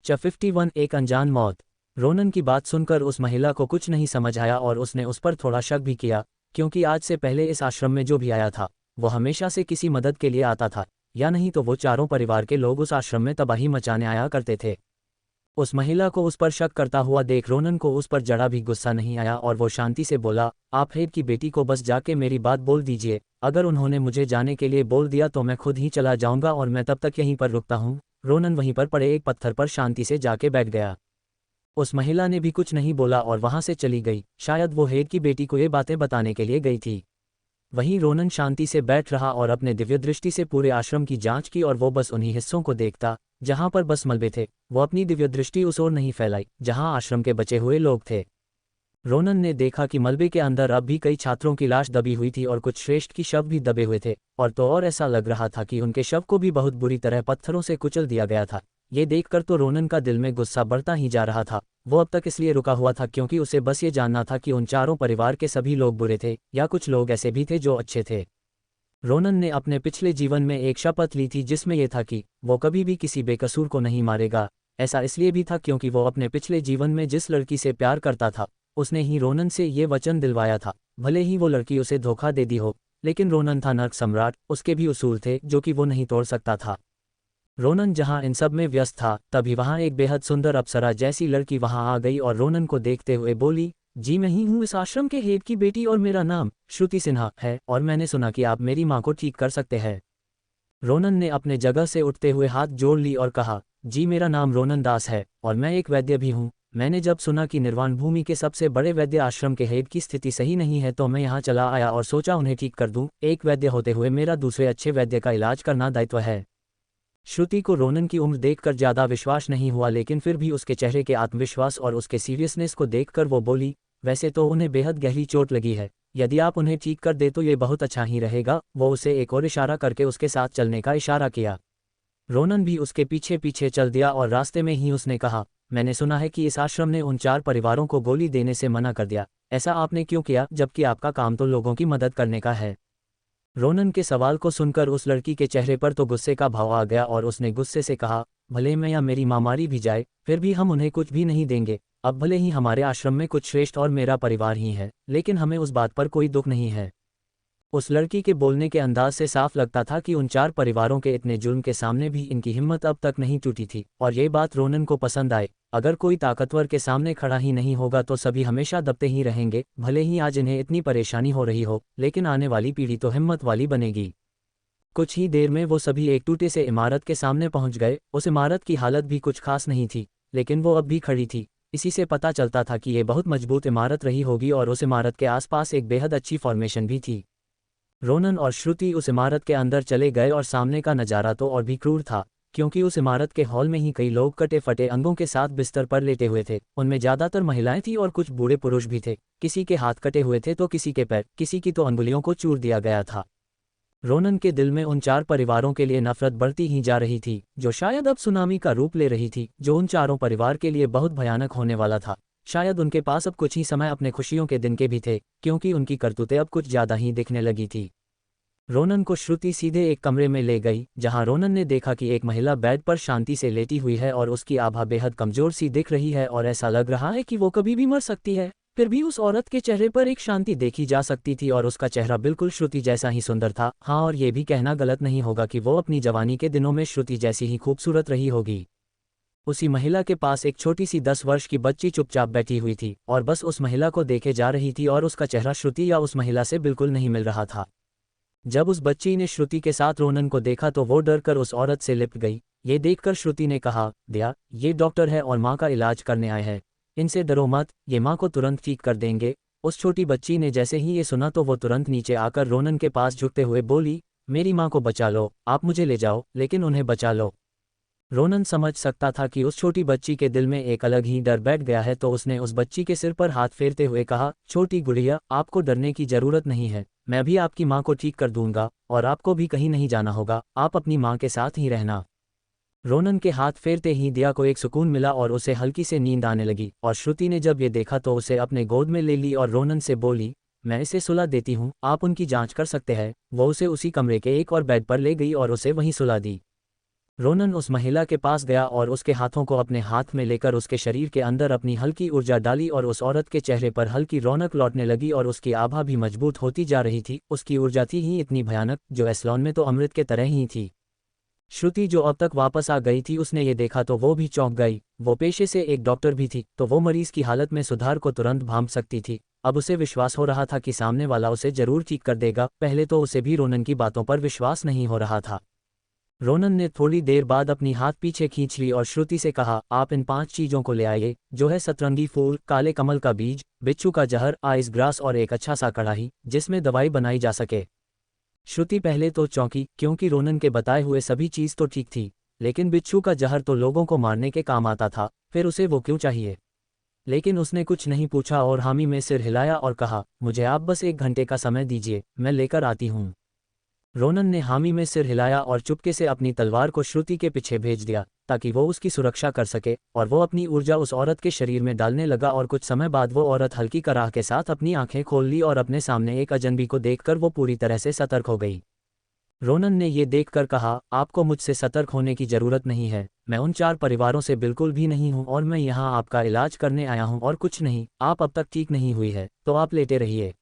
51 एक अनजान मौत। रोनन की बात सुनकर उस महिला को कुछ नहीं समझ आया और उसने उस पर थोड़ा शक भी किया, क्योंकि आज से पहले इस आश्रम में जो भी आया था वो हमेशा से किसी मदद के लिए आता था, या नहीं तो वो चारों परिवार के लोग उस आश्रम में तबाही मचाने आया करते थे। उस महिला को उस पर शक करता हुआ देख रोनन को उस पर जरा भी गुस्सा नहीं आया और वो शांति से बोला, आप हेड की बेटी को बस जाके मेरी बात बोल दीजिए, अगर उन्होंने मुझे जाने के लिए बोल दिया तो मैं खुद ही चला जाऊंगा और मैं तब तक यहीं पर रुकता हूँ। रोनन वहीं पर पड़े एक पत्थर पर शांति से जाके बैठ गया। उस महिला ने भी कुछ नहीं बोला और वहां से चली गई, शायद वो हेड की बेटी को ये बातें बताने के लिए गई थी। वहीं रोनन शांति से बैठ रहा और अपने दिव्य दृष्टि से पूरे आश्रम की जांच की और वो बस उन्हीं हिस्सों को देखता जहां पर बस मलबे थे। वो अपनी दिव्य दृष्टि उस ओर नहीं फैलाई जहां आश्रम के बचे हुए लोग थे। रोनन ने देखा कि मलबे के अंदर अब भी कई छात्रों की लाश दबी हुई थी और कुछ श्रेष्ठ की शव भी दबे हुए थे, और तो और ऐसा लग रहा था कि उनके शव को भी बहुत बुरी तरह पत्थरों से कुचल दिया गया था। ये देखकर तो रोनन का दिल में गुस्सा बढ़ता ही जा रहा था। वो अब तक इसलिए रुका हुआ था क्योंकि उसे बस ये जानना था कि उन चारों परिवार के सभी लोग बुरे थे या कुछ लोग ऐसे भी थे जो अच्छे थे। रोनन ने अपने पिछले जीवन में एक शपथ ली थी जिसमें यह था कि वो कभी भी किसी बेकसूर को नहीं मारेगा। ऐसा इसलिए भी था क्योंकि वो अपने पिछले जीवन में जिस लड़की से प्यार करता था उसने ही रोनन से ये वचन दिलवाया था। भले ही वो लड़की उसे धोखा दे दी हो, लेकिन रोनन था नर्क सम्राट, उसके भी उसूल थे जो कि वो नहीं तोड़ सकता था। रोनन जहां इन सब में व्यस्त था तभी वहां एक बेहद सुंदर अप्सरा जैसी लड़की वहां आ गई और रोनन को देखते हुए बोली, जी मैं ही हूँ इस आश्रम के हेड की बेटी और मेरा नाम श्रुति सिन्हा है और मैंने सुना कि आप मेरी माँ को ठीक कर सकते हैं। रोनन ने अपने जगह से उठते हुए हाथ जोड़ ली और कहा, जी मेरा नाम रोनन दास है और मैं एक वैद्य भी हूँ। मैंने जब सुना कि निर्वाण भूमि के सबसे बड़े वैद्य आश्रम के हेड की स्थिति सही नहीं है तो मैं यहाँ चला आया और सोचा उन्हें ठीक कर दूँ। एक वैद्य होते हुए मेरा दूसरे अच्छे वैद्य का इलाज करना दायित्व है। श्रुति को रोनन की उम्र देखकर ज्यादा विश्वास नहीं हुआ, लेकिन फिर भी उसके चेहरे के आत्मविश्वास और उसके सीरियसनेस को देखकर वो बोली, वैसे तो उन्हें बेहद गहरी चोट लगी है, यदि आप उन्हें ठीक कर दे तो ये बहुत अच्छा ही रहेगा। वो उसे एक और इशारा करके उसके साथ चलने का इशारा किया। रोनन भी उसके पीछे पीछे चल दिया और रास्ते में ही उसने कहा, मैंने सुना है कि इस आश्रम ने उन 4 परिवारों को गोली देने से मना कर दिया, ऐसा आपने क्यों किया जबकि आपका काम तो लोगों की मदद करने का है। रोनन के सवाल को सुनकर उस लड़की के चेहरे पर तो गुस्से का भाव आ गया और उसने गुस्से से कहा, भले मैं या मेरी माँ मारी भी जाए फिर भी हम उन्हें कुछ भी नहीं देंगे। अब भले ही हमारे आश्रम में कुछ श्रेष्ठ और मेरा परिवार ही है, लेकिन हमें उस बात पर कोई दुख नहीं है। उस लड़की के बोलने के अंदाज से साफ लगता था कि उन 4 परिवारों के इतने जुल्म के सामने भी इनकी हिम्मत अब तक नहीं टूटी थी, और ये बात रोनन को पसंद आए। अगर कोई ताकतवर के सामने खड़ा ही नहीं होगा तो सभी हमेशा दबते ही रहेंगे। भले ही आज इन्हें इतनी परेशानी हो रही हो, लेकिन आने वाली पीढ़ी तो हिम्मत वाली बनेगी। कुछ ही देर में वो सभी एक टूटे से इमारत के सामने पहुंच गए। उस इमारत की हालत भी कुछ खास नहीं थी, लेकिन वो अब भी खड़ी थी। इसी से पता चलता था कि ये बहुत मजबूत इमारत रही होगी और उस इमारत के आसपास एक बेहद अच्छी फॉर्मेशन भी थी। रोनन और श्रुति उस इमारत के अंदर चले गए और सामने का नज़ारा तो और भी क्रूर था, क्योंकि उस इमारत के हॉल में ही कई लोग कटे फटे अंगों के साथ बिस्तर पर लेटे हुए थे। उनमें ज़्यादातर महिलाएं थीं और कुछ बूढ़े पुरुष भी थे। किसी के हाथ कटे हुए थे तो किसी के पैर, किसी की तो अंगुलियों को चूर दिया गया था। रोनन के दिल में उन 4 परिवारों के लिए नफरत बढ़ती ही जा रही थी, जो शायद अब सुनामी का रूप ले रही थी, जो उन चारों परिवार के लिए बहुत भयानक होने वाला था। शायद उनके पास अब कुछ ही समय अपने खुशियों के दिन के भी थे, क्योंकि उनकी करतूतें अब कुछ ज़्यादा ही दिखने लगी थी। रोनन को श्रुति सीधे एक कमरे में ले गई, जहां रोनन ने देखा कि एक महिला बेड पर शांति से लेटी हुई है और उसकी आभा बेहद कमजोर सी दिख रही है और ऐसा लग रहा है कि वो कभी भी मर सकती है। फिर भी उस औरत के चेहरे पर एक शांति देखी जा सकती थी और उसका चेहरा बिल्कुल श्रुति जैसा ही सुंदर था। हाँ, और ये भी कहना गलत नहीं होगा कि वो अपनी जवानी के दिनों में श्रुति जैसी ही खूबसूरत रही होगी। उसी महिला के पास एक छोटी सी 10 वर्ष की बच्ची चुपचाप बैठी हुई थी और बस उस महिला को देखे जा रही थी, और उसका चेहरा श्रुति या उस महिला से बिल्कुल नहीं मिल रहा था। जब उस बच्ची ने श्रुति के साथ रोनन को देखा तो वो डर कर उस औरत से लिपट गई। ये देखकर श्रुति ने कहा, दया, ये डॉक्टर है और माँ का इलाज करने आए हैं, इनसे डरो मत, ये माँ को तुरंत ठीक कर देंगे। उस छोटी बच्ची ने जैसे ही ये सुना तो वो तुरंत नीचे आकर रोनन के पास झुकते हुए बोली, मेरी माँ को बचा लो, आप मुझे ले जाओ लेकिन उन्हें बचा लो। रोनन समझ सकता था कि उस छोटी बच्ची के दिल में एक अलग ही डर बैठ गया है, तो उसने उस बच्ची के सिर पर हाथ फेरते हुए कहा, छोटी गुड़िया, आपको डरने की जरूरत नहीं है, मैं भी आपकी माँ को ठीक कर दूंगा और आपको भी कहीं नहीं जाना होगा, आप अपनी माँ के साथ ही रहना। रोनन के हाथ फेरते ही दिया को एक सुकून मिला और उसे हल्की से नींद आने लगी, और श्रुति ने जब ये देखा तो उसे अपने गोद में ले ली और रोनन से बोली, मैं इसे सुला देती हूँ, आप उनकी जांच कर सकते हैं। वो उसे उसी कमरे के एक और बेड पर ले गई और उसे वहीं सुला दी। रोनन उस महिला के पास गया और उसके हाथों को अपने हाथ में लेकर उसके शरीर के अंदर अपनी हल्की ऊर्जा डाली और उस औरत के चेहरे पर हल्की रौनक लौटने लगी और उसकी आभा भी मजबूत होती जा रही थी। उसकी ऊर्जा थी ही इतनी भयानक, जो एस्लोन में तो अमृत के तरह ही थी। श्रुति जो अब तक वापस आ गई थी, उसने ये देखा तो वो भी चौंक गई। वो पेशे से एक डॉक्टर भी थी, तो वो मरीज की हालत में सुधार को तुरंत भांप सकती थी। अब उसे विश्वास हो रहा था कि सामने वाला उसे जरूर ठीक कर देगा। पहले तो उसे भी रोनन की बातों पर विश्वास नहीं हो रहा था। रोनन ने थोड़ी देर बाद अपनी हाथ पीछे खींच ली और श्रुति से कहा, आप इन 5 चीजों को ले आइए, जो है सतरंगी फूल, काले कमल का बीज, बिच्छू का जहर, आइस ग्रास और एक अच्छा सा कढ़ाई जिसमें दवाई बनाई जा सके। श्रुति पहले तो चौंकी, क्योंकि रोनन के बताए हुए सभी चीज तो ठीक थी, लेकिन बिच्छू का जहर तो लोगों को मारने के काम आता था, फिर उसे वो क्यों चाहिए। लेकिन उसने कुछ नहीं पूछा और हामी में सिर हिलाया और कहा, मुझे आप बस 1 घंटे का समय दीजिए, मैं लेकर आती हूँ। रोनन ने हामी में सिर हिलाया और चुपके से अपनी तलवार को श्रुति के पीछे भेज दिया, ताकि वो उसकी सुरक्षा कर सके, और वो अपनी ऊर्जा उस औरत के शरीर में डालने लगा। और कुछ समय बाद वो औरत हल्की कराह के साथ अपनी आंखें खोल ली और अपने सामने एक अजनबी को देखकर वो पूरी तरह से सतर्क हो गई। रोनन ने ये देखकर कहा, आपको मुझसे सतर्क होने की जरूरत नहीं है, मैं उन 4 परिवारों से बिल्कुल भी नहीं हूँ और मैं यहाँ आपका इलाज करने आया हूँ और कुछ नहीं। आप अब तक ठीक नहीं हुई है, तो आप लेटे रहिए।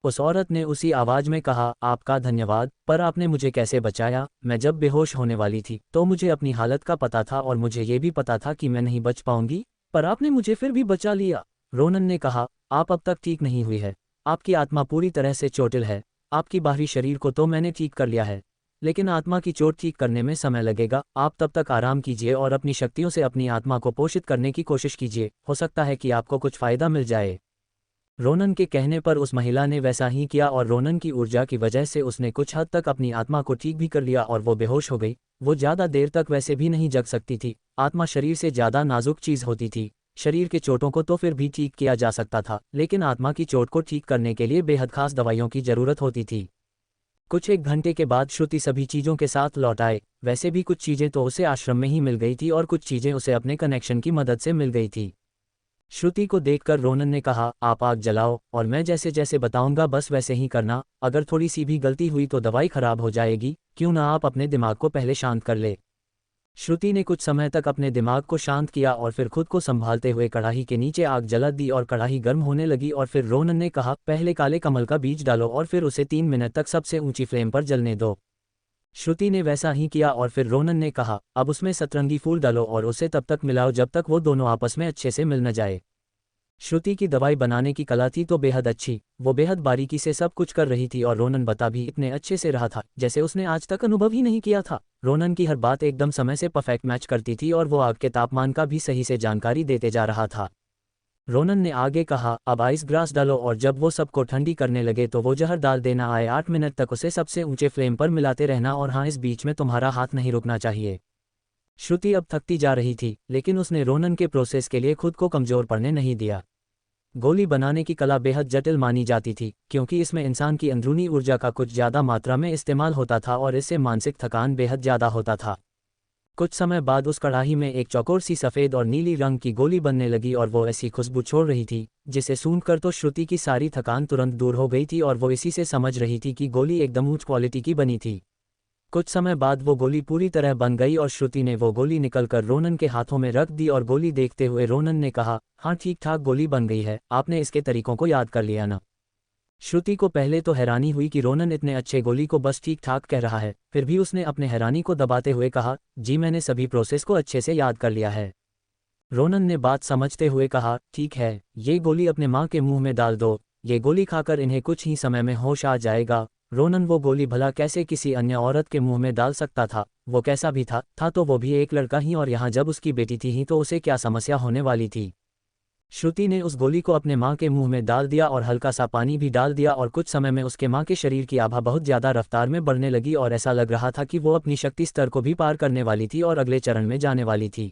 उस औरत ने उसी आवाज में कहा, आपका धन्यवाद, पर आपने मुझे कैसे बचाया। मैं जब बेहोश होने वाली थी तो मुझे अपनी हालत का पता था और मुझे ये भी पता था कि मैं नहीं बच पाऊंगी, पर आपने मुझे फिर भी बचा लिया। रोनन ने कहा, आप अब तक ठीक नहीं हुई है, आपकी आत्मा पूरी तरह से चोटिल है। आपकी बाहरी शरीर को तो मैंने ठीक कर लिया है, लेकिन आत्मा की चोट ठीक करने में समय लगेगा। आप तब तक आराम कीजिए और अपनी शक्तियों से अपनी आत्मा को पोषित करने की कोशिश कीजिए, हो सकता है कि आपको कुछ फायदा मिल जाए। रोनन के कहने पर उस महिला ने वैसा ही किया और रोनन की ऊर्जा की वजह से उसने कुछ हद तक अपनी आत्मा को ठीक भी कर लिया और वो बेहोश हो गई। वो ज़्यादा देर तक वैसे भी नहीं जग सकती थी, आत्मा शरीर से ज़्यादा नाजुक चीज़ होती थी। शरीर के चोटों को तो फिर भी ठीक किया जा सकता था, लेकिन आत्मा की चोट को ठीक करने के लिए बेहद खास दवाइयों की ज़रूरत होती थी। कुछ 1 घंटे के बाद श्रुति सभी चीज़ों के साथ लौट आए। वैसे भी कुछ चीज़ें तो उसे आश्रम में ही मिल गई थी और कुछ चीज़ें उसे अपने कनेक्शन की मदद से मिल गई थी। श्रुति को देखकर रोनन ने कहा, आप आग जलाओ और मैं जैसे जैसे बताऊंगा बस वैसे ही करना। अगर थोड़ी सी भी गलती हुई तो दवाई खराब हो जाएगी, क्यों ना आप अपने दिमाग को पहले शांत कर ले। श्रुति ने कुछ समय तक अपने दिमाग को शांत किया और फिर खुद को संभालते हुए कढ़ाई के नीचे आग जला दी और कढ़ाई गर्म होने लगी। और फिर रोनन ने कहा, पहले काले कमल का बीज डालो और फिर उसे 3 मिनट तक सबसे ऊंची फ्लेम पर जलने दो। श्रुति ने वैसा ही किया और फिर रोनन ने कहा, अब उसमें सतरंगी फूल डालो और उसे तब तक मिलाओ जब तक वो दोनों आपस में अच्छे से मिल न जाए। श्रुति की दवाई बनाने की कला थी तो बेहद अच्छी, वो बेहद बारीकी से सब कुछ कर रही थी और रोनन बता भी इतने अच्छे से रहा था जैसे उसने आज तक अनुभव ही नहीं किया था। रोनन की हर बात एकदम समय से परफेक्ट मैच करती थी और वो आग के तापमान का भी सही से जानकारी देते जा रहा था। रोनन ने आगे कहा, अब आइस ग्रास डालो और जब वो सबको ठंडी करने लगे तो वो जहर डाल देना। आए 8 मिनट तक उसे सबसे ऊंचे फ्लेम पर मिलाते रहना और हाँ, इस बीच में तुम्हारा हाथ नहीं रुकना चाहिए। श्रुति अब थकती जा रही थी, लेकिन उसने रोनन के प्रोसेस के लिए खुद को कमजोर पड़ने नहीं दिया। गोली बनाने की कला बेहद जटिल मानी जाती थी, क्योंकि इसमें इंसान की अंदरूनी ऊर्जा का कुछ ज़्यादा मात्रा में इस्तेमाल होता था और इससे मानसिक थकान बेहद ज़्यादा होता था। कुछ समय बाद उस कढ़ाई में एक चौकोर सी सफ़ेद और नीली रंग की गोली बनने लगी और वो ऐसी खुशबू छोड़ रही थी जिसे सूंघकर तो श्रुति की सारी थकान तुरंत दूर हो गई थी और वो इसी से समझ रही थी कि गोली एकदम उच्च क्वालिटी की बनी थी। कुछ समय बाद वो गोली पूरी तरह बन गई और श्रुति ने वो गोली निकलकर रोनन के हाथों में रख दी और गोली देखते हुए रोनन ने कहा, हाँ ठीक ठाक गोली बन गई है, आपने इसके तरीकों को याद कर लिया ना। श्रुति को पहले तो हैरानी हुई कि रोनन इतने अच्छे गोली को बस ठीक ठाक कह रहा है, फिर भी उसने अपने हैरानी को दबाते हुए कहा, जी मैंने सभी प्रोसेस को अच्छे से याद कर लिया है। रोनन ने बात समझते हुए कहा, ठीक है, ये गोली अपने माँ के मुंह में डाल दो, ये गोली खाकर इन्हें कुछ ही समय में होश आ जाएगा। रोनन वो गोली भला कैसे किसी अन्य औरत के मुंह में डाल सकता था, वो कैसा भी था तो वो भी एक लड़का ही, और यहाँ जब उसकी बेटी थी ही तो उसे क्या समस्या होने वाली थी। श्रुति ने उस गोली को अपने माँ के मुंह में डाल दिया और हल्का सा पानी भी डाल दिया और कुछ समय में उसके माँ के शरीर की आभा बहुत ज़्यादा रफ्तार में बढ़ने लगी और ऐसा लग रहा था कि वो अपनी शक्ति स्तर को भी पार करने वाली थी और अगले चरण में जाने वाली थी।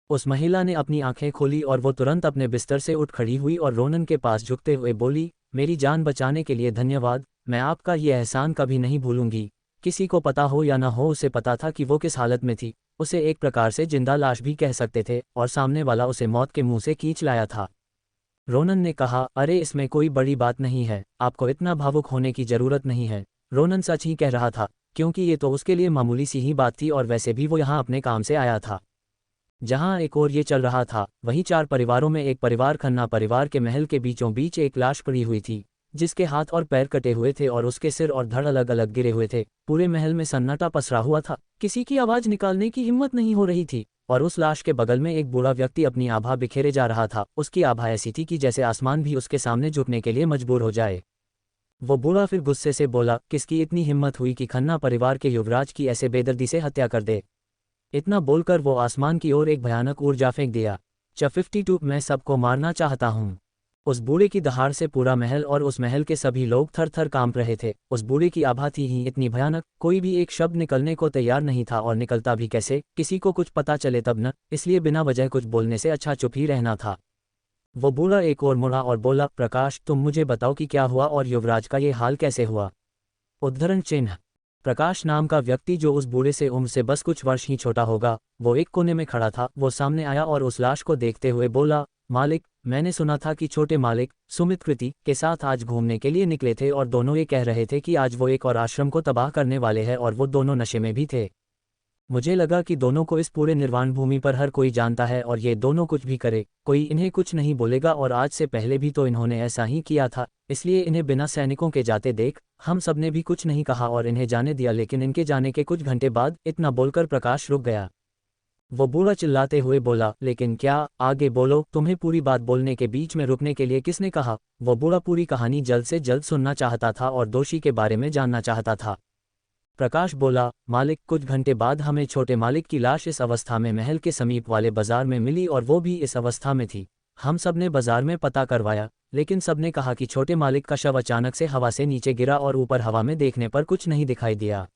उस महिला ने अपनी आंखें खोली और वो तुरंत अपने बिस्तर से उठ खड़ी हुई और रोनन के पास झुकते हुए बोली, मेरी जान बचाने के लिए धन्यवाद, मैं आपका ये एहसान कभी नहीं भूलूंगी। किसी को पता हो या ना हो, उसे पता था कि वो किस हालत में थी, उसे एक प्रकार से जिंदा लाश भी कह सकते थे और सामने वाला उसे मौत के मुंह से खींच लाया था। रोनन ने कहा, अरे इसमें कोई बड़ी बात नहीं है, आपको इतना भावुक होने की जरूरत नहीं है। रोनन सच ही कह रहा था, क्योंकि ये तो उसके लिए मामूली सी ही बात थी और वैसे भी वो यहाँ अपने काम से आया था। जहाँ एक और ये चल रहा था, वहीं 4 परिवारों में एक परिवार खन्ना परिवार के महल के बीचों बीच एक लाश पड़ी हुई थी, जिसके हाथ और पैर कटे हुए थे और उसके सिर और धड़ अलग अलग गिरे हुए थे। पूरे महल में सन्नाटा पसरा हुआ था, किसी की आवाज़ निकालने की हिम्मत नहीं हो रही थी। और उस लाश के बगल में एक बूढ़ा व्यक्ति अपनी आभा बिखेरे जा रहा था। उसकी आभा ऐसी थी कि जैसे आसमान भी उसके सामने झुकने के लिए मजबूर हो जाए। वो बूढ़ा फिर गुस्से से बोला, किसकी इतनी हिम्मत हुई कि खन्ना परिवार के युवराज की ऐसे बेदर्दी से हत्या कर दे। इतना बोलकर वो आसमान की ओर एक भयानक ऊर्जा फेंक दिया। च52 मैं सबको मारना चाहता हूँ। उस बूढ़े की दहाड़ से पूरा महल और उस महल के सभी लोग थर थर कांप रहे थे। उस बूढ़े की आभा थी ही इतनी भयानक, कोई भी एक शब्द निकलने को तैयार नहीं था और निकलता भी कैसे, किसी को कुछ पता चले तब न, इसलिए बिना वजह कुछ बोलने से अच्छा चुप ही रहना था। वो बूढ़ा एक और मुड़ा और बोला, प्रकाश तुम मुझे बताओ कि क्या हुआ और युवराज का ये हाल कैसे हुआ। उद्धरण चिन्ह। प्रकाश नाम का व्यक्ति, जो उस बूढ़े से उम्र से बस कुछ वर्ष ही छोटा होगा, वो एक कोने में खड़ा था। वो सामने आया और उस लाश को देखते हुए बोला, मालिक मैंने सुना था कि छोटे मालिक सुमितकृति के साथ आज घूमने के लिए निकले थे और दोनों ये कह रहे थे कि आज वो एक और आश्रम को तबाह करने वाले हैं और वो दोनों नशे में भी थे। मुझे लगा कि दोनों को इस पूरे निर्वाण भूमि पर हर कोई जानता है और ये दोनों कुछ भी करे, कोई इन्हें कुछ नहीं बोलेगा। और आज से पहले भी तो इन्होंने ऐसा ही किया था, इसलिए इन्हें बिना सैनिकों के जाते देख हम सबने भी कुछ नहीं कहा और इन्हें जाने दिया। लेकिन इनके जाने के कुछ घंटे बाद इतना बोलकर प्रकाश रुक गया। वो बूढ़ा चिल्लाते हुए बोला, लेकिन क्या, आगे बोलो, तुम्हें पूरी बात बोलने के बीच में रुकने के लिए किसने कहा। वो बूढ़ा पूरी कहानी जल्द से जल्द सुनना चाहता था और दोषी के बारे में जानना चाहता था। प्रकाश बोला, मालिक कुछ घंटे बाद हमें छोटे मालिक की लाश इस अवस्था में महल के समीप वाले बाजार में मिली और वो भी इस अवस्था में थी। हम सब ने बाजार में पता करवाया, लेकिन सबने कहा कि छोटे मालिक का शव अचानक से हवा से नीचे गिरा और ऊपर हवा में देखने पर कुछ नहीं दिखाई दिया।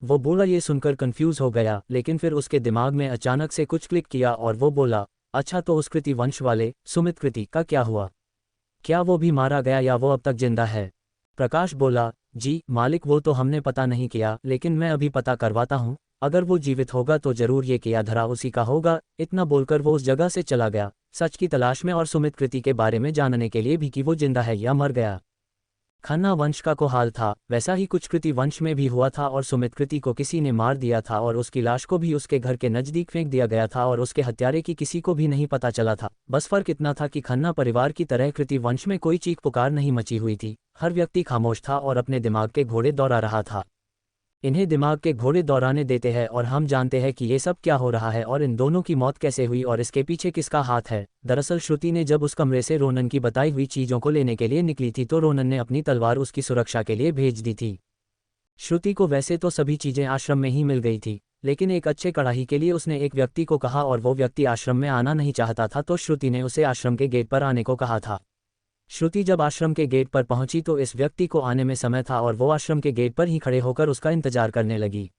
वो बूढ़ा ये सुनकर कंफ्यूज हो गया, लेकिन फिर उसके दिमाग में अचानक से कुछ क्लिक किया और वो बोला, अच्छा तो उस कृति वंश वाले सुमितकृति का क्या हुआ? क्या वो भी मारा गया या वो अब तक जिंदा है? प्रकाश बोला, जी मालिक वो तो हमने पता नहीं किया, लेकिन मैं अभी पता करवाता हूँ। अगर वो जीवित होगा तो जरूर ये किया धरा उसी का होगा। इतना बोलकर वो उस जगह से चला गया, सच की तलाश में और सुमितकृति के बारे में जानने के लिए भी कि वो जिंदा है या मर गया। खन्ना वंश का को हाल था, वैसा ही कुछ कृति वंश में भी हुआ था और सुमितकृति को किसी ने मार दिया था और उसकी लाश को भी उसके घर के नज़दीक फेंक दिया गया था और उसके हत्यारे की किसी को भी नहीं पता चला था। बस फर्क इतना था कि खन्ना परिवार की तरह कृति वंश में कोई चीख पुकार नहीं मची हुई थी। हर व्यक्ति खामोश था और अपने दिमाग के घोड़े दौड़ा रहा था। इन्हें दिमाग के घोड़े दौड़ाने देते हैं और हम जानते हैं कि ये सब क्या हो रहा है और इन दोनों की मौत कैसे हुई और इसके पीछे किसका हाथ है। दरअसल श्रुति ने जब उस कमरे से रोनन की बताई हुई चीज़ों को लेने के लिए निकली थी तो रोनन ने अपनी तलवार उसकी सुरक्षा के लिए भेज दी थी। श्रुति को वैसे तो सभी चीज़ें आश्रम में ही मिल गई थी, लेकिन एक अच्छे कड़ाही के लिए उसने एक व्यक्ति को कहा और वो व्यक्ति आश्रम में आना नहीं चाहता था, तो श्रुति ने उसे आश्रम के गेट पर आने को कहा था। श्रुति जब आश्रम के गेट पर पहुंची तो इस व्यक्ति को आने में समय था और वो आश्रम के गेट पर ही खड़े होकर उसका इंतजार करने लगी।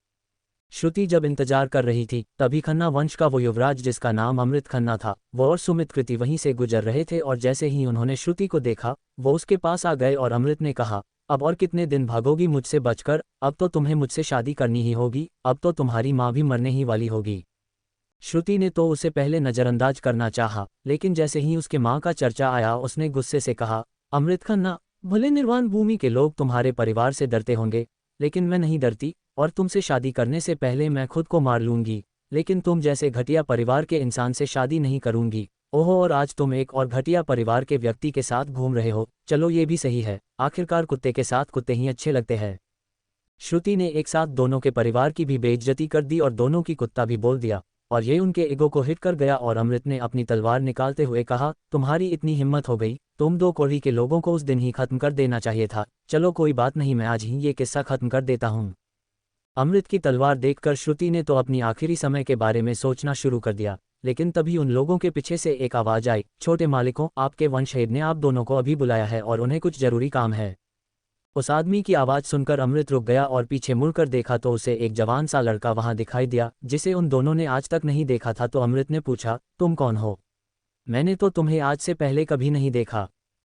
श्रुति जब इंतजार कर रही थी तभी खन्ना वंश का वो युवराज, जिसका नाम अमृत खन्ना था, वो और सुमितकृति वहीं से गुजर रहे थे और जैसे ही उन्होंने श्रुति को देखा वो उसके पास आ गए और अमृत ने कहा, अब और कितने दिन भागोगी मुझसे बचकर? अब तो तुम्हें मुझसे शादी करनी ही होगी, अब तो तुम्हारी माँ भी मरने ही वाली होगी। श्रुति ने तो उसे पहले नज़रअंदाज करना चाहा, लेकिन जैसे ही उसके माँ का चर्चा आया उसने गुस्से से कहा, अमृत खन्ना, भले निर्वाण भूमि के लोग तुम्हारे परिवार से डरते होंगे, लेकिन मैं नहीं डरती और तुमसे शादी करने से पहले मैं खुद को मार लूंगी, लेकिन तुम जैसे घटिया परिवार के इंसान से शादी नहीं करूंगी। ओहो, और आज तुम एक और घटिया परिवार के व्यक्ति के साथ घूम रहे हो। चलो ये भी सही है, आखिरकार कुत्ते के साथ कुत्ते ही अच्छे लगते हैं। श्रुति ने एक साथ दोनों के परिवार की भी बेइज्जती कर दी और दोनों की कुत्ता भी बोल दिया और ये उनके ईगो को हिट कर गया। और अमृत ने अपनी तलवार निकालते हुए कहा, तुम्हारी इतनी हिम्मत हो गई, तुम दो कोढ़ी के लोगों को उस दिन ही खत्म कर देना चाहिए था। चलो कोई बात नहीं, मैं आज ही ये किस्सा खत्म कर देता हूँ। अमृत की तलवार देखकर श्रुति ने तो अपनी आखिरी समय के बारे में सोचना शुरू कर दिया, लेकिन तभी उन लोगों के पीछे से एक आवाज आई, छोटे मालिकों, आपके वंशहेड ने आप दोनों को अभी बुलाया है और उन्हें कुछ जरूरी काम है। उस आदमी की आवाज़ सुनकर अमृत रुक गया और पीछे मुड़कर देखा तो उसे एक जवान सा लड़का वहां दिखाई दिया, जिसे उन दोनों ने आज तक नहीं देखा था। तो अमृत ने पूछा, तुम कौन हो? मैंने तो तुम्हें आज से पहले कभी नहीं देखा।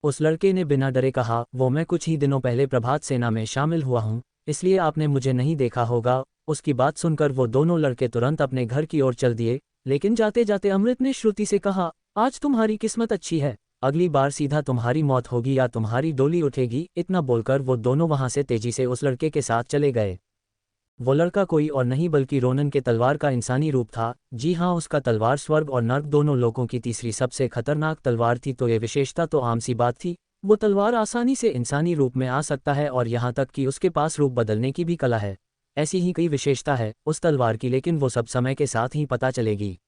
उस लड़के ने बिना डरे कहा, वो मैं कुछ ही दिनों पहले प्रभात सेना में शामिल हुआ हूँ, इसलिए आपने मुझे नहीं देखा होगा। उसकी बात सुनकर वो दोनों लड़के तुरंत अपने घर की ओर चल दिए, लेकिन जाते जाते अमृत ने श्रुति से कहा, आज तुम्हारी किस्मत अच्छी है, अगली बार सीधा तुम्हारी मौत होगी या तुम्हारी डोली उठेगी। इतना बोलकर वो दोनों वहां से तेजी से उस लड़के के साथ चले गए। वो लड़का कोई और नहीं बल्कि रोनन के तलवार का इंसानी रूप था। जी हाँ, उसका तलवार स्वर्ग और नर्क दोनों लोकों की तीसरी सबसे खतरनाक तलवार थी। तो ये विशेषता तो आम सी बात थी। वो तलवार आसानी से इंसानी रूप में आ सकता है और यहाँ तक कि उसके पास रूप बदलने की भी कला है। ऐसी ही कई विशेषता है उस तलवार की, लेकिन वो सब समय के साथ ही पता चलेगी।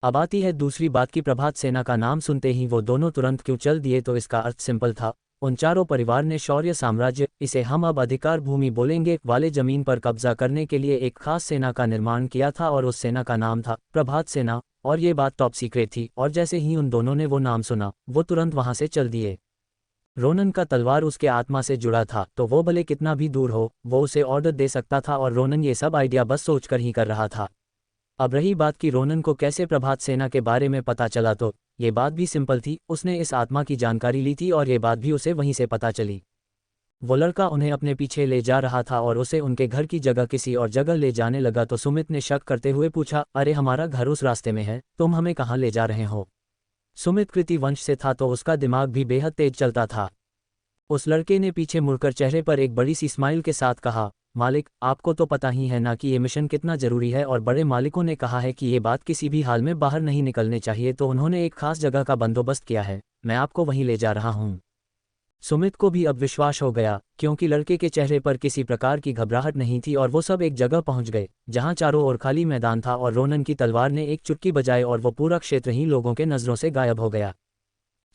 अब आती है दूसरी बात की प्रभात सेना का नाम सुनते ही वो दोनों तुरंत क्यों चल दिए। तो इसका अर्थ सिंपल था। उन चारों परिवार ने शौर्य साम्राज्य, इसे हम अब अधिकार भूमि बोलेंगे, वाले जमीन पर कब्जा करने के लिए एक खास सेना का निर्माण किया था और उस सेना का नाम था प्रभात सेना। और ये बात टॉप सीक्रेट थी और जैसे ही उन दोनों ने वो नाम सुना वो तुरंत वहां से चल दिए। रोनन का तलवार उसके आत्मा से जुड़ा था, तो वो भले कितना भी दूर हो वो उसे ऑर्डर दे सकता था और रोनन ये सब आइडिया बस सोचकर ही कर रहा था। अब रही बात कि रोनन को कैसे प्रभात सेना के बारे में पता चला, तो ये बात भी सिंपल थी। उसने इस आत्मा की जानकारी ली थी और ये बात भी उसे वहीं से पता चली। वो लड़का उन्हें अपने पीछे ले जा रहा था और उसे उनके घर की जगह किसी और जगह ले जाने लगा। तो सुमित ने शक करते हुए पूछा, अरे हमारा घर उस रास्ते में है, तुम हमें कहाँ ले जा रहे हो? सुमित कृति वंश से था तो उसका दिमाग भी बेहद तेज चलता था। उस लड़के ने पीछे मुड़कर चेहरे पर एक बड़ी सी स्माइल के साथ कहा, मालिक आपको तो पता ही है ना कि ये मिशन कितना जरूरी है और बड़े मालिकों ने कहा है कि ये बात किसी भी हाल में बाहर नहीं निकलने चाहिए, तो उन्होंने एक खास जगह का बंदोबस्त किया है, मैं आपको वहीं ले जा रहा हूँ। सुमित को भी अब विश्वास हो गया, क्योंकि लड़के के चेहरे पर किसी प्रकार की घबराहट नहीं थी और वो सब एक जगह पहुंच गए जहां चारों ओर खाली मैदान था और रोनन की तलवार ने एक चुटकी बजाई और वो पूरा क्षेत्र ही लोगों के नजरों से गायब हो गया।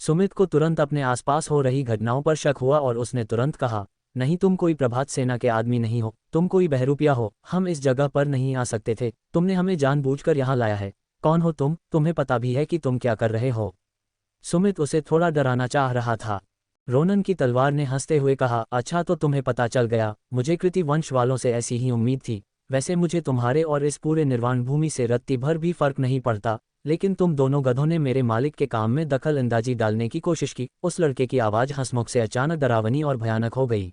सुमित को तुरंत अपने आसपास हो रही घटनाओं पर शक हुआ और उसने तुरंत कहा, नहीं तुम कोई प्रभात सेना के आदमी नहीं हो, तुम कोई बहरूपिया हो, हम इस जगह पर नहीं आ सकते थे, तुमने हमें जानबूझकर यहाँ लाया है। कौन हो तुम? तुम्हें पता भी है कि तुम क्या कर रहे हो? सुमित उसे थोड़ा डराना चाह रहा था। रोनन की तलवार ने हंसते हुए कहा, अच्छा तो तुम्हें पता चल गया, मुझे कृति वंश वालों से ऐसी ही उम्मीद थी। वैसे मुझे तुम्हारे और इस पूरे निर्वाण भूमि से रत्ती भर भी फर्क नहीं पड़ता, लेकिन तुम दोनों गधों ने मेरे मालिक के काम में दखल अंदाजी डालने की कोशिश की। उस लड़के की आवाज़ हंसमुख से अचानक डरावनी और भयानक हो गई।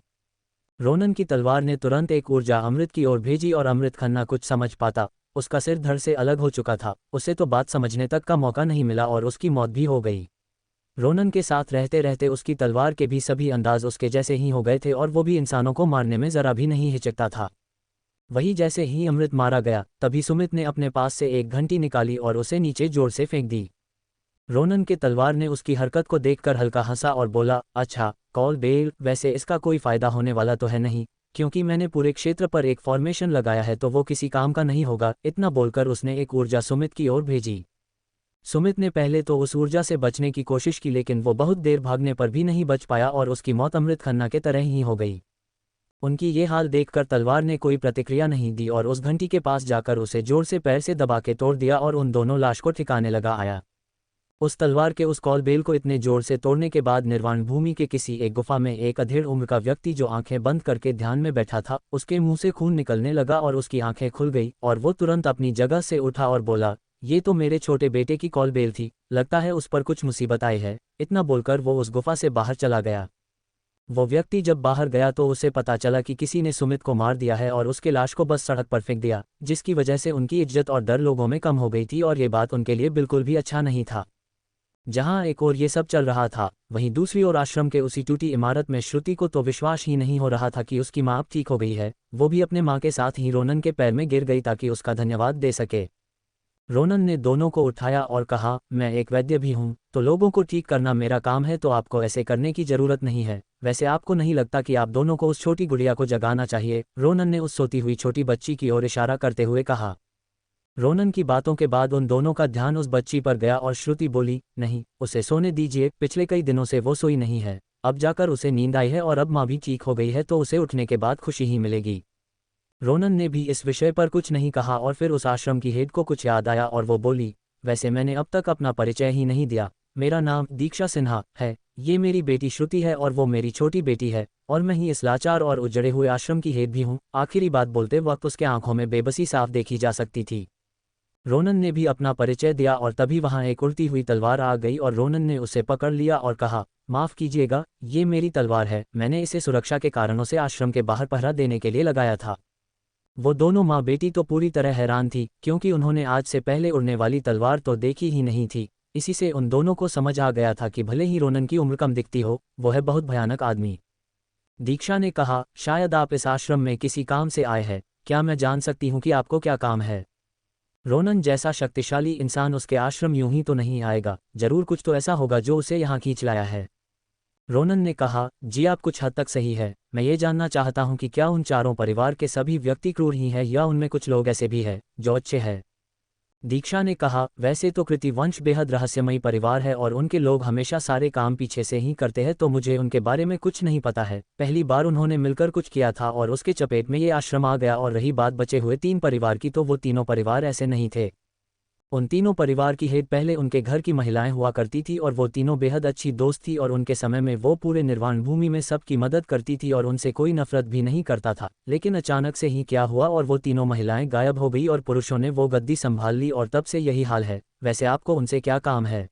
रोनन की तलवार ने तुरंत एक ऊर्जा अमृत की ओर भेजी और अमृत खन्ना कुछ समझ पाता। उसका सिर धड़ से अलग हो चुका था, उसे तो बात समझने तक का मौका नहीं मिला और उसकी मौत भी हो गई। रोनन के साथ रहते रहते उसकी तलवार के भी सभी अंदाज उसके जैसे ही हो गए थे और वो भी इंसानों को मारने में जरा भी नहीं हिचकता था। वही जैसे ही अमृत मारा गया तभी सुमित ने अपने पास से एक घंटी निकाली और उसे नीचे जोर से फेंक दी। रोनन के तलवार ने उसकी हरकत को देखकर हल्का हंसा और बोला, अच्छा कॉल बेल, वैसे इसका कोई फायदा होने वाला तो है नहीं, क्योंकि मैंने पूरे क्षेत्र पर एक फॉर्मेशन लगाया है, तो वो किसी काम का नहीं होगा। इतना बोलकर उसने एक ऊर्जा सुमित की ओर भेजी। सुमित ने पहले तो उस ऊर्जा से बचने की कोशिश की, लेकिन वो बहुत देर भागने पर भी नहीं बच पाया और उसकी मौत अमृत खन्ना के तरह ही हो गई। उनकी ये हाल देखकर तलवार ने कोई प्रतिक्रिया नहीं दी और उस घंटी के पास जाकर उसे जोर से पैर से दबा के तोड़ दिया और उन दोनों लाश को ठिकाने लगा आया। उस तलवार के उस कॉल बेल को इतने जोर से तोड़ने के बाद निर्वाण भूमि के किसी एक गुफा में एक अधेड़ उम्र का व्यक्ति जो आंखें बंद करके ध्यान में बैठा था, उसके मुंह से खून निकलने लगा और उसकी आंखें खुल गई और वो तुरंत अपनी जगह से उठा और बोला, ये तो मेरे छोटे बेटे की कॉल बेल थी, लगता है उस पर कुछ मुसीबत आई है। इतना बोलकर वो उस गुफा से बाहर चला गया। वो व्यक्ति जब बाहर गया तो उसे पता चला कि किसी ने सुमित को मार दिया है और उसके लाश को बस सड़क पर फेंक दिया, जिसकी वजह से उनकी इज्जत और डर लोगों में कम हो गई थी और ये बात उनके लिए बिल्कुल भी अच्छा नहीं था। जहां एक ओर ये सब चल रहा था, वहीं दूसरी ओर आश्रम के उसी टूटी इमारत में श्रुति को तो विश्वास ही नहीं हो रहा था कि उसकी माँ अब ठीक हो गई है। वो भी अपने माँ के साथ ही रोनन के पैर में गिर गई ताकि उसका धन्यवाद दे सके। रोनन ने दोनों को उठाया और कहा, मैं एक वैद्य भी हूँ, तो लोगों को ठीक करना मेरा काम है, तो आपको ऐसे करने की जरूरत नहीं है। वैसे आपको नहीं लगता कि आप दोनों को उस छोटी गुड़िया को जगाना चाहिए? रोनन ने उस सोती हुई छोटी बच्ची की ओर इशारा करते हुए कहा। रोनन की बातों के बाद उन दोनों का ध्यान उस बच्ची पर गया और श्रुति बोली, नहीं, उसे सोने दीजिए, पिछले कई दिनों से वो सोई नहीं है, अब जाकर उसे नींद आई है और अब माँ भी ठीक हो गई है, तो उसे उठने के बाद खुशी ही मिलेगी। रोनन ने भी इस विषय पर कुछ नहीं कहा और फिर उस आश्रम की हेड को कुछ याद आया और वो बोली, वैसे मैंने अब तक अपना परिचय ही नहीं दिया, मेरा नाम दीक्षा सिन्हा है, ये मेरी बेटी श्रुति है और वो मेरी छोटी बेटी है, और मैं ही इस लाचार और उजड़े हुए आश्रम की हेड भी हूँ। आखिरी बात बोलते वक्त उसके आंखों में बेबसी साफ देखी जा सकती थी। रोनन ने भी अपना परिचय दिया और तभी वहां एक उड़ती हुई तलवार आ गई और रोनन ने उसे पकड़ लिया और कहा, माफ कीजिएगा, ये मेरी तलवार है, मैंने इसे सुरक्षा के कारणों से आश्रम के बाहर पहरा देने के लिए लगाया था। वो दोनों माँ बेटी तो पूरी तरह हैरान थी, क्योंकि उन्होंने आज से पहले उड़ने वाली तलवार तो देखी ही नहीं थी। इसी से उन दोनों को समझ आ गया था कि भले ही रोनन की उम्र कम दिखती हो, वो है बहुत भयानक आदमी। दीक्षा ने कहा, शायद आप इस आश्रम में किसी काम से आए हैं, क्या मैं जान सकती हूँ कि आपको क्या काम है? रोनन जैसा शक्तिशाली इंसान उसके आश्रम यूं ही तो नहीं आएगा, जरूर कुछ तो ऐसा होगा जो उसे यहाँ खींच लाया है। रोनन ने कहा, जी आप कुछ हद तक सही है। मैं ये जानना चाहता हूँ कि क्या उन चारों परिवार के सभी व्यक्ति क्रूर ही हैं या उनमें कुछ लोग ऐसे भी हैं जो अच्छे हैं? दीक्षा ने कहा, वैसे तो कृतिवंश बेहद रहस्यमयी परिवार है और उनके लोग हमेशा सारे काम पीछे से ही करते हैं, तो मुझे उनके बारे में कुछ नहीं पता है। पहली बार उन्होंने मिलकर कुछ किया था और उसके चपेट में ये आश्रम आ गया। और रही बात बचे हुए 3 परिवार की, तो वो तीनों परिवार ऐसे नहीं थे। उन तीनों परिवार की हेड पहले उनके घर की महिलाएं हुआ करती थी और वो तीनों बेहद अच्छी दोस्त थी और उनके समय में वो पूरे निर्वाण भूमि में सबकी मदद करती थी और उनसे कोई नफरत भी नहीं करता था। लेकिन अचानक से ही क्या हुआ और वो तीनों महिलाएं गायब हो गई और पुरुषों ने वो गद्दी संभाल ली और तब से यही हाल है। वैसे आपको उनसे क्या काम है?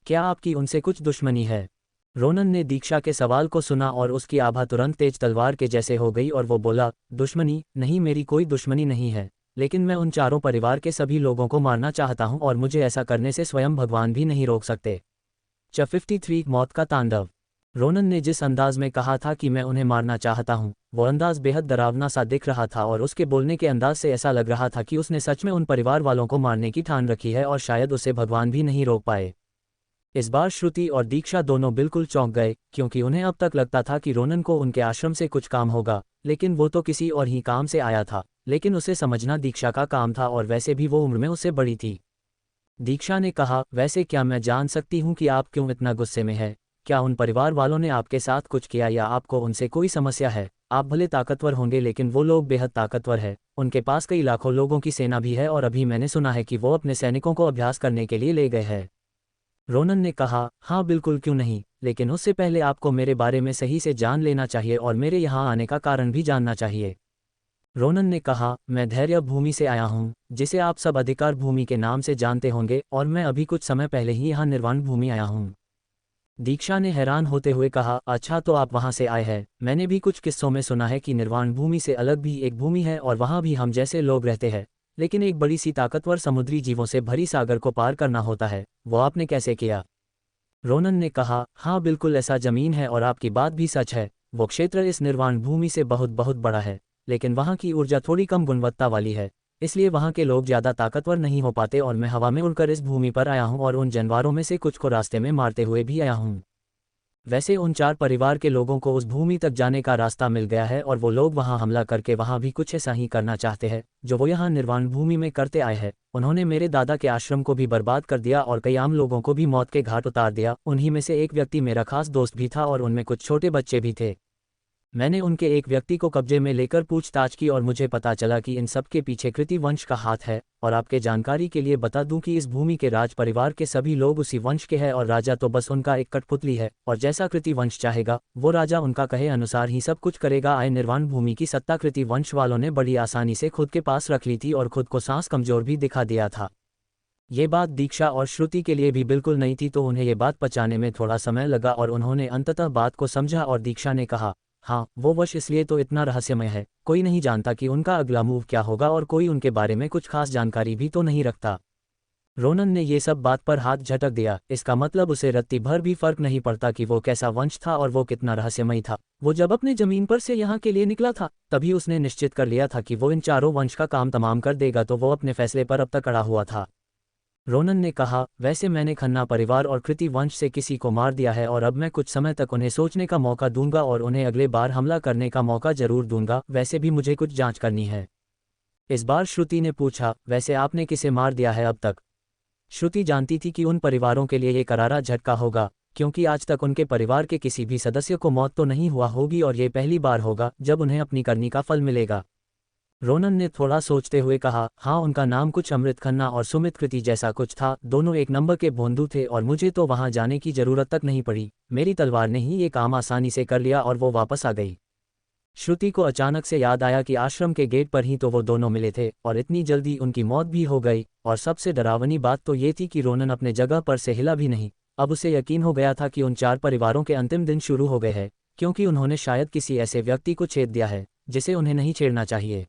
क्या आपकी उनसे कुछ दुश्मनी है? रोनन ने दीक्षा के सवाल को सुना और उसकी आभा तुरंत तेज तलवार के जैसे हो गई और वो बोला, दुश्मनी नहीं, मेरी कोई दुश्मनी नहीं है, लेकिन मैं उन चारों परिवार के सभी लोगों को मारना चाहता हूं और मुझे ऐसा करने से स्वयं भगवान भी नहीं रोक सकते। 53 मौत का तांडव। रोनन ने जिस अंदाज में कहा था कि मैं उन्हें मारना चाहता हूं, वो अंदाज बेहद डरावना सा दिख रहा था और उसके बोलने के अंदाज से ऐसा लग रहा था कि उसने सच में उन परिवार वालों को मारने की ठान रखी है और शायद उसे भगवान भी नहीं रोक पाए। इस बार श्रुति और दीक्षा दोनों बिल्कुल चौंक गए, क्योंकि उन्हें अब तक लगता था कि रोनन को उनके आश्रम से कुछ काम होगा, लेकिन वो तो किसी और ही काम से आया था। लेकिन उसे समझना दीक्षा का काम था और वैसे भी वो उम्र में उससे बड़ी थी। दीक्षा ने कहा, वैसे क्या मैं जान सकती हूँ कि आप क्यों इतना गुस्से में है? क्या उन परिवार वालों ने आपके साथ कुछ किया या आपको उनसे कोई समस्या है? आप भले ताकतवर होंगे, लेकिन वो लोग बेहद ताकतवर है। उनके पास कई लाखों लोगों की सेना भी है और अभी मैंने सुना है कि वो अपने सैनिकों को अभ्यास करने के लिए ले गए हैं। रोनन ने कहा, हाँ बिल्कुल, क्यों नहीं, लेकिन उससे पहले आपको मेरे बारे में सही से जान लेना चाहिए और मेरे यहाँ आने का कारण भी जानना चाहिए। रोनन ने कहा, मैं धैर्य भूमि से आया हूँ, जिसे आप सब अधिकार भूमि के नाम से जानते होंगे, और मैं अभी कुछ समय पहले ही यहाँ निर्वाण भूमि आया हूँ। दीक्षा ने हैरान होते हुए कहा, अच्छा तो आप वहाँ से आए हैं। मैंने भी कुछ किस्सों में सुना है कि निर्वाण भूमि से अलग भी एक भूमि है और वहाँ भी हम जैसे लोग रहते हैं, लेकिन एक बड़ी सी ताकतवर समुद्री जीवों से भरी सागर को पार करना होता है। वो आपने कैसे किया? रोनन ने कहा, हाँ बिल्कुल ऐसा जमीन है और आपकी बात भी सच है। वो क्षेत्र इस निर्वाण भूमि से बहुत बहुत बड़ा है, लेकिन वहाँ की ऊर्जा थोड़ी कम गुणवत्ता वाली है, इसलिए वहाँ के लोग ज़्यादा ताकतवर नहीं हो पाते और मैं हवा में उड़कर इस भूमि पर आया हूँ और उन जानवरों में से कुछ को रास्ते में मारते हुए भी आया हूँ। वैसे उन 4 परिवार के लोगों को उस भूमि तक जाने का रास्ता मिल गया है और वो लोग वहां हमला करके वहां भी कुछ ऐसा ही करना चाहते हैं जो वो यहाँ निर्वाण भूमि में करते आए हैं। उन्होंने मेरे दादा के आश्रम को भी बर्बाद कर दिया और कई आम लोगों को भी मौत के घाट उतार दिया। उन्हीं में से एक व्यक्ति मेरा खास दोस्त भी था और उनमें कुछ छोटे बच्चे भी थे। मैंने उनके एक व्यक्ति को कब्जे में लेकर पूछताछ की और मुझे पता चला कि इन सब के पीछे कृतिवंश का हाथ है। और आपके जानकारी के लिए बता दूं कि इस भूमि के राज परिवार के सभी लोग उसी वंश के हैं और राजा तो बस उनका एक कठपुतली है, और जैसा कृतिवंश चाहेगा वो राजा उनका कहे अनुसार ही सब कुछ करेगा। आए निर्वाण भूमि की सत्ता कृतिवंश वालों ने बड़ी आसानी से खुद के पास रख ली थी और खुद को सांस कमजोर भी दिखा दिया था। ये बात दीक्षा और श्रुति के लिए भी बिल्कुल नहीं थी, तो उन्हें ये बात पचाने में थोड़ा समय लगा और उन्होंने अंततः बात को समझा। और दीक्षा ने कहा, हाँ वो वश इसलिए तो इतना रहस्यमय है, कोई नहीं जानता कि उनका अगला मूव क्या होगा और कोई उनके बारे में कुछ खास जानकारी भी तो नहीं रखता। रोनन ने ये सब बात पर हाथ झटक दिया। इसका मतलब उसे रत्ती भर भी फर्क नहीं पड़ता कि वो कैसा वंश था और वो कितना रहस्यमयी था। वो जब अपने जमीन पर से यहाँ के लिए निकला था तभी उसने निश्चित कर लिया था कि वो इन चारों वंश का काम तमाम कर देगा, तो वो अपने फैसले पर अब तक अड़ा हुआ था। रोनन ने कहा, वैसे मैंने खन्ना परिवार और कृति वंश से किसी को मार दिया है और अब मैं कुछ समय तक उन्हें सोचने का मौका दूंगा और उन्हें अगले बार हमला करने का मौका जरूर दूंगा। वैसे भी मुझे कुछ जांच करनी है। इस बार श्रुति ने पूछा, वैसे आपने किसे मार दिया है अब तक? श्रुति जानती थी कि उन परिवारों के लिए ये करारा झटका होगा, क्योंकि आज तक उनके परिवार के किसी भी सदस्य को मौत तो नहीं हुआ होगी और ये पहली बार होगा जब उन्हें अपनी करनी का फल मिलेगा। रोनन ने थोड़ा सोचते हुए कहा, हाँ उनका नाम कुछ अमृत खन्ना और सुमित कृति जैसा कुछ था। दोनों एक नंबर के भोंदू थे और मुझे तो वहां जाने की जरूरत तक नहीं पड़ी। मेरी तलवार ने ही ये काम आसानी से कर लिया और वो वापस आ गई। श्रुति को अचानक से याद आया कि आश्रम के गेट पर ही तो वो दोनों मिले थे और इतनी जल्दी उनकी मौत भी हो गई। और सबसे डरावनी बात तो ये थी कि रोनन अपने जगह पर से हिला भी नहीं। अब उसे यकीन हो गया था कि उन 4 परिवारों के अंतिम दिन शुरू हो गए हैं, क्योंकि उन्होंने शायद किसी ऐसे व्यक्ति को छेद दिया है जिसे उन्हें नहीं छेड़ना चाहिए।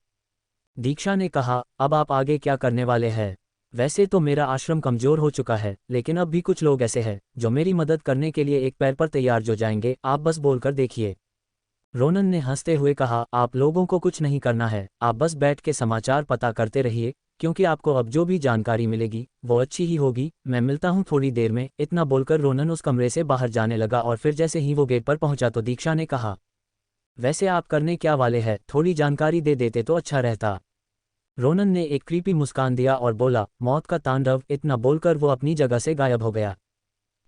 दीक्षा ने कहा, अब आप आगे क्या करने वाले हैं? वैसे तो मेरा आश्रम कमजोर हो चुका है, लेकिन अब भी कुछ लोग ऐसे हैं जो मेरी मदद करने के लिए एक पैर पर तैयार हो जाएंगे। आप बस बोलकर देखिए। रोनन ने हंसते हुए कहा, आप लोगों को कुछ नहीं करना है, आप बस बैठ के समाचार पता करते रहिए, क्योंकि आपको अब जो भी जानकारी मिलेगी वो अच्छी ही होगी। मैं मिलता हूँ थोड़ी देर में। इतना बोलकर रोनन उस कमरे से बाहर जाने लगा और फिर जैसे ही वो गेट पर पहुंचा तो दीक्षा ने कहा, वैसे आप करने क्या वाले हैं, थोड़ी जानकारी दे देते तो अच्छा रहता। रोनन ने एक क्रीपी मुस्कान दिया और बोला, मौत का तांडव। इतना बोलकर वो अपनी जगह से गायब हो गया।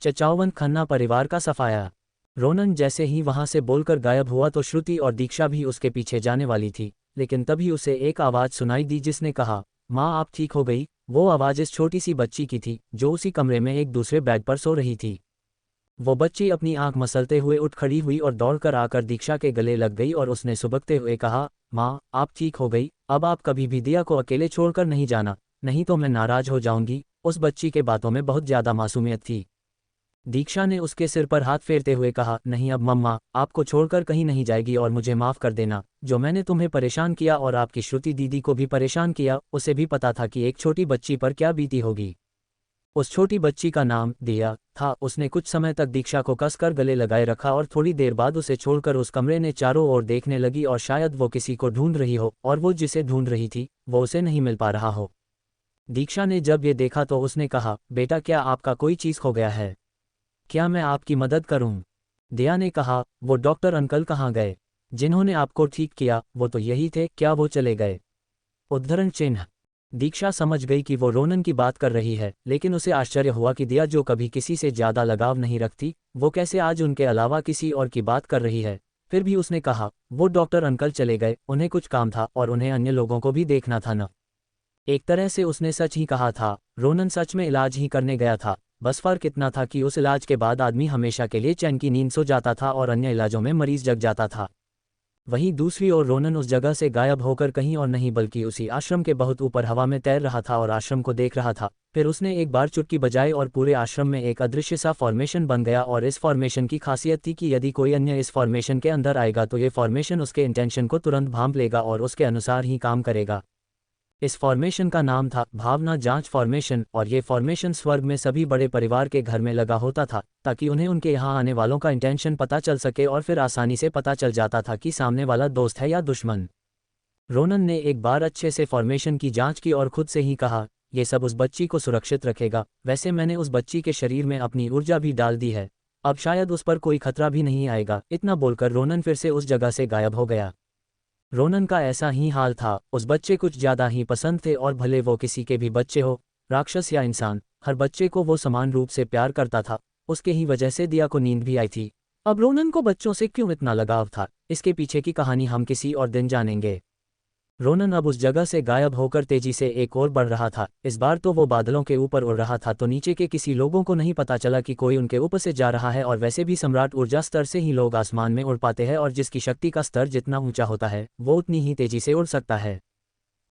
55 खन्ना परिवार का सफाया। रोनन जैसे ही वहां से बोलकर गायब हुआ तो श्रुति और दीक्षा भी उसके पीछे जाने वाली थी, लेकिन तभी उसे एक आवाज़ सुनाई दी जिसने कहा, माँ आप ठीक हो गई। वो आवाज़ इस छोटी सी बच्ची की थी जो उसी कमरे में एक दूसरे बेड पर सो रही थी। वो बच्ची अपनी आंख मसलते हुए उठ खड़ी हुई और दौड़कर आकर दीक्षा के गले लग गई और उसने सुबकते हुए कहा, माँ आप ठीक हो गई, अब आप कभी भी दिया को अकेले छोड़कर नहीं जाना, नहीं तो मैं नाराज हो जाऊंगी। उस बच्ची के बातों में बहुत ज़्यादा मासूमियत थी। दीक्षा ने उसके सिर पर हाथ फेरते हुए कहा, नहीं अब मम्मा आपको छोड़कर कहीं नहीं जाएगी और मुझे माफ़ कर देना, जो मैंने तुम्हें परेशान किया और आपकी श्रुति दीदी को भी परेशान किया। उसे भी पता था कि एक छोटी बच्ची पर क्या बीती होगी। उस छोटी बच्ची का नाम दिया था। उसने कुछ समय तक दीक्षा को कसकर गले लगाए रखा और थोड़ी देर बाद उसे छोड़कर उस कमरे ने चारों ओर देखने लगी और शायद वो किसी को ढूंढ रही हो और वो जिसे ढूंढ रही थी वो उसे नहीं मिल पा रहा हो। दीक्षा ने जब ये देखा तो उसने कहा, बेटा क्या आपका कोई चीज़ खो गया है, क्या मैं आपकी मदद करूं? दिया ने कहा, वो डॉक्टर अंकल कहाँ गए, जिन्होंने आपको ठीक किया वो तो यही थे, क्या वो चले गए? उद्धरण चिन्ह। दीक्षा समझ गई कि वो रोनन की बात कर रही है, लेकिन उसे आश्चर्य हुआ कि दिया जो कभी किसी से ज़्यादा लगाव नहीं रखती, वो कैसे आज उनके अलावा किसी और की बात कर रही है। फिर भी उसने कहा, वो डॉक्टर अंकल चले गए, उन्हें कुछ काम था और उन्हें अन्य लोगों को भी देखना था न। एक तरह से उसने सच ही कहा था। रोनन सच में इलाज ही करने गया था, बस फर्क इतना था कि उस इलाज के बाद आदमी हमेशा के लिए चैन की नींद सो जाता था और अन्य इलाजों में मरीज जग जाता था। वहीं दूसरी ओर रोनन उस जगह से गायब होकर कहीं और नहीं बल्कि उसी आश्रम के बहुत ऊपर हवा में तैर रहा था और आश्रम को देख रहा था। फिर उसने एक बार चुटकी बजाई और पूरे आश्रम में एक अदृश्य सा फॉर्मेशन बन गया और इस फॉर्मेशन की खासियत थी कि यदि कोई अन्य इस फॉर्मेशन के अंदर आएगा तो ये फॉर्मेशन उसके इंटेंशन को तुरंत भांप लेगा और उसके अनुसार ही काम करेगा। इस फॉर्मेशन का नाम था भावना जांच फॉर्मेशन और ये फॉर्मेशन स्वर्ग में सभी बड़े परिवार के घर में लगा होता था, ताकि उन्हें उनके यहाँ आने वालों का इंटेंशन पता चल सके और फिर आसानी से पता चल जाता था कि सामने वाला दोस्त है या दुश्मन। रोनन ने एक बार अच्छे से फॉर्मेशन की जांच की और खुद से ही कहा, यह सब उस बच्ची को सुरक्षित रखेगा। वैसे मैंने उस बच्ची के शरीर में अपनी ऊर्जा भी डाल दी है, अब शायद उस पर कोई खतरा भी नहीं आएगा। इतना बोलकर रोनन फिर से उस जगह से गायब हो गया। रोनन का ऐसा ही हाल था, उस बच्चे कुछ ज़्यादा ही पसंद थे और भले वो किसी के भी बच्चे हो, राक्षस या इंसान, हर बच्चे को वो समान रूप से प्यार करता था। उसके ही वजह से दिया को नींद भी आई थी। अब रोनन को बच्चों से क्यों इतना लगाव था, इसके पीछे की कहानी हम किसी और दिन जानेंगे। रोनन अब उस जगह से गायब होकर तेजी से एक और बढ़ रहा था। इस बार तो वो बादलों के ऊपर उड़ रहा था, तो नीचे के किसी लोगों को नहीं पता चला कि कोई उनके ऊपर से जा रहा है। और वैसे भी सम्राट ऊर्जा स्तर से ही लोग आसमान में उड़ पाते हैं और जिसकी शक्ति का स्तर जितना ऊंचा होता है वो उतनी ही तेजी से उड़ सकता है।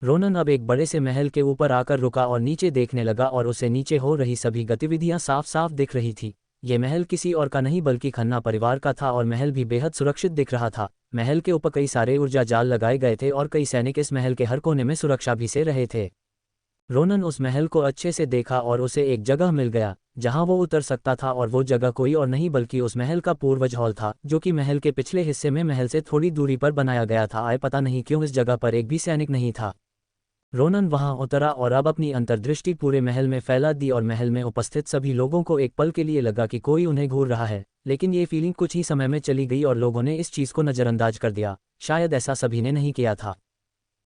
रोनन अब एक बड़े से महल के ऊपर आकर रुका और नीचे देखने लगा और उसे नीचे हो रही सभी गतिविधियां साफ साफ दिख रही थी। ये महल किसी और का नहीं बल्कि खन्ना परिवार का था और महल भी बेहद सुरक्षित दिख रहा था। महल के ऊपर कई सारे ऊर्जा जाल लगाए गए थे और कई सैनिक इस महल के हर कोने में सुरक्षा भी से रहे थे। रोनन उस महल को अच्छे से देखा और उसे एक जगह मिल गया जहां वो उतर सकता था और वो जगह कोई और नहीं बल्कि उस महल का पूर्वज हॉल था, जो कि महल के पिछले हिस्से में महल से थोड़ी दूरी पर बनाया गया था। आए पता नहीं क्यों इस जगह पर एक भी सैनिक नहीं था। रोनन वहां उतरा और अब अपनी अंतर्दृष्टि पूरे महल में फैला दी और महल में उपस्थित सभी लोगों को एक पल के लिए लगा कि कोई उन्हें घूर रहा है, लेकिन ये फीलिंग कुछ ही समय में चली गई और लोगों ने इस चीज़ को नज़रअंदाज कर दिया। शायद ऐसा सभी ने नहीं किया था।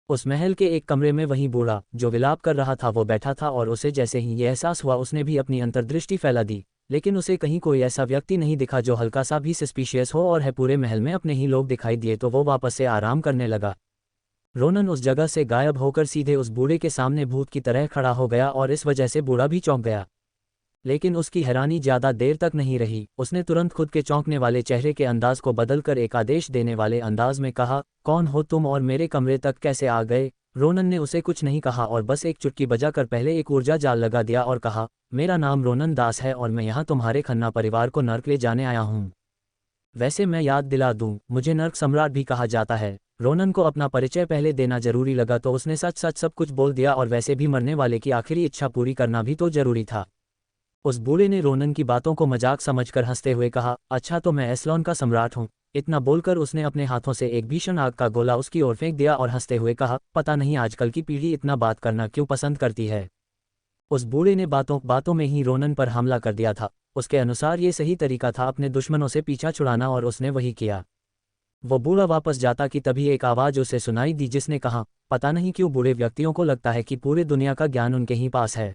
उस महल के एक कमरे में वही बूढ़ा जो विलाप कर रहा था वो बैठा था और उसे जैसे ही ये एहसास हुआ उसने भी अपनी अंतर्दृष्टि फैला दी, लेकिन उसे कहीं कोई ऐसा व्यक्ति नहीं दिखा जो हल्का सा भी सस्पिशियस हो और है पूरे महल में अपने ही लोग दिखाई दिए तो वो वापस से आराम करने लगा। रोनन उस जगह से गायब होकर सीधे उस बूढ़े के सामने भूत की तरह खड़ा हो गया और इस वजह से बूढ़ा भी चौंक गया। लेकिन उसकी हैरानी ज़्यादा देर तक नहीं रही। उसने तुरंत खुद के चौंकने वाले चेहरे के अंदाज को बदलकर एक आदेश देने वाले अंदाज में कहा, कौन हो तुम और मेरे कमरे तक कैसे आ गए? रोनन ने उसे कुछ नहीं कहा और बस एक चुटकी बजाकर पहले एक ऊर्जा जाल लगा दिया और कहा, मेरा नाम रोनन दास है और मैं यहाँ तुम्हारे खन्ना परिवार को नर्क ले जाने आया हूँ। वैसे मैं याद दिला दूँ, मुझे नर्क सम्राट भी कहा जाता है। रोनन को अपना परिचय पहले देना जरूरी लगा तो उसने सच सच सब कुछ बोल दिया और वैसे भी मरने वाले की आखिरी इच्छा पूरी करना भी तो जरूरी था। उस बूढ़े ने रोनन की बातों को मजाक समझकर हंसते हुए कहा, अच्छा तो मैं एस्लोन का सम्राट हूँ, इतना बोलकर उसने अपने हाथों से एक भीषण आग का गोला उसकी ओर फेंक दिया और हंसते हुए कहा, पता नहीं आजकल की पीढ़ी इतना बात करना क्यों पसंद करती है। उस बूढ़े ने बातों बातों में ही रोनन पर हमला कर दिया था। उसके अनुसार ये सही तरीका था अपने दुश्मनों से पीछा छुड़ाना और उसने वही किया। वो बूढ़ा वापस जाता कि तभी एक आवाज़ उसे सुनाई दी जिसने कहा, पता नहीं क्यों बूढ़े व्यक्तियों को लगता है कि पूरे दुनिया का ज्ञान उनके ही पास है।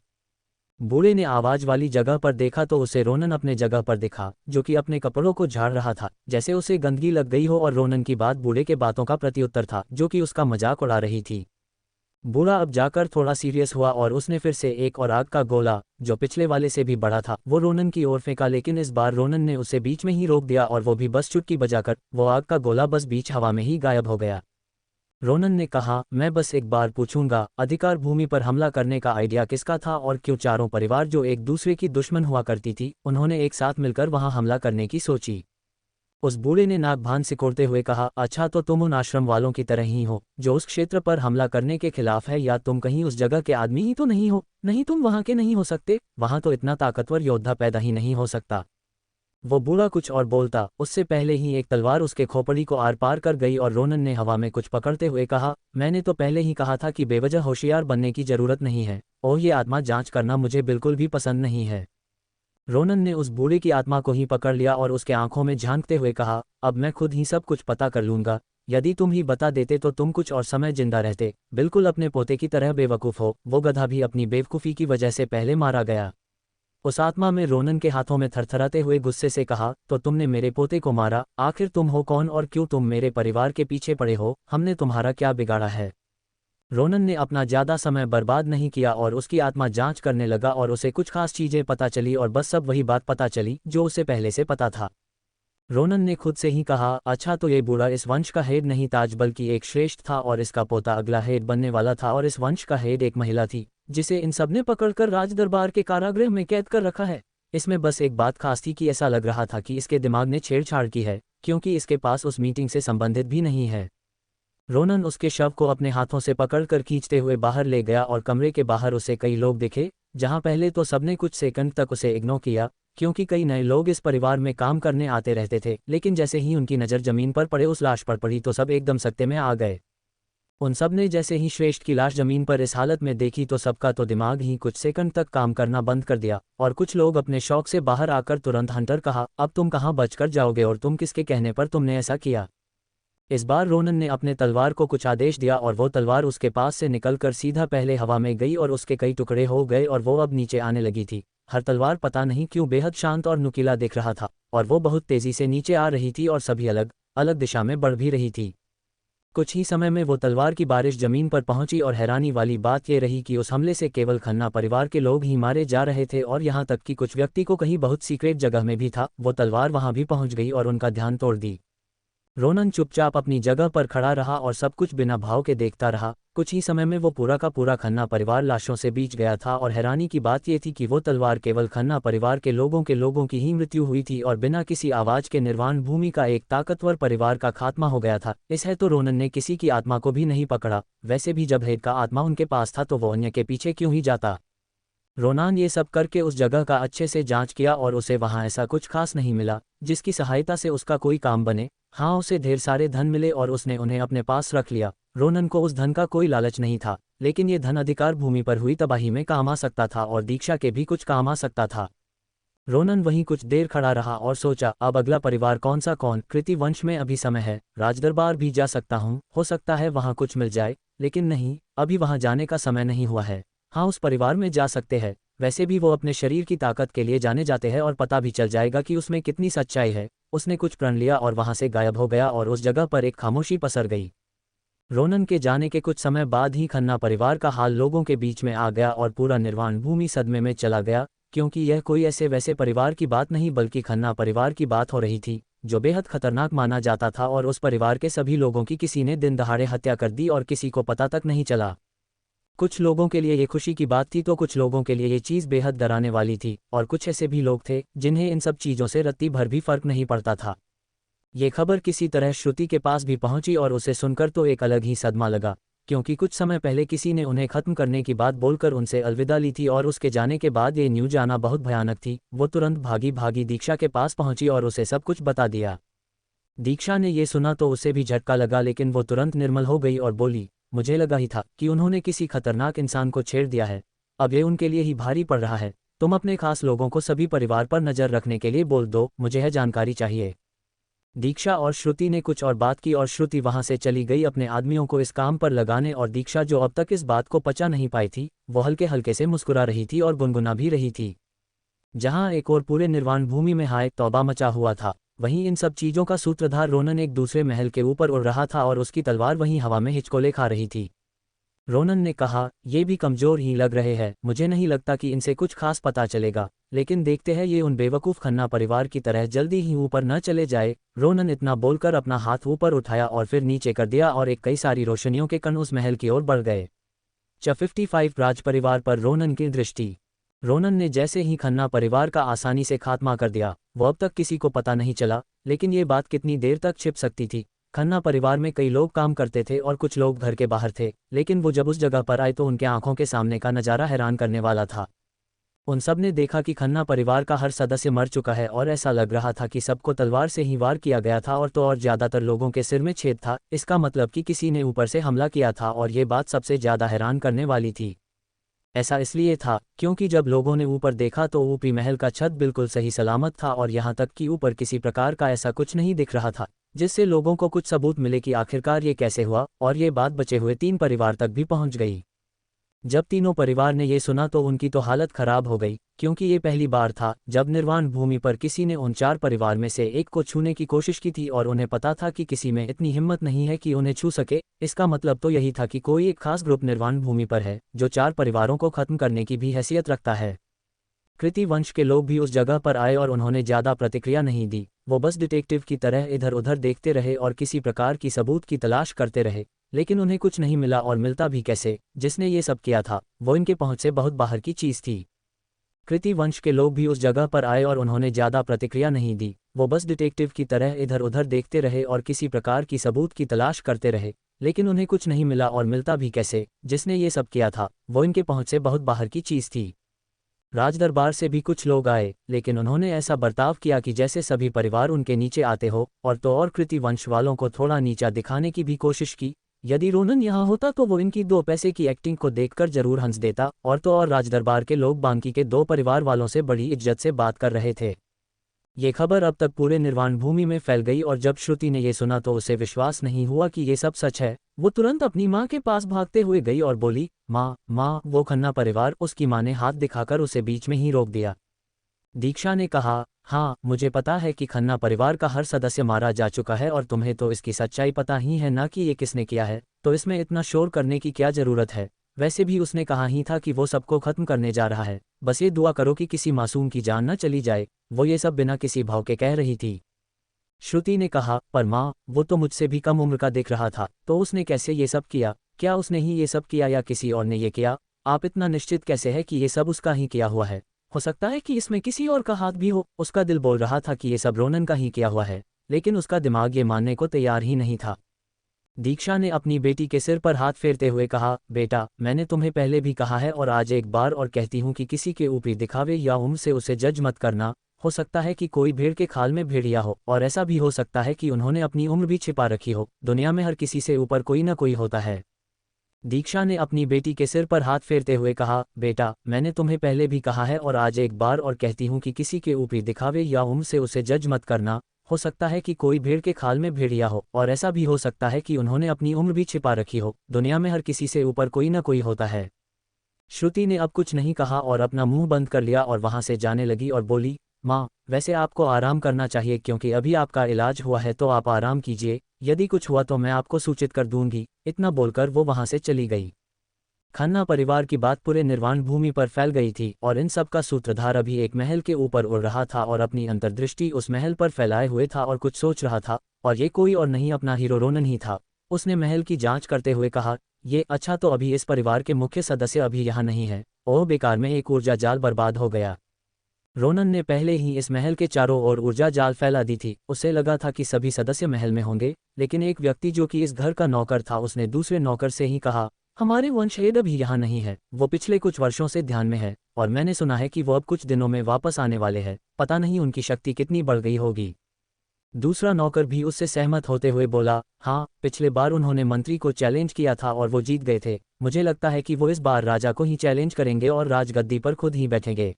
बूढ़े ने आवाज़ वाली जगह पर देखा तो उसे रोनन अपने जगह पर दिखा, जो कि अपने कपड़ों को झाड़ रहा था, जैसे उसे गंदगी लग गई हो। और रोनन की बात बूढ़े के बातों का प्रत्युत्तर था, जो कि उसका मजाक उड़ा रही थी। बूढ़ा अब जाकर थोड़ा सीरियस हुआ और उसने फिर से एक और आग का गोला, जो पिछले वाले से भी बड़ा था, वो रोनन की ओर फेंका। लेकिन इस बार रोनन ने उसे बीच में ही रोक दिया और वो भी बस चुटकी बजाकर वो आग का गोला बस बीच हवा में ही गायब हो गया। रोनन ने कहा, मैं बस एक बार पूछूंगा, अधिकार भूमि पर हमला करने का आइडिया किसका था और क्यों चारों परिवार जो एक दूसरे की दुश्मन हुआ करती थी, उन्होंने एक साथ मिलकर वहां हमला करने की सोची। उस बूढ़े ने नाक भान सिकोड़ते हुए कहा, अच्छा तो तुम उन आश्रम वालों की तरह ही हो जो उस क्षेत्र पर हमला करने के खिलाफ है, या तुम कहीं उस जगह के आदमी ही तो नहीं हो। नहीं, तुम वहां के नहीं हो सकते, वहां तो इतना ताकतवर योद्धा पैदा ही नहीं हो सकता। वो बूढ़ा कुछ और बोलता, उससे पहले ही एक तलवार उसके खोपड़ी को आर पार कर गई और रोनन ने हवा में कुछ पकड़ते हुए कहा, मैंने तो पहले ही कहा था कि बेवजह होशियार बनने की जरूरत नहीं है, और ये आत्मा जांच करना मुझे बिल्कुल भी पसंद नहीं है। रोनन ने उस बूढ़े की आत्मा को ही पकड़ लिया और उसके आंखों में झांकते हुए कहा, अब मैं खुद ही सब कुछ पता कर लूंगा। यदि तुम ही बता देते तो तुम कुछ और समय जिंदा रहते, बिल्कुल अपने पोते की तरह बेवकूफ़ हो। वो गधा भी अपनी बेवकूफ़ी की वजह से पहले मारा गया। उस आत्मा में रोनन के हाथों में थरथराते हुए गुस्से से कहा, तो तुमने मेरे पोते को मारा, आखिर तुम हो कौन और क्यों तुम मेरे परिवार के पीछे पड़े हो, हमने तुम्हारा क्या बिगाड़ा है। रोनन ने अपना ज़्यादा समय बर्बाद नहीं किया और उसकी आत्मा जांच करने लगा और उसे कुछ खास चीज़ें पता चली और बस सब वही बात पता चली जो उसे पहले से पता था। रोनन ने खुद से ही कहा, अच्छा तो ये बूढ़ा इस वंश का हेड नहीं ताज बल्कि एक श्रेष्ठ था और इसका पोता अगला हेड बनने वाला था, और इस वंश का हेड एक महिला थी जिसे इन सब ने पकड़कर राजदरबार के कारागृह में कैद कर रखा है। इसमें बस एक बात खास थी कि ऐसा लग रहा था कि इसके दिमाग ने छेड़छाड़ की है, क्योंकि इसके पास उस मीटिंग से संबंधित भी नहीं है। रोनन उसके शव को अपने हाथों से पकड़कर खींचते हुए बाहर ले गया और कमरे के बाहर उसे कई लोग दिखे, जहां पहले तो सबने कुछ सेकंड तक उसे इग्नोर किया, क्योंकि कई नए लोग इस परिवार में काम करने आते रहते थे। लेकिन जैसे ही उनकी नज़र जमीन पर पड़े उस लाश पर पड़ी तो सब एकदम सख्ते में आ गए। उन सब ने जैसे ही श्रेष्ठ की लाश जमीन पर इस हालत में देखी तो सबका तो दिमाग ही कुछ सेकंड तक काम करना बंद कर दिया, और कुछ लोग अपने शौक से बाहर आकर तुरंत हंटर कहा, अब तुम कहाँ बचकर जाओगे और तुम किसके कहने पर तुमने ऐसा किया। इस बार रोनन ने अपने तलवार को कुछ आदेश दिया और वो तलवार उसके पास से निकलकर सीधा पहले हवा में गई और उसके कई टुकड़े हो गए और वो अब नीचे आने लगी थी। हर तलवार पता नहीं क्यों बेहद शांत और नुकीला दिख रहा था, और वो बहुत तेजी से नीचे आ रही थी और सभी अलग अलग दिशा में बढ़ भी रही थी। कुछ ही समय में वो तलवार की बारिश जमीन पर पहुंची, और हैरानी वाली बात ये रही कि उस हमले से केवल खन्ना परिवार के लोग ही मारे जा रहे थे, और यहाँ तक कि कुछ व्यक्ति को कहीं बहुत सीक्रेट जगह में भी था। वो तलवार वहां भी पहुंच गई और उनका ध्यान तोड़ दी। रोनन चुपचाप अपनी जगह पर खड़ा रहा और सब कुछ बिना भाव के देखता रहा। कुछ ही समय में वो पूरा का पूरा खन्ना परिवार लाशों से बीच गया था, और हैरानी की बात ये थी कि वो तलवार केवल खन्ना परिवार के लोगों की ही मृत्यु हुई थी, और बिना किसी आवाज के निर्वाण भूमि का एक ताकतवर परिवार का खात्मा हो गया था। इस है तो रोनन ने किसी की आत्मा को भी नहीं पकड़ा। वैसे भी जब हेड का आत्मा उनके पास था तो वो अन्य के पीछे क्यों ही जाता। रोनान ये सब करके उस जगह का अच्छे से जांच किया और उसे वहां ऐसा कुछ खास नहीं मिला जिसकी सहायता से उसका कोई काम बने। हाँ, उसे ढेर सारे धन मिले और उसने उन्हें अपने पास रख लिया। रोनन को उस धन का कोई लालच नहीं था, लेकिन ये धन अधिकार भूमि पर हुई तबाही में काम आ सकता था और दीक्षा के भी कुछ काम आ सकता था। रोनन वहीं कुछ देर खड़ा रहा और सोचा, अब अगला परिवार कौन सा। कृति वंश में अभी समय है, राजदरबार भी जा सकता हूँ, हो सकता है वहाँ कुछ मिल जाए। लेकिन नहीं, अभी वहाँ जाने का समय नहीं हुआ है। हाँ, उस परिवार में जा सकते हैं, वैसे भी वो अपने शरीर की ताकत के लिए जाने जाते हैं और पता भी चल जाएगा कि उसमें कितनी सच्चाई है। उसने कुछ प्रण लिया और वहां से गायब हो गया और उस जगह पर एक खामोशी पसर गई। रोनन के जाने के कुछ समय बाद ही खन्ना परिवार का हाल लोगों के बीच में आ गया और पूरा निर्वाण भूमि सदमे में चला गया, क्योंकि यह कोई ऐसे वैसे परिवार की बात नहीं बल्कि खन्ना परिवार की बात हो रही थी, जो बेहद खतरनाक माना जाता था। और उस परिवार के सभी लोगों की किसी ने दिन दहाड़े हत्या कर दी और किसी को पता तक नहीं चला। कुछ लोगों के लिए ये खुशी की बात थी तो कुछ लोगों के लिए ये चीज़ बेहद डराने वाली थी, और कुछ ऐसे भी लोग थे जिन्हें इन सब चीज़ों से रत्ती भर भी फर्क नहीं पड़ता था। ये खबर किसी तरह श्रुति के पास भी पहुंची और उसे सुनकर तो एक अलग ही सदमा लगा, क्योंकि कुछ समय पहले किसी ने उन्हें खत्म करने की बात बोलकर उनसे अलविदा ली थी और उसके जाने के बाद ये न्यूज आना बहुत भयानक थी। वो तुरंत भागी भागी दीक्षा के पास पहुंची और उसे सब कुछ बता दिया। दीक्षा ने ये सुना तो उसे भी झटका लगा, लेकिन वो तुरंत निर्मल हो गई और बोली, मुझे लगा ही था कि उन्होंने किसी खतरनाक इंसान को छेड़ दिया है। अब ये उनके लिए ही भारी पड़ रहा है। तुम अपने खास लोगों को सभी परिवार पर नज़र रखने के लिए बोल दो, मुझे यह जानकारी चाहिए। दीक्षा और श्रुति ने कुछ और बात की और श्रुति वहां से चली गई अपने आदमियों को इस काम पर लगाने, और दीक्षा जो अब तक इस बात को पचा नहीं पाई थी, वो हल्के हल्के से मुस्कुरा रही थी और गुनगुना भी रही थी। जहां एक और पूरे निर्वाण भूमि में हाय तौबा मचा हुआ था, वहीं इन सब चीजों का सूत्रधार रोनन एक दूसरे महल के ऊपर उड़ रहा था और उसकी तलवार वहीं हवा में हिचकोले खा रही थी। रोनन ने कहा, ये भी कमजोर ही लग रहे हैं, मुझे नहीं लगता कि इनसे कुछ खास पता चलेगा, लेकिन देखते हैं ये उन बेवकूफ़ खन्ना परिवार की तरह जल्दी ही ऊपर न चले जाए। रोनन इतना बोलकर अपना हाथ ऊपर उठाया और फिर नीचे कर दिया और एक कई सारी रोशनियों के कण उस महल की ओर बढ़ गए। 55 राज परिवार पर रोनन की दृष्टि। रोनन ने जैसे ही खन्ना परिवार का आसानी से खात्मा कर दिया, वो अब तक किसी को पता नहीं चला, लेकिन ये बात कितनी देर तक छिप सकती थी। खन्ना परिवार में कई लोग काम करते थे और कुछ लोग घर के बाहर थे, लेकिन वो जब उस जगह पर आए तो उनके आंखों के सामने का नज़ारा हैरान करने वाला था। उन सब ने देखा कि खन्ना परिवार का हर सदस्य मर चुका है और ऐसा लग रहा था कि सबको तलवार से ही वार किया गया था, और तो और ज़्यादातर लोगों के सिर में छेद था। इसका मतलब कि किसी ने ऊपर से हमला किया था, और ये बात सबसे ज़्यादा हैरान करने वाली थी। ऐसा इसलिए था क्योंकि जब लोगों ने ऊपर देखा तो ऊपरी महल का छत बिल्कुल सही सलामत था, और यहाँ तक कि ऊपर किसी प्रकार का ऐसा कुछ नहीं दिख रहा था जिससे लोगों को कुछ सबूत मिले कि आखिरकार ये कैसे हुआ, और ये बात बचे हुए 3 परिवार तक भी पहुंच गई। जब तीनों परिवार ने ये सुना तो उनकी तो हालत खराब हो गई, क्योंकि ये पहली बार था जब निर्वाण भूमि पर किसी ने उन 4 परिवार में से एक को छूने की कोशिश की थी, और उन्हें पता था कि किसी में इतनी हिम्मत नहीं है कि उन्हें छू सके। इसका मतलब तो यही था कि कोई एक खास ग्रुप निर्वाण भूमि पर है जो 4 परिवारों को खत्म करने की भी हैसियत रखता है। कृति वंश के लोग भी उस जगह पर आए और उन्होंने ज़्यादा प्रतिक्रिया नहीं दी। वो बस डिटेक्टिव की तरह इधर उधर देखते रहे और किसी प्रकार की सबूत की तलाश करते रहे, लेकिन उन्हें कुछ नहीं मिला, और मिलता भी कैसे। जिसने ये सब किया था वो इनके पहुंच से बहुत बाहर की चीज़ थी। कृति वंश के लोग भी उस जगह पर आए और उन्होंने ज़्यादा प्रतिक्रिया नहीं दी। वो बस डिटेक्टिव की तरह इधर उधर देखते रहे और किसी प्रकार की सबूत की तलाश करते रहे, लेकिन उन्हें कुछ नहीं मिला, और मिलता भी कैसे। जिसने ये सब किया था वो इनके पहुंच से बहुत बाहर की चीज़ थी। राजदरबार से भी कुछ लोग आए, लेकिन उन्होंने ऐसा बर्ताव किया कि जैसे सभी परिवार उनके नीचे आते हो, और तो और कृति वंश वालों को थोड़ा नीचा दिखाने की भी कोशिश की। यदि रोनन यहाँ होता तो वो इनकी 2 पैसे की एक्टिंग को देखकर जरूर हंस देता, और तो और राजदरबार के लोग बांकी के 2 परिवार वालों से बड़ी इज्जत से बात कर रहे थे। ये खबर अब तक पूरे निर्वाण भूमि में फैल गई, और जब श्रुति ने ये सुना तो उसे विश्वास नहीं हुआ कि ये सब सच है। वो तुरंत अपनी माँ के पास भागते हुए गई और बोली, माँ माँ, वो खन्ना परिवार। उसकी माँ ने हाथ दिखाकर उसे बीच में ही रोक दिया। दीक्षा ने कहा, हाँ मुझे पता है कि खन्ना परिवार का हर सदस्य मारा जा चुका है, और तुम्हें तो इसकी सच्चाई पता ही है ना कि ये किसने किया है, तो इसमें इतना शोर करने की क्या ज़रूरत है। वैसे भी उसने कहा ही था कि वो सबको खत्म करने जा रहा है, बस ये दुआ करो कि किसी मासूम की जान न चली जाए। वो ये सब बिना किसी भाव के कह रही थी। श्रुति ने कहा, पर माँ, वो तो मुझसे भी कम उम्र का दिख रहा था, तो उसने कैसे ये सब किया? क्या उसने ही ये सब किया या किसी और ने ये किया? आप इतना निश्चित कैसे है कि ये सब उसका ही किया हुआ है? हो सकता है कि इसमें किसी और का हाथ भी हो। उसका दिल बोल रहा था कि ये सब रोनन का ही किया हुआ है, लेकिन उसका दिमाग ये मानने को तैयार ही नहीं था। दीक्षा ने अपनी बेटी के सिर पर हाथ फेरते हुए कहा, बेटा, मैंने तुम्हें पहले भी कहा है और आज एक बार और कहती हूँ कि किसी के ऊपरी दिखावे या उम्र से उसे जज मत करना। हो सकता है कि कोई भेड़ के खाल में भेड़िया हो, और ऐसा भी हो सकता है कि उन्होंने अपनी उम्र भी छिपा रखी हो। दुनिया में हर किसी से ऊपर कोई ना कोई होता है। दीक्षा ने अपनी बेटी के सिर पर हाथ फेरते हुए कहा, बेटा, मैंने तुम्हें पहले भी कहा है और आज एक बार और कहती हूँ कि किसी के ऊपरी दिखावे या उम्र से उसे जज मत करना। हो सकता है कि कोई भेड़ के खाल में भेड़िया हो, और ऐसा भी हो सकता है कि उन्होंने अपनी उम्र भी छिपा रखी हो। दुनिया में हर किसी से ऊपर कोई ना कोई होता है। श्रुति ने अब कुछ नहीं कहा और अपना मुंह बंद कर लिया और वहां से जाने लगी और बोली, माँ, वैसे आपको आराम करना चाहिए क्योंकि अभी आपका इलाज हुआ है, तो आप आराम कीजिए। यदि कुछ हुआ तो मैं आपको सूचित कर दूंगी। इतना बोलकर वो वहां से चली गई। खन्ना परिवार की बात पूरे निर्वाण भूमि पर फैल गई थी, और इन सब का सूत्रधार अभी एक महल के ऊपर उड़ रहा था और अपनी अंतर्दृष्टि उस महल पर फैलाए हुए था और कुछ सोच रहा था। और ये कोई और नहीं, अपना हीरो रोनन ही था। उसने महल की जांच करते हुए कहा, ये अच्छा, तो अभी इस परिवार के मुख्य सदस्य अभी यहाँ नहीं है। ओह, बेकार में एक ऊर्जा जाल बर्बाद हो गया। रोनन ने पहले ही इस महल के चारों ओर ऊर्जा जाल फैला दी थी। उसे लगा था कि सभी सदस्य महल में होंगे, लेकिन एक व्यक्ति जो कि इस घर का नौकर था, उसने दूसरे नौकर से ही कहा, हमारे वंशवेद अभी यहाँ नहीं है। वो पिछले कुछ वर्षों से ध्यान में है, और मैंने सुना है कि वो अब कुछ दिनों में वापस आने वाले हैं। पता नहीं उनकी शक्ति कितनी बढ़ गई होगी। दूसरा नौकर भी उससे सहमत होते हुए बोला, हाँ, पिछले बार उन्होंने मंत्री को चैलेंज किया था और वो जीत गए थे। मुझे लगता है कि वो इस बार राजा को ही चैलेंज करेंगे और राजगद्दी पर खुद ही बैठेंगे।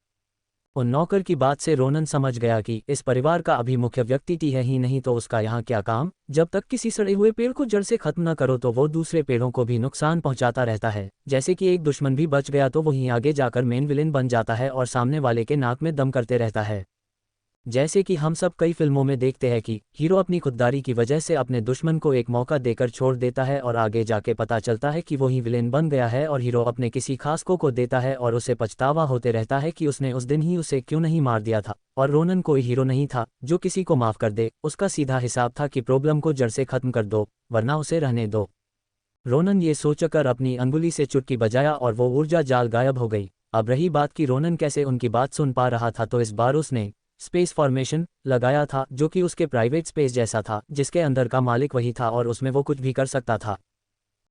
उन नौकर की बात से रोनन समझ गया कि इस परिवार का अभी मुख्य व्यक्ति टी है ही नहीं तो उसका यहाँ क्या काम। जब तक किसी सड़े हुए पेड़ को जड़ से खत्म न करो तो वो दूसरे पेड़ों को भी नुकसान पहुंचाता रहता है। जैसे कि एक दुश्मन भी बच गया तो वहीं आगे जाकर मेन विलेन बन जाता है और सामने वाले के नाक में दम करते रहता है। जैसे कि हम सब कई फिल्मों में देखते हैं कि हीरो अपनी खुददारी की वजह से अपने दुश्मन को एक मौका देकर छोड़ देता है और आगे जाके पता चलता है कि वो ही विलेन बन गया है और हीरो अपने किसी खास को देता है और उसे पछतावा होते रहता है कि उसने उस दिन ही उसे क्यों नहीं मार दिया था। और रोनन कोई हीरो नहीं था जो किसी को माफ कर दे, उसका सीधा हिसाब था कि प्रॉब्लम को जड़ से खत्म कर दो वरना उसे रहने दो। रोनन ये सोचकर अपनी अंगुली से चुटकी बजाया और वो ऊर्जा जाल गायब हो गई। अब रही बात कि रोनन कैसे उनकी बात सुन पा रहा था, तो इस बार उसने स्पेस फॉर्मेशन लगाया था जो कि उसके प्राइवेट स्पेस जैसा था, जिसके अंदर का मालिक वही था और उसमें वो कुछ भी कर सकता था।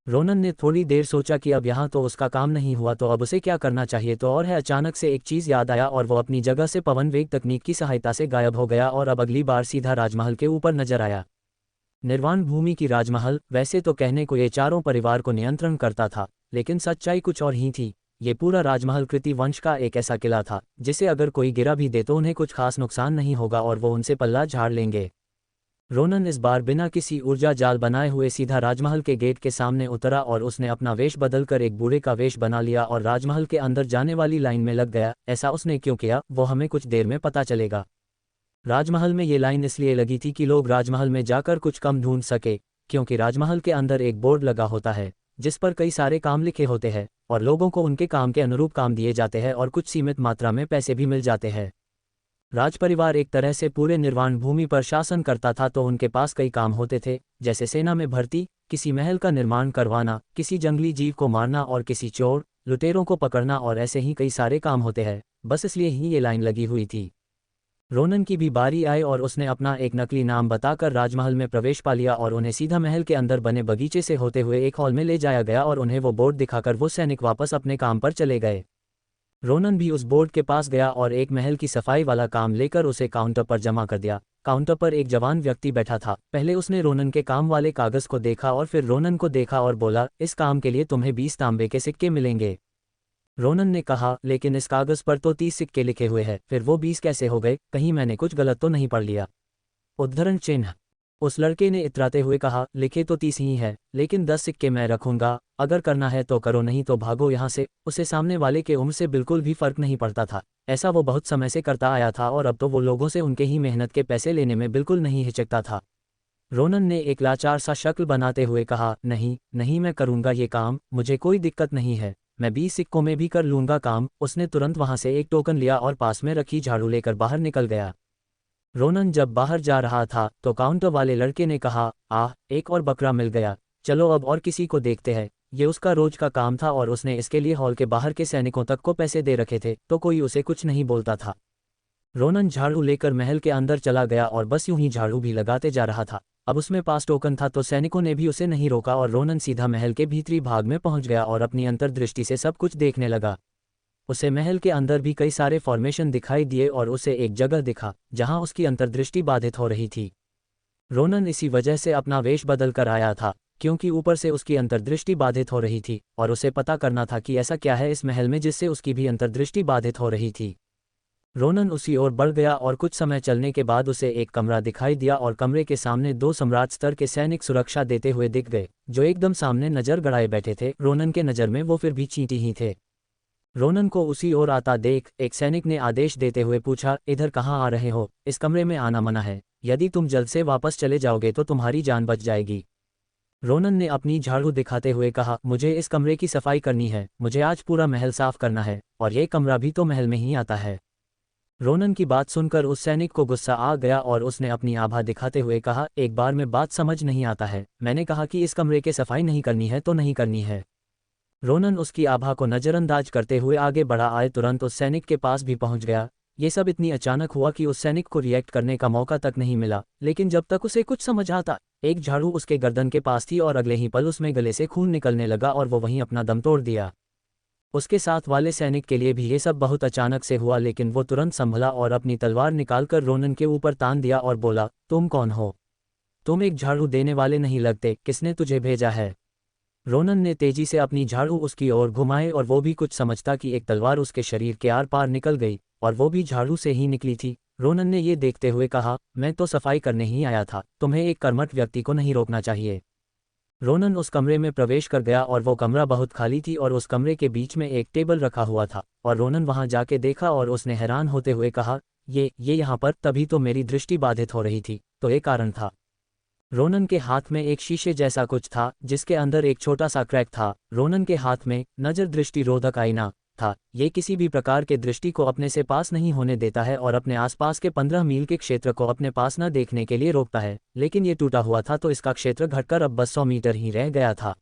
रोनन ने थोड़ी देर सोचा कि अब यहाँ तो उसका काम नहीं हुआ तो अब उसे क्या करना चाहिए, तो और है अचानक से एक चीज़ याद आया और वो अपनी जगह से पवन वेग तकनीक की सहायता से गायब हो गया और अब अगली बार सीधा राजमहल के ऊपर नजर आया। निर्वाण भूमि की राजमहल वैसे तो कहने को ये चारों परिवार को नियंत्रण करता था, लेकिन सच्चाई कुछ और ही थी। ये पूरा राजमहल कृति वंश का एक ऐसा किला था जिसे अगर कोई गिरा भी दे तो उन्हें कुछ खास नुकसान नहीं होगा और वो उनसे पल्ला झाड़ लेंगे। रोनन इस बार बिना किसी ऊर्जा जाल बनाए हुए सीधा राजमहल के गेट के सामने उतरा और उसने अपना वेश बदलकर एक बूढ़े का वेश बना लिया और राजमहल के अंदर जाने वाली लाइन में लग गया। ऐसा उसने क्यों किया वो हमें कुछ देर में पता चलेगा। राजमहल में ये लाइन इसलिए लगी थी कि लोग राजमहल में जाकर कुछ कम ढूंढ सके, क्योंकि राजमहल के अंदर एक बोर्ड लगा होता है जिस पर कई सारे काम लिखे होते हैं और लोगों को उनके काम के अनुरूप काम दिए जाते हैं और कुछ सीमित मात्रा में पैसे भी मिल जाते हैं। राजपरिवार एक तरह से पूरे निर्वाण भूमि पर शासन करता था, तो उनके पास कई काम होते थे, जैसे सेना में भर्ती, किसी महल का निर्माण करवाना, किसी जंगली जीव को मारना और किसी चोर लुटेरों को पकड़ना, और ऐसे ही कई सारे काम होते हैं। बस इसलिए ही ये लाइन लगी हुई थी। रोनन की भी बारी आई और उसने अपना एक नकली नाम बताकर राजमहल में प्रवेश पा लिया और उन्हें सीधा महल के अंदर बने बगीचे से होते हुए एक हॉल में ले जाया गया और उन्हें वो बोर्ड दिखाकर वो सैनिक वापस अपने काम पर चले गए। रोनन भी उस बोर्ड के पास गया और एक महल की सफाई वाला काम लेकर उसे काउंटर पर जमा कर दिया। काउंटर पर एक जवान व्यक्ति बैठा था। पहले उसने रोनन के काम वाले कागज को देखा और फिर रोनन को देखा और बोला, इस काम के लिए तुम्हें 20 तांबे के सिक्के मिलेंगे। रोनन ने कहा, लेकिन इस कागज पर तो 30 सिक्के लिखे हुए हैं, फिर वो 20 कैसे हो गए? कहीं मैंने कुछ गलत तो नहीं पढ़ लिया? उद्धरण चिन्ह। उस लड़के ने इतराते हुए कहा, लिखे तो 30 ही है, लेकिन 10 सिक्के मैं रखूंगा। अगर करना है तो करो, नहीं तो भागो यहाँ से। उसे सामने वाले के उम्र से बिल्कुल भी फर्क नहीं पड़ता था। ऐसा वो बहुत समय से करता आया था और अब तो वो लोगों से उनके ही मेहनत के पैसे लेने में बिल्कुल नहीं हिचकता था। रोनन ने एक लाचार सा शक्ल बनाते हुए कहा, नहीं नहीं, मैं करूंगा ये काम, मुझे कोई दिक्कत नहीं है, मैं 20 सिक्कों में भी कर लूंगा काम। उसने तुरंत वहां से एक टोकन लिया और पास में रखी झाड़ू लेकर बाहर निकल गया। रोनन जब बाहर जा रहा था तो काउंटर वाले लड़के ने कहा, आह, एक और बकरा मिल गया, चलो अब और किसी को देखते हैं। ये उसका रोज का काम था और उसने इसके लिए हॉल के बाहर के सैनिकों तक को पैसे दे रखे थे, तो कोई उसे कुछ नहीं बोलता था। रोनन झाड़ू लेकर महल के अंदर चला गया और बस यूं ही झाड़ू भी लगाते जा रहा था। अब उसमें पास टोकन था तो सैनिकों ने भी उसे नहीं रोका और रोनन सीधा महल के भीतरी भाग में पहुंच गया और अपनी अंतर्दृष्टि से सब कुछ देखने लगा। उसे महल के अंदर भी कई सारे फॉर्मेशन दिखाई दिए और उसे एक जगह दिखा जहां उसकी अंतर्दृष्टि बाधित हो रही थी। रोनन इसी वजह से अपना वेश बदल कर आया था, क्योंकि ऊपर से उसकी अंतर्दृष्टि बाधित हो रही थी और उसे पता करना था कि ऐसा क्या है इस महल में जिससे उसकी भी अंतर्दृष्टि बाधित हो रही थी। रोनन उसी ओर बढ़ गया और कुछ समय चलने के बाद उसे एक कमरा दिखाई दिया और कमरे के सामने 2 सम्राट स्तर के सैनिक सुरक्षा देते हुए दिख गए, जो एकदम सामने नजर गड़ाए बैठे थे। रोनन के नज़र में वो फिर भी चींटी ही थे। रोनन को उसी ओर आता देख एक सैनिक ने आदेश देते हुए पूछा, इधर कहाँ आ रहे हो? इस कमरे में आना मना है, यदि तुम जल्द से वापस चले जाओगे तो तुम्हारी जान बच जाएगी। रोनन ने अपनी झाड़ू दिखाते हुए कहा, मुझे इस कमरे की सफाई करनी है, मुझे आज पूरा महल साफ करना है और ये कमरा भी तो महल में ही आता है। रोनन की बात सुनकर उस सैनिक को गुस्सा आ गया और उसने अपनी आभा दिखाते हुए कहा, एक बार में बात समझ नहीं आता है, मैंने कहा कि इस कमरे के सफाई नहीं करनी है तो नहीं करनी है। रोनन उसकी आभा को नज़रअंदाज करते हुए आगे बढ़ा आए तुरंत उस सैनिक के पास भी पहुंच गया। ये सब इतनी अचानक हुआ कि उस सैनिक को रिएक्ट करने का मौका तक नहीं मिला, लेकिन जब तक उसे कुछ समझ आता, एक झाड़ू उसके गर्दन के पास थी और अगले ही पल उसमें गले से खून निकलने लगा और वो वहीं अपना दम तोड़ दिया। उसके साथ वाले सैनिक के लिए भी ये सब बहुत अचानक से हुआ, लेकिन वो तुरंत संभला और अपनी तलवार निकालकर रोनन के ऊपर तान दिया और बोला, तुम कौन हो? तुम एक झाड़ू देने वाले नहीं लगते, किसने तुझे भेजा है? रोनन ने तेजी से अपनी झाड़ू उसकी ओर घुमाए और वो भी कुछ समझता कि एक तलवार उसके शरीर के आर पार निकल गई और वो भी झाड़ू से ही निकली थी। रोनन ने ये देखते हुए कहा, मैं तो सफाई करने ही आया था, तुम्हें एक कर्मठ व्यक्ति को नहीं रोकना चाहिए। रोनन उस कमरे में प्रवेश कर गया और वो कमरा बहुत खाली थी और उस कमरे के बीच में एक टेबल रखा हुआ था और रोनन वहां जाके देखा और उसने हैरान होते हुए कहा, ये यहाँ पर, तभी तो मेरी दृष्टि बाधित हो रही थी, तो ये कारण था। रोनन के हाथ में एक शीशे जैसा कुछ था जिसके अंदर एक छोटा सा क्रैक था। रोनन के हाथ में नजर दृष्टि रोधक आईना था। ये किसी भी प्रकार के दृष्टि को अपने से पास नहीं होने देता है और अपने आसपास के 15 मील के क्षेत्र को अपने पास न देखने के लिए रोकता है, लेकिन ये टूटा हुआ था तो इसका क्षेत्र घटकर अब बस 100 मीटर ही रह गया था।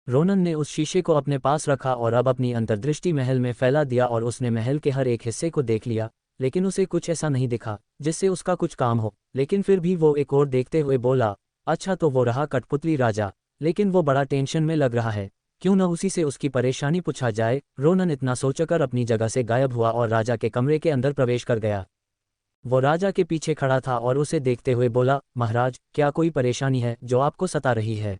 रोनन ने उस शीशे को अपने पास रखा और अब अपनी अंतर्दृष्टि महल में फैला दिया और उसने महल के हर एक हिस्से को देख लिया, लेकिन उसे कुछ ऐसा नहीं दिखा जिससे उसका कुछ काम हो। लेकिन फिर भी वो एक और देखते हुए बोला, अच्छा तो वो रहा कठपुतली राजा, लेकिन वो बड़ा टेंशन में लग रहा है, क्यों न उसी से उसकी परेशानी पूछा जाए। रोनन इतना सोचकर अपनी जगह से गायब हुआ और राजा के कमरे के अंदर प्रवेश कर गया। वो राजा के पीछे खड़ा था और उसे देखते हुए बोला, महाराज, क्या कोई परेशानी है जो आपको सता रही है?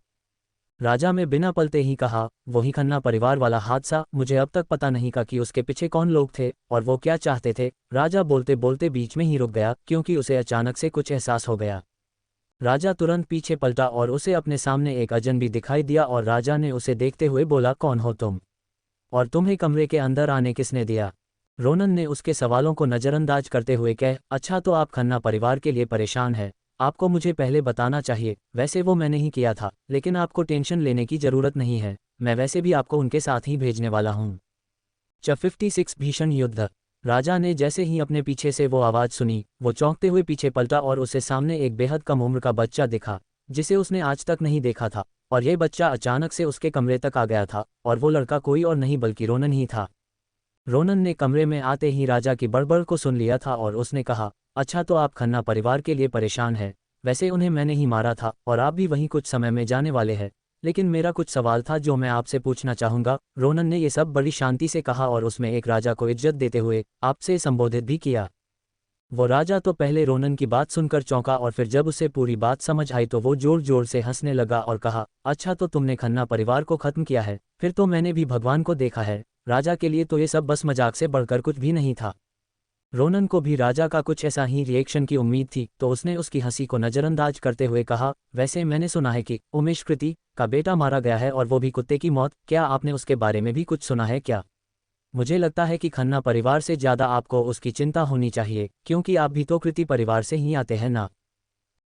राजा में बिना पलते ही कहा, वही खन्ना परिवार वाला हादसा, मुझे अब तक पता नहीं का कि उसके पीछे कौन लोग थे और वो क्या चाहते थे। राजा बोलते बोलते बीच में ही रुक गया क्योंकि उसे अचानक से कुछ एहसास हो गया। राजा तुरंत पीछे पलटा और उसे अपने सामने एक अजनबी दिखाई दिया और राजा ने उसे देखते हुए बोला, कौन हो तुम और तुम्हें कमरे के अंदर आने किसने दिया? रोनन ने उसके सवालों को नज़रअंदाज करते हुए कहा, अच्छा तो आप खन्ना परिवार के लिए परेशान है, आपको मुझे पहले बताना चाहिए। वैसे वो मैंने ही किया था, लेकिन आपको टेंशन लेने की ज़रूरत नहीं है, मैं वैसे भी आपको उनके साथ ही भेजने वाला हूँ। 56 भीषण युद्ध। राजा ने जैसे ही अपने पीछे से वो आवाज़ सुनी, वो चौंकते हुए पीछे पलटा और उसे सामने एक बेहद कम उम्र का बच्चा दिखा जिसे उसने आज तक नहीं देखा था, और यह बच्चा अचानक से उसके कमरे तक आ गया था और वो लड़का कोई और नहीं बल्कि रोनन ही था। रोनन ने कमरे में आते ही राजा की बड़बड़ को सुन लिया था और उसने कहा, अच्छा तो आप खन्ना परिवार के लिए परेशान हैं, वैसे उन्हें मैंने ही मारा था और आप भी वहीं कुछ समय में जाने वाले हैं, लेकिन मेरा कुछ सवाल था जो मैं आपसे पूछना चाहूँगा। रोनन ने ये सब बड़ी शांति से कहा और उसमें एक राजा को इज्जत देते हुए आपसे संबोधित भी किया। वो राजा तो पहले रोनन की बात सुनकर चौंका और फिर जब उसे पूरी बात समझ आई तो वो जोर जोर से हंसने लगा और कहा, अच्छा तो तुमने खन्ना परिवार को खत्म किया है, फिर तो मैंने भी भगवान को देखा है। राजा के लिए तो ये सब बस मजाक से बढ़कर कुछ भी नहीं था। रोनन को भी राजा का कुछ ऐसा ही रिएक्शन की उम्मीद थी, तो उसने उसकी हंसी को नज़रअंदाज करते हुए कहा, वैसे मैंने सुना है कि उमेश कृति का बेटा मारा गया है और वो भी कुत्ते की मौत, क्या आपने उसके बारे में भी कुछ सुना है क्या? मुझे लगता है कि खन्ना परिवार से ज़्यादा आपको उसकी चिंता होनी चाहिए, क्योंकि आप भी तो कृति परिवार से ही आते हैं ना।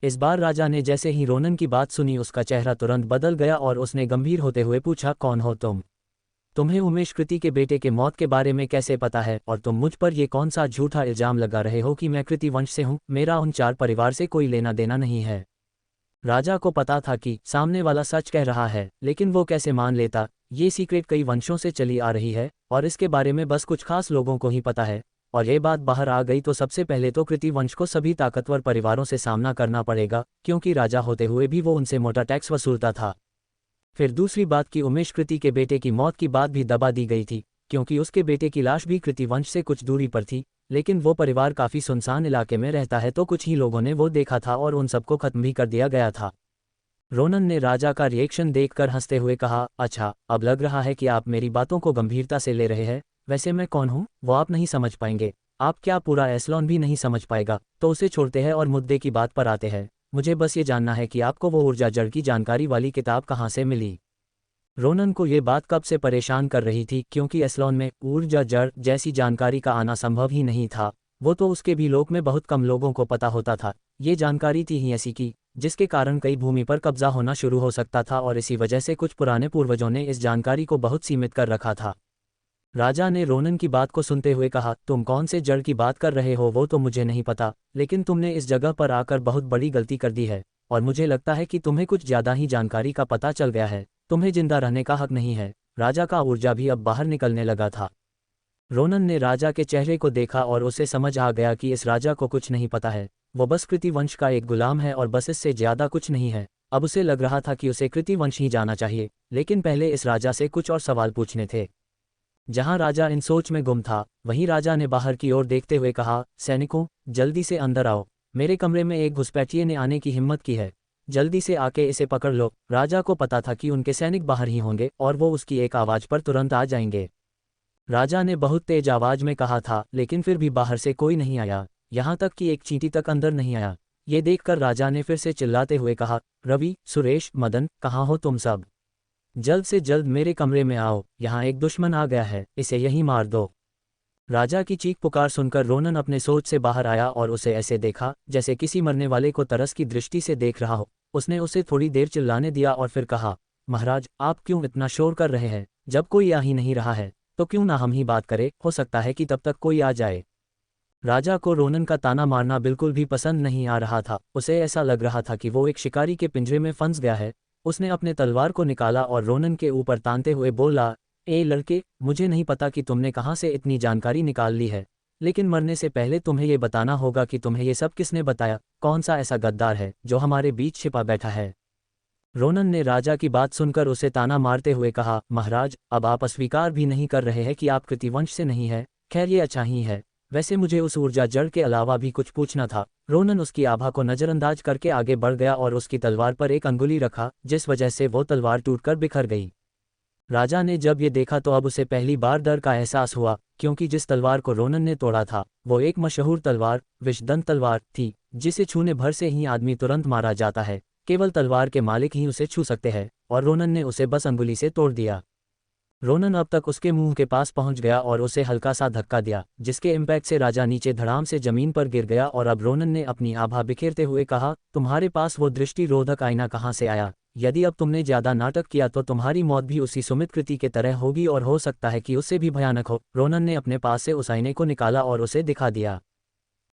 इस बार राजा ने जैसे ही रोनन की बात सुनी उसका चेहरा तुरंत बदल गया और उसने गंभीर होते हुए पूछा, कौन हो तुम? तुम्हें उमेश कृति के बेटे के मौत के बारे में कैसे पता है और तुम मुझ पर ये कौन सा झूठा इल्जाम लगा रहे हो कि मैं कृति वंश से हूँ? मेरा उन 4 परिवार से कोई लेना देना नहीं है। राजा को पता था कि सामने वाला सच कह रहा है, लेकिन वो कैसे मान लेता? ये सीक्रेट कई वंशों से चली आ रही है और इसके बारे में बस कुछ खास लोगों को ही पता है, और ये बात बाहर आ गई तो सबसे पहले तो कृति वंश को सभी ताकतवर परिवारों से सामना करना पड़ेगा, क्योंकि राजा होते हुए भी वो उनसे मोटा टैक्स वसूलता था। फिर दूसरी बात कि उमेश कृति के बेटे की मौत की बात भी दबा दी गई थी, क्योंकि उसके बेटे की लाश भी कृति वंश से कुछ दूरी पर थी, लेकिन वो परिवार काफ़ी सुनसान इलाके में रहता है तो कुछ ही लोगों ने वो देखा था और उन सबको खत्म भी कर दिया गया था। रोनन ने राजा का रिएक्शन देखकर हंसते हुए कहा, अच्छा अब लग रहा है कि आप मेरी बातों को गंभीरता से ले रहे हैं। वैसे मैं कौन हूँ वो आप नहीं समझ पाएंगे, आप क्या पूरा एस्लोन भी नहीं समझ पाएगा, तो उसे छोड़ते हैं और मुद्दे की बात पर आते हैं। मुझे बस ये जानना है कि आपको वो ऊर्जा जड़ की जानकारी वाली किताब कहाँ से मिली? रोनन को ये बात कब से परेशान कर रही थी, क्योंकि एस्लोन में ऊर्जा जड़ जैसी जानकारी का आना संभव ही नहीं था। वो तो उसके भी लोक में बहुत कम लोगों को पता होता था। ये जानकारी थी ही ऐसी की जिसके कारण कई भूमि पर कब्जा होना शुरू हो सकता था, और इसी वजह से कुछ पुराने पूर्वजों ने इस जानकारी को बहुत सीमित कर रखा था। राजा ने रोनन की बात को सुनते हुए कहा, तुम कौन से जड़ की बात कर रहे हो वो तो मुझे नहीं पता, लेकिन तुमने इस जगह पर आकर बहुत बड़ी गलती कर दी है, और मुझे लगता है कि तुम्हें कुछ ज़्यादा ही जानकारी का पता चल गया है। तुम्हें जिंदा रहने का हक नहीं है। राजा का ऊर्जा भी अब बाहर निकलने लगा था। रोनन ने राजा के चेहरे को देखा और उसे समझ आ गया कि इस राजा को कुछ नहीं पता है, वो बस कृति वंश का एक गुलाम है और बस इससे ज़्यादा कुछ नहीं है। अब उसे लग रहा था कि उसे कृति वंश ही जाना चाहिए, लेकिन पहले इस राजा से कुछ और सवाल पूछने थे। जहां राजा इन सोच में गुम था, वहीं राजा ने बाहर की ओर देखते हुए कहा, सैनिकों, जल्दी से अंदर आओ। मेरे कमरे में एक घुसपैठिए ने आने की हिम्मत की है। जल्दी से आके इसे पकड़ लो। राजा को पता था कि उनके सैनिक बाहर ही होंगे और वो उसकी एक आवाज पर तुरंत आ जाएंगे। राजा ने बहुत तेज आवाज में कहा था, लेकिन फिर भी बाहर से कोई नहीं आया, यहाँ तक कि एक चींटी तक अंदर नहीं आया। ये देखकर राजा ने फिर से चिल्लाते हुए कहा, रवि, सुरेश, मदन, कहाँ हो तुम सब? जल्द से जल्द मेरे कमरे में आओ, यहाँ एक दुश्मन आ गया है, इसे यहीं मार दो। राजा की चीख पुकार सुनकर रोनन अपने सोच से बाहर आया और उसे ऐसे देखा जैसे किसी मरने वाले को तरस की दृष्टि से देख रहा हो। उसने उसे थोड़ी देर चिल्लाने दिया और फिर कहा, महाराज, आप क्यों इतना शोर कर रहे हैं? जब कोई आ ही नहीं रहा है तो क्यों ना हम ही बात करें, हो सकता है कि तब तक कोई आ जाए। राजा को रोनन का ताना मारना बिल्कुल भी पसंद नहीं आ रहा था। उसे ऐसा लग रहा था कि वो एक शिकारी के पिंजरे में फंस गया है। उसने अपने तलवार को निकाला और रोनन के ऊपर तानते हुए बोला, ए लड़के, मुझे नहीं पता कि तुमने कहाँ से इतनी जानकारी निकाल ली है, लेकिन मरने से पहले तुम्हें ये बताना होगा कि तुम्हें ये सब किसने बताया। कौन सा ऐसा गद्दार है जो हमारे बीच छिपा बैठा है? रोनन ने राजा की बात सुनकर उसे ताना मारते हुए कहा, महाराज, अब आप अस्वीकार भी नहीं कर रहे हैं कि आप कृतिवंश से नहीं है। खैर, ये अच्छा ही है। वैसे मुझे उस ऊर्जा जड़ के अलावा भी कुछ पूछना था। रोनन उसकी आभा को नजरअंदाज करके आगे बढ़ गया और उसकी तलवार पर एक अंगुली रखा, जिस वजह से वो तलवार टूटकर बिखर गई। राजा ने जब ये देखा तो अब उसे पहली बार डर का एहसास हुआ, क्योंकि जिस तलवार को रोनन ने तोड़ा था वो एक मशहूर तलवार, विषदंत तलवार थी, जिसे छूने भर से ही आदमी तुरंत मारा जाता है। केवल तलवार के मालिक ही उसे छू सकते हैं, और रोनन ने उसे बस अंगुली से तोड़ दिया। रोनन अब तक उसके मुंह के पास पहुंच गया और उसे हल्का सा धक्का दिया, जिसके इम्पैक्ट से राजा नीचे धड़ाम से जमीन पर गिर गया। और अब रोनन ने अपनी आभा बिखेरते हुए कहा, तुम्हारे पास वो दृष्टि रोधक आईना कहाँ से आया? यदि अब तुमने ज्यादा नाटक किया तो तुम्हारी मौत भी उसी सुमित कृति के तरह होगी, और हो सकता है कि उससे भी भयानक हो। रोनन ने अपने पास से उस आईने को निकाला और उसे दिखा दिया।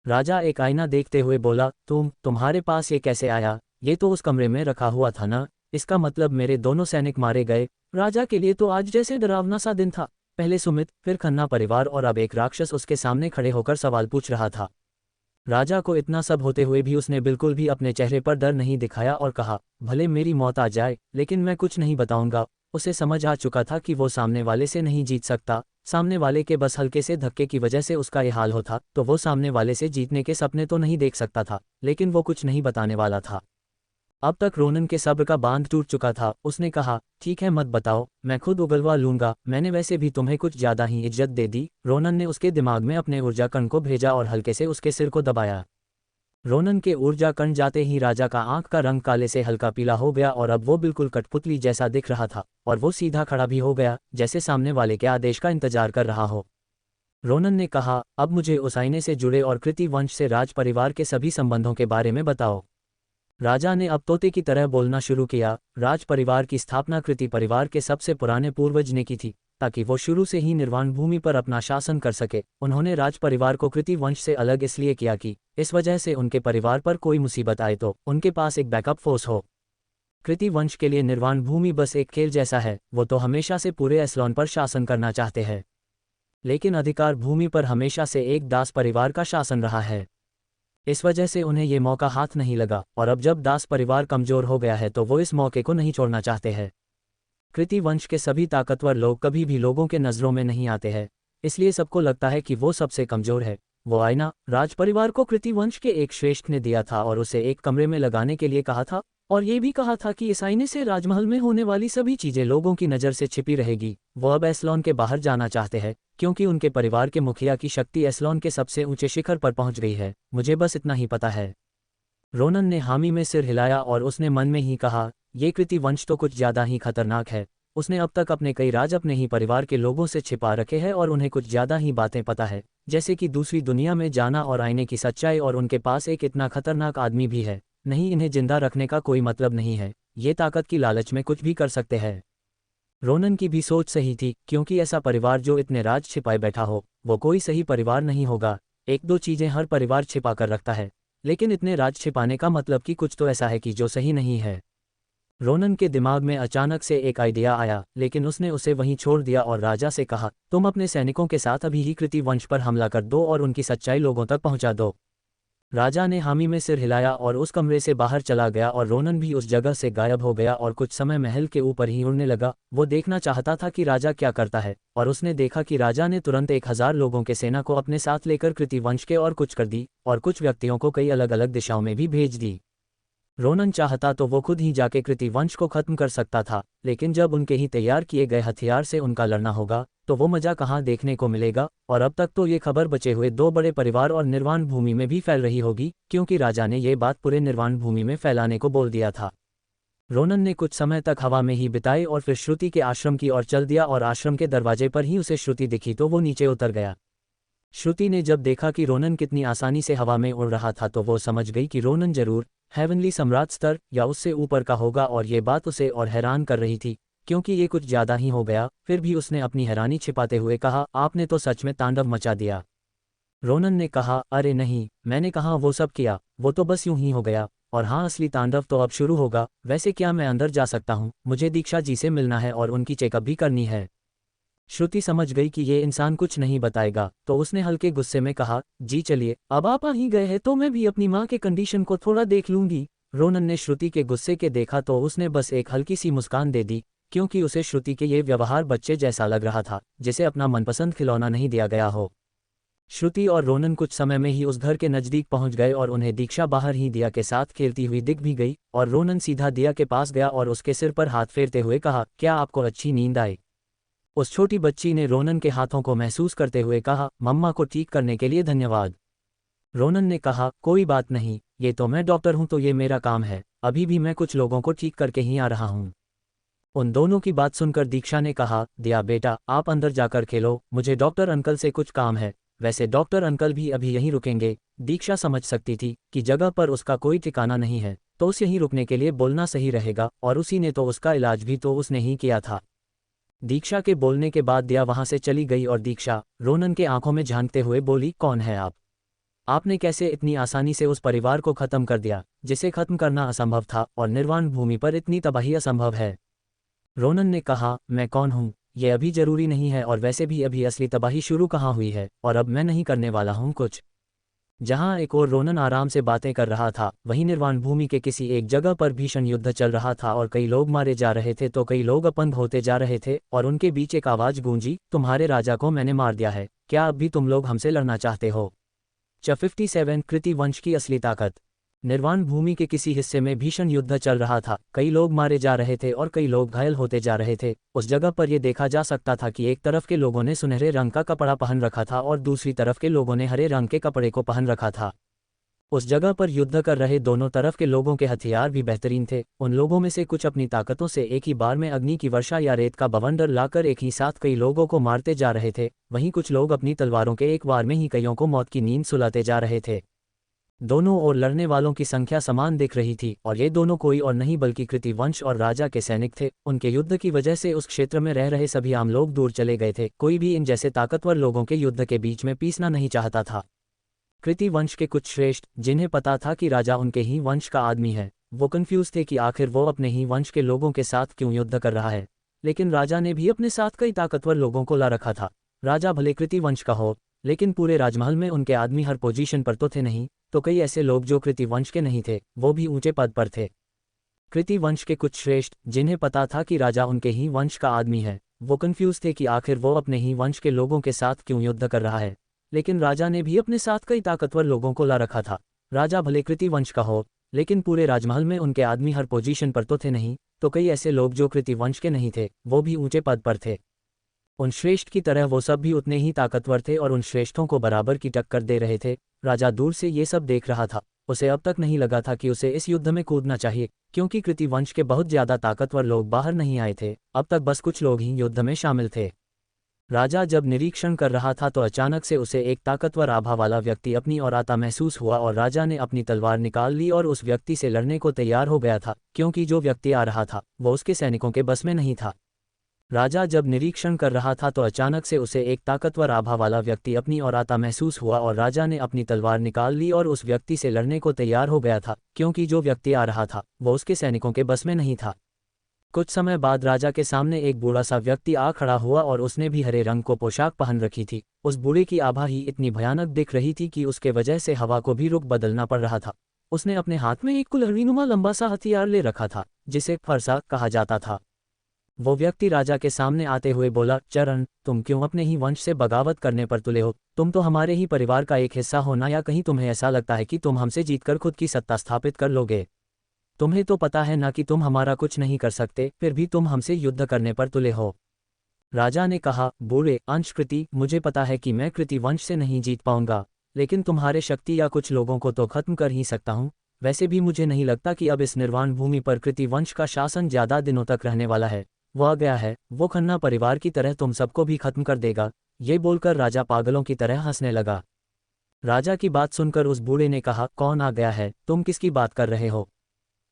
राजा एक आईना देखते हुए बोला, तुम्हारे पास ये कैसे आया? ये तो उस कमरे में रखा हुआ था ना? इसका मतलब मेरे दोनों सैनिक मारे गए। राजा के लिए तो आज जैसे डरावना सा दिन था। पहले सुमित, फिर खन्ना परिवार और अब एक राक्षस उसके सामने खड़े होकर सवाल पूछ रहा था। राजा को इतना सब होते हुए भी उसने बिल्कुल भी अपने चेहरे पर डर नहीं दिखाया और कहा, भले मेरी मौत आ जाए, लेकिन मैं कुछ नहीं बताऊंगा। उसे समझ आ चुका था कि वो सामने वाले से नहीं जीत सकता। सामने वाले के बस हल्के से धक्के की वजह से उसका ये हाल होता, तो वो सामने वाले से जीतने के सपने तो नहीं देख सकता था, लेकिन वो कुछ नहीं बताने वाला था। अब तक रोनन के सब्र का बांध टूट चुका था। उसने कहा, ठीक है, मत बताओ, मैं खुद उगलवा लूंगा। मैंने वैसे भी तुम्हें कुछ ज्यादा ही इज्जत दे दी। रोनन ने उसके दिमाग में अपने ऊर्जा कण को भेजा और हल्के से उसके सिर को दबाया। रोनन के ऊर्जा कण जाते ही राजा का आंख का रंग काले से हल्का पीला हो गया और अब वो बिल्कुल कठपुतली जैसा दिख रहा था, और वो सीधा खड़ा भी हो गया, जैसे सामने वाले के आदेश का इंतजार कर रहा हो। रोनन ने कहा, अब मुझे उस आईने से जुड़े और कृति वंश से राज परिवार के सभी संबंधों के बारे में बताओ। राजा ने अब तोते की तरह बोलना शुरू किया। राज परिवार की स्थापना कृति परिवार के सबसे पुराने पूर्वज ने की थी, ताकि वो शुरू से ही निर्वाण भूमि पर अपना शासन कर सके। उन्होंने राज परिवार को कृति वंश से अलग इसलिए किया कि इस वजह से उनके परिवार पर कोई मुसीबत आए तो उनके पास एक बैकअप फोर्स हो। कृति वंश के लिए निर्वाण भूमि बस एक खेल जैसा है। वो तो हमेशा से पूरे एस्लोन पर शासन करना चाहते हैं, लेकिन अधिकार भूमि पर हमेशा से एक दास परिवार का शासन रहा है। इस वजह से उन्हें ये मौका हाथ नहीं लगा, और अब जब दास परिवार कमजोर हो गया है तो वो इस मौके को नहीं छोड़ना चाहते हैं। कृति वंश के सभी ताकतवर लोग कभी भी लोगों के नज़रों में नहीं आते हैं, इसलिए सबको लगता है कि वो सबसे कमजोर है। वो आईना राज परिवार को कृति वंश के एक श्रेष्ठ ने दिया था और उसे एक कमरे में लगाने के लिए कहा था, और ये भी कहा था कि इस आईने से राजमहल में होने वाली सभी चीजें लोगों की नज़र से छिपी रहेगी। वो अब एस्लोन के बाहर जाना चाहते हैं, क्योंकि उनके परिवार के मुखिया की शक्ति एस्लोन के सबसे ऊंचे शिखर पर पहुंच गई है। मुझे बस इतना ही पता है। रोनन ने हामी में सिर हिलाया और उसने मन में ही कहा, ये कृति वंश तो कुछ ज्यादा ही खतरनाक है। उसने अब तक अपने कई राज अपने ही परिवार के लोगों से छिपा रखे हैं और उन्हें कुछ ज्यादा ही बातें पता है, जैसे कि दूसरी दुनिया में जाना और आईने की सच्चाई, और उनके पास एक इतना खतरनाक आदमी भी है। नहीं, इन्हें जिंदा रखने का कोई मतलब नहीं है। ये ताकत की लालच में कुछ भी कर सकते हैं। रोनन की भी सोच सही थी, क्योंकि ऐसा परिवार जो इतने राज छिपाए बैठा हो वो कोई सही परिवार नहीं होगा। एक दो चीजें हर परिवार छिपा कर रखता है, लेकिन इतने राज छिपाने का मतलब कि कुछ तो ऐसा है कि जो सही नहीं है। रोनन के दिमाग में अचानक से एक आइडिया आया, लेकिन उसने उसे वहीं छोड़ दिया और राजा से कहा, तुम अपने सैनिकों के साथ अभी ही कृति वंश पर हमला कर दो और उनकी सच्चाई लोगों तक पहुंचा दो। राजा ने हामी में सिर हिलाया और उस कमरे से बाहर चला गया और रोनन भी उस जगह से गायब हो गया और कुछ समय महल के ऊपर ही उड़ने लगा। वो देखना चाहता था कि राजा क्या करता है, और उसने देखा कि राजा ने तुरंत 1000 लोगों के सेना को अपने साथ लेकर कृतिवंश के और कुछ कर दी, और कुछ व्यक्तियों को कई अलग अलग दिशाओं में भी भेज दी। रोनन चाहता तो वो खुद ही जाके कृतिवंश को खत्म कर सकता था, लेकिन जब उनके ही तैयार किए गए हथियार से उनका लड़ना होगा तो वो मजा कहाँ देखने को मिलेगा। और अब तक तो ये खबर बचे हुए 2 बड़े परिवार और निर्वाण भूमि में भी फैल रही होगी, क्योंकि राजा ने ये बात पूरे निर्वाण भूमि में फैलाने को बोल दिया था। रोनन ने कुछ समय तक हवा में ही बिताए और फिर श्रुति के आश्रम की ओर चल दिया, और आश्रम के दरवाजे पर ही उसे श्रुति दिखी तो वो नीचे उतर गया। श्रुति ने जब देखा कि रोनन कितनी आसानी से हवा में उड़ रहा था तो वो समझ गई कि रोनन जरूर हेवनली सम्राट स्तर या उससे ऊपर का होगा, और ये बात उसे और हैरान कर रही थी, क्योंकि ये कुछ ज़्यादा ही हो गया। फिर भी उसने अपनी हैरानी छिपाते हुए कहा, आपने तो सच में तांडव मचा दिया। रोनन ने कहा, अरे नहीं, मैंने कहा वो सब किया, वो तो बस यूं ही हो गया, और हाँ, असली तांडव तो अब शुरू होगा। वैसे क्या मैं अंदर जा सकता हूँ? मुझे दीक्षा जी से मिलना है और उनकी चेकअप भी करनी है। श्रुति समझ गई कि ये इंसान कुछ नहीं बताएगा, तो उसने हल्के गुस्से में कहा, जी चलिए, अब आप आ ही गए हैं तो मैं भी अपनी माँ के कंडीशन को थोड़ा देख लूंगी। रोनन ने श्रुति के गुस्से के देखा तो उसने बस एक हल्की सी मुस्कान दे दी, क्योंकि उसे श्रुति के ये व्यवहार बच्चे जैसा लग रहा था, जिसे अपना मनपसंद खिलौना नहीं दिया गया हो। श्रुति और रोनन कुछ समय में ही उस घर के नज़दीक पहुंच गए और उन्हें दीक्षा बाहर ही दिया के साथ खेलती हुई दिख भी गई, और रोनन सीधा दिया के पास गया और उसके सिर पर हाथ फेरते हुए कहा, क्या आपको अच्छी नींद आई? उस छोटी बच्ची ने रोनन के हाथों को महसूस करते हुए कहा, मम्मा को ठीक करने के लिए धन्यवाद। रोनन ने कहा, कोई बात नहीं, ये तो मैं डॉक्टर हूं तो ये मेरा काम है, अभी भी मैं कुछ लोगों को ठीक करके ही आ रहा हूं। उन दोनों की बात सुनकर दीक्षा ने कहा, दिया बेटा, आप अंदर जाकर खेलो, मुझे डॉक्टर अंकल से कुछ काम है। वैसे डॉक्टर अंकल भी अभी यहीं रुकेंगे। दीक्षा समझ सकती थी कि जगह पर उसका कोई ठिकाना नहीं है, तो उस यहीं रुकने के लिए बोलना सही रहेगा, और उसी ने तो उसका इलाज भी तो उसने ही किया था। दीक्षा के बोलने के बाद दिया वहां से चली गई और दीक्षा रोनन के आंखों में झांकते हुए बोली, कौन है आप? आपने कैसे इतनी आसानी से उस परिवार को खत्म कर दिया जिसे खत्म करना असंभव था, और निर्वाण भूमि पर इतनी तबाही असंभव है? रोनन ने कहा, मैं कौन हूँ ये अभी जरूरी नहीं है, और वैसे भी अभी असली तबाही शुरू कहाँ हुई है, और अब मैं नहीं करने वाला हूँ कुछ। जहां एक और रोनन आराम से बातें कर रहा था, वहीं निर्वाण भूमि के किसी एक जगह पर भीषण युद्ध चल रहा था, और कई लोग मारे जा रहे थे तो कई लोग अपंग होते जा रहे थे, और उनके बीच एक आवाज गूंजी, तुम्हारे राजा को मैंने मार दिया है, क्या अब भी तुम लोग हमसे लड़ना चाहते हो? 57 कृति वंश की असली ताकत। निर्वाण भूमि के किसी हिस्से में भीषण युद्ध चल रहा था, कई लोग मारे जा रहे थे और कई लोग घायल होते जा रहे थे। उस जगह पर यह देखा जा सकता था कि एक तरफ के लोगों ने सुनहरे रंग का कपड़ा पहन रखा था और दूसरी तरफ के लोगों ने हरे रंग के कपड़े को पहन रखा था। उस जगह पर युद्ध कर रहे दोनों तरफ के लोगों के हथियार भी बेहतरीन थे। उन लोगों में से कुछ अपनी ताकतों से एक ही बार में अग्नि की वर्षा या रेत का बवंडर लाकर एक ही साथ कई लोगों को मारते जा रहे थे, वहीं कुछ लोग अपनी तलवारों के एक बार में ही कईयों को मौत की नींद सुलाते जा रहे थे। दोनों ओर लड़ने वालों की संख्या समान दिख रही थी, और ये दोनों कोई और नहीं बल्कि कृति वंश और राजा के सैनिक थे। उनके युद्ध की वजह से उस क्षेत्र में रह रहे सभी आम लोग दूर चले गए थे, कोई भी इन जैसे ताकतवर लोगों के युद्ध के बीच में पीसना नहीं चाहता था। कृति वंश के कुछ श्रेष्ठ, जिन्हें पता था कि राजा उनके ही वंश का आदमी है, वो कंफ्यूज थे कि आखिर वो अपने ही वंश के लोगों के साथ क्यों युद्ध कर रहा है। लेकिन राजा ने भी अपने साथ कई ताकतवर लोगों को ला रखा था। राजा भले कृति वंश का हो, लेकिन पूरे राजमहल में उनके आदमी हर पोजीशन पर तो थे नहीं, तो कई ऐसे लोग जो कृति वंश के नहीं थे, वो भी ऊंचे पद पर थे। कृति वंश के कुछ श्रेष्ठ, जिन्हें पता था कि राजा उनके ही वंश का आदमी है, वो कंफ्यूज थे कि आखिर वो अपने ही वंश के लोगों के साथ क्यों युद्ध कर रहा है। लेकिन राजा ने भी अपने साथ कई ताकतवर लोगों को ला रखा था। राजा भले कृति वंश का हो, लेकिन पूरे राजमहल में उनके आदमी हर पोजीशन पर तो थे नहीं, तो कई ऐसे लोग जो कृति वंश के नहीं थे, वो भी ऊंचे पद पर थे। उन श्रेष्ठ की तरह वो सब भी उतने ही ताकतवर थे और उन श्रेष्ठों को बराबर की टक्कर दे रहे थे। राजा दूर से ये सब देख रहा था। उसे अब तक नहीं लगा था कि उसे इस युद्ध में कूदना चाहिए, क्योंकि कृति वंश के बहुत ज्यादा ताकतवर लोग बाहर नहीं आए थे। अब तक बस कुछ लोग ही युद्ध में शामिल थे। राजा जब निरीक्षण कर रहा था तो अचानक से उसे एक ताकतवर आभा वाला व्यक्ति अपनी ओर आता महसूस हुआ, और राजा ने अपनी तलवार निकाल ली और उस व्यक्ति से लड़ने को तैयार हो गया था, क्योंकि जो व्यक्ति आ रहा था वो उसके सैनिकों के बस में नहीं था। राजा जब निरीक्षण कर रहा था तो अचानक से उसे एक ताकतवर आभा वाला व्यक्ति अपनी ओर आता महसूस हुआ, और राजा ने अपनी तलवार निकाल ली और उस व्यक्ति से लड़ने को तैयार हो गया था, क्योंकि जो व्यक्ति आ रहा था वो उसके सैनिकों के बस में नहीं था। कुछ समय बाद राजा के सामने एक बूढ़ा सा व्यक्ति आ खड़ा हुआ और उसने भी हरे रंग को पोशाक पहन रखी थी। उस बूढ़े की आभा ही इतनी भयानक दिख रही थी कि उसके वजह से हवा को भी रुख बदलना पड़ रहा था। उसने अपने हाथ में एक कुल्हाड़ीनुमा लंबा सा हथियार ले रखा था जिसे फरसा कहा जाता था। वो व्यक्ति राजा के सामने आते हुए बोला, चरण, तुम क्यों अपने ही वंश से बगावत करने पर तुले हो? तुम तो हमारे ही परिवार का एक हिस्सा हो ना, या कहीं तुम्हें ऐसा लगता है कि तुम हमसे जीतकर खुद की सत्ता स्थापित कर लोगे? तुम्हें तो पता है ना कि तुम हमारा कुछ नहीं कर सकते, फिर भी तुम हमसे युद्ध करने पर तुले हो। राजा ने कहा, बूढ़े अंश कृति, मुझे पता है कि मैं कृति वंश से नहीं जीत पाऊंगा, लेकिन तुम्हारे शक्ति या कुछ लोगों को तो खत्म कर ही सकता हूँ। वैसे भी मुझे नहीं लगता कि अब इस निर्वाण भूमि पर कृति वंश का शासन ज्यादा दिनों तक रहने वाला है। वो आ गया है, वो खन्ना परिवार की तरह तुम सबको भी खत्म कर देगा। ये बोलकर राजा पागलों की तरह हंसने लगा। राजा की बात सुनकर उस बूढ़े ने कहा, कौन आ गया है? तुम किसकी बात कर रहे हो?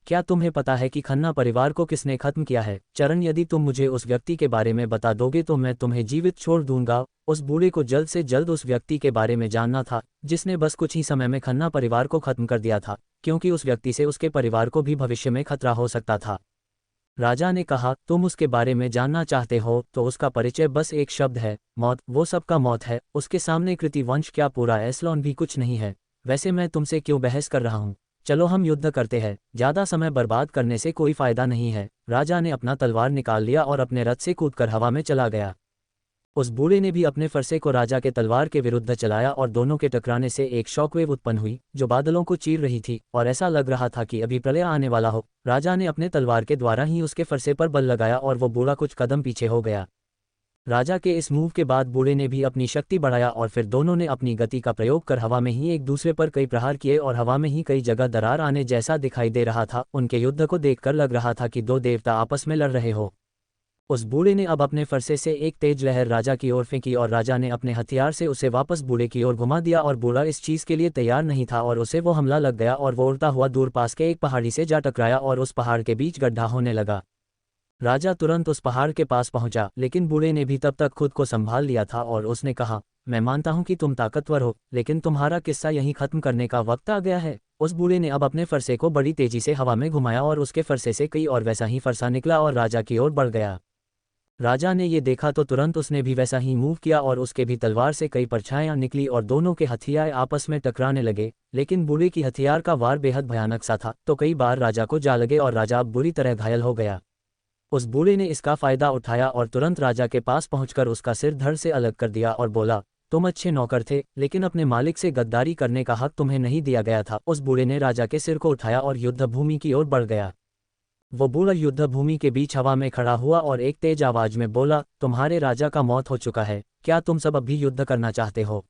क्या तुम्हें पता है कि खन्ना परिवार को किसने खत्म किया है? चरण, यदि तुम मुझे उस व्यक्ति के बारे में बता दोगे तो मैं तुम्हें जीवित छोड़ दूंगा। उस बूढ़े को जल्द से जल्द उस व्यक्ति के बारे में जानना था जिसने बस कुछ ही समय में खन्ना परिवार को खत्म कर दिया था, क्योंकि उस व्यक्ति से उसके परिवार को भी भविष्य में खतरा हो सकता था। राजा ने कहा, तुम उसके बारे में जानना चाहते हो तो उसका परिचय बस एक शब्द है, मौत। वो सबका मौत है। उसके सामने कृति वंश क्या पूरा एस्लोन भी कुछ नहीं है। वैसे मैं तुमसे क्यों बहस कर रहा हूँ? चलो हम युद्ध करते हैं, ज्यादा समय बर्बाद करने से कोई फायदा नहीं है। राजा ने अपना तलवार निकाल लिया और अपने रथ से कूदकर हवा में चला गया। उस बूढ़े ने भी अपने फरसे को राजा के तलवार के विरुद्ध चलाया और दोनों के टकराने से एक शॉकवेव उत्पन्न हुई जो बादलों को चीर रही थी और ऐसा लग रहा था कि अभी प्रलय आने वाला हो। राजा ने अपने तलवार के द्वारा ही उसके फरसे पर बल लगाया और वो बूढ़ा कुछ कदम पीछे हो गया। राजा के इस मूव के बाद बूढ़े ने भी अपनी शक्ति बढ़ाया और फिर दोनों ने अपनी गति का प्रयोग कर हवा में ही एक दूसरे पर कई प्रहार किए और हवा में ही कई जगह दरार आने जैसा दिखाई दे रहा था। उनके युद्ध को देखकर लग रहा था कि दो देवता आपस में लड़ रहे हो। उस बूढ़े ने अब अपने फरसे से एक तेज लहर राजा की ओर फेंकी और राजा ने अपने हथियार से उसे वापस बूढ़े की ओर घुमा दिया और बूढ़ा इस चीज के लिए तैयार नहीं था और उसे वो हमला लग गया और वो उड़ता हुआ दूर पास के एक पहाड़ी से जा टकराया और उस पहाड़ के बीच गड्ढा होने लगा। राजा तुरंत उस पहाड़ के पास पहुंचा, लेकिन बूढ़े ने भी तब तक खुद को संभाल लिया था और उसने कहा, मैं मानता हूं कि तुम ताकतवर हो, लेकिन तुम्हारा किस्सा यहीं खत्म करने का वक्त आ गया है। उस बूढ़े ने अब अपने फरसे को बड़ी तेजी से हवा में घुमाया और उसके फरसे से कई और वैसा ही फरसा निकला और राजा की ओर बढ़ गया। राजा ने ये देखा तो तुरंत उसने भी वैसा ही मूव किया और उसके भी तलवार से कई परछाइयां निकली और दोनों के हथियार आपस में टकराने लगे। लेकिन बूढ़े की हथियार का वार बेहद भयानक सा था तो कई बार राजा को जा लगे और राजा अब बुरी तरह घायल हो गया। उस बूढ़े ने इसका फायदा उठाया और तुरंत राजा के पास पहुंचकर उसका सिर धड़ से अलग कर दिया और बोला, तुम अच्छे नौकर थे, लेकिन अपने मालिक से गद्दारी करने का हक तुम्हें नहीं दिया गया था। उस बूढ़े ने राजा के सिर को उठाया और युद्ध भूमि की ओर बढ़ गया। वो बूढ़ा युद्ध भूमि के बीच हवा में खड़ा हुआ और एक तेज आवाज में बोला, तुम्हारे राजा का मौत हो चुका है, क्या तुम सब अब भी युद्ध करना चाहते हो?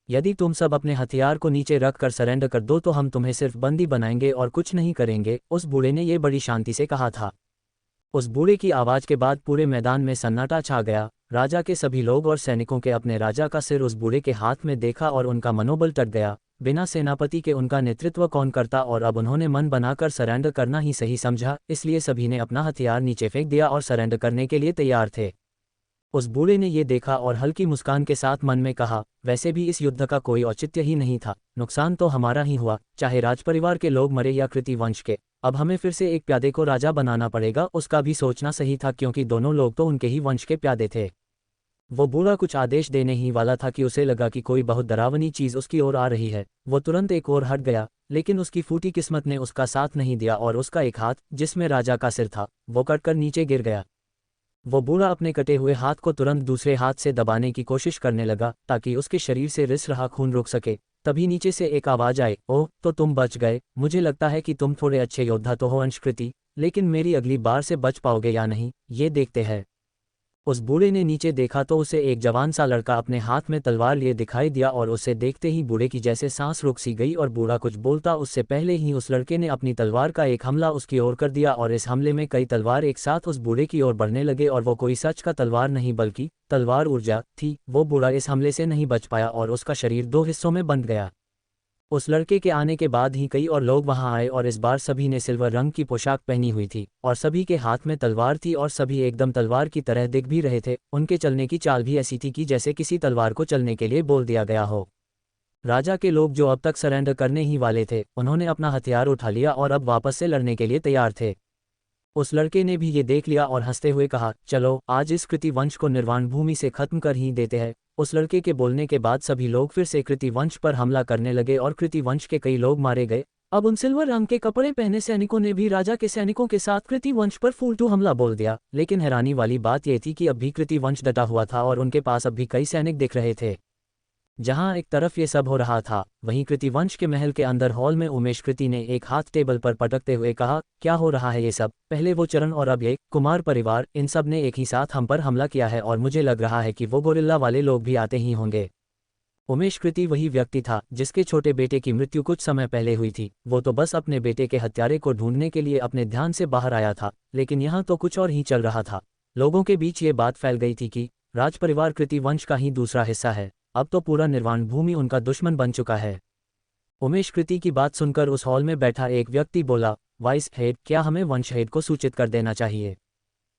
यदि तुम सब अपने हथियार को नीचे रख कर सरेंडर कर दो तो हम तुम्हें सिर्फ बंदी बनाएंगे और कुछ नहीं करेंगे। उस बूढ़े ने ये बड़ी शांति से कहा था। उस बूढ़े की आवाज के बाद पूरे मैदान में सन्नाटा छा गया। राजा के सभी लोग और सैनिकों के अपने राजा का सिर उस बूढ़े के हाथ में देखा और उनका मनोबल टट गया। बिना सेनापति के उनका नेतृत्व कौन करता, और अब उन्होंने मन बनाकर सरेंडर करना ही सही समझा, इसलिए सभी ने अपना हथियार नीचे फेंक दिया और सरेंडर करने के लिए तैयार थे। उस बूढ़े ने ये देखा और हल्की मुस्कान के साथ मन में कहा, वैसे भी इस युद्ध का कोई औचित्य ही नहीं था, नुकसान तो हमारा ही हुआ, चाहे राजपरिवार के लोग मरे या कृति वंश के। अब हमें फिर से एक प्यादे को राजा बनाना पड़ेगा। उसका भी सोचना सही था क्योंकि दोनों लोग तो उनके ही वंश के प्यादे थे। वो बूढ़ा कुछ आदेश देने ही वाला था कि उसे लगा कि कोई बहुत डरावनी चीज उसकी ओर आ रही है। वो तुरंत एक ओर हट गया, लेकिन उसकी फूटी किस्मत ने उसका साथ नहीं दिया और उसका एक हाथ, जिसमें राजा का सिर था, वो कटकर नीचे गिर गया। वो बूढ़ा अपने कटे हुए हाथ को तुरंत दूसरे हाथ से दबाने की कोशिश करने लगा ताकि उसके शरीर से रिस रहा खून रुक सके। तभी नीचे से एक आवाज आई, ओह, तो तुम बच गए। मुझे लगता है कि तुम थोड़े अच्छे योद्धा तो हो अंशकृति, लेकिन मेरी अगली बार से बच पाओगे या नहीं, ये देखते हैं। उस बूढ़े ने नीचे देखा तो उसे एक जवान सा लड़का अपने हाथ में तलवार लिए दिखाई दिया और उसे देखते ही बूढ़े की जैसे सांस रुक सी गई और बूढ़ा कुछ बोलता उससे पहले ही उस लड़के ने अपनी तलवार का एक हमला उसकी ओर कर दिया और इस हमले में कई तलवार एक साथ उस बूढ़े की ओर बढ़ने लगे और वो कोई सच का तलवार नहीं बल्कि तलवार ऊर्जा थी। वो बूढ़ा इस हमले से नहीं बच पाया और उसका शरीर दो हिस्सों में बंट गया। उस लड़के के आने के बाद ही कई और लोग वहां आए और इस बार सभी ने सिल्वर रंग की पोशाक पहनी हुई थी और सभी के हाथ में तलवार थी और सभी एकदम तलवार की तरह दिख भी रहे थे। उनके चलने की चाल भी ऐसी थी कि जैसे किसी तलवार को चलने के लिए बोल दिया गया हो। राजा के लोग जो अब तक सरेंडर करने ही वाले थे, उन्होंने अपना हथियार उठा लिया और अब वापस से लड़ने के लिए तैयार थे। उस लड़के ने भी ये देख लिया और हंसते हुए कहा, चलो आज इस कृति वंश को निर्वाण भूमि से खत्म कर ही देते हैं। उस लड़के के बोलने के बाद सभी लोग फिर से कृति वंश पर हमला करने लगे और कृति वंश के कई लोग मारे गए। अब उन सिल्वर रंग के कपड़े पहने सैनिकों ने भी राजा के सैनिकों के साथ कृति वंश पर फुल टू हमला बोल दिया। लेकिन हैरानी वाली बात यह थी कि अब भी कृति वंश डटा हुआ था और उनके पास अब भी कई सैनिक दिख रहे थे। जहां एक तरफ ये सब हो रहा था, वहीं कृतिवंश के महल के अंदर हॉल में उमेश कृति ने एक हाथ टेबल पर पटकते हुए कहा, क्या हो रहा है ये सब? पहले वो चरण और अब ये कुमार परिवार, इन सब ने एक ही साथ हम पर हमला किया है और मुझे लग रहा है कि वो गोरिल्ला वाले लोग भी आते ही होंगे। उमेश कृति वही व्यक्ति था जिसके छोटे बेटे की मृत्यु कुछ समय पहले हुई थी। वो तो बस अपने बेटे के हत्यारे को ढूंढने के लिए अपने ध्यान से बाहर आया था, लेकिन यहाँ तो कुछ और ही चल रहा था। लोगों के बीच ये बात फैल गई थी कि राज परिवार कृतिवंश का ही दूसरा हिस्सा है। अब तो पूरा निर्वाण भूमि उनका दुश्मन बन चुका है। उमेश कृति की बात सुनकर उस हॉल में बैठा एक व्यक्ति बोला, वाइस हेड, क्या हमें वंश हेड को सूचित कर देना चाहिए?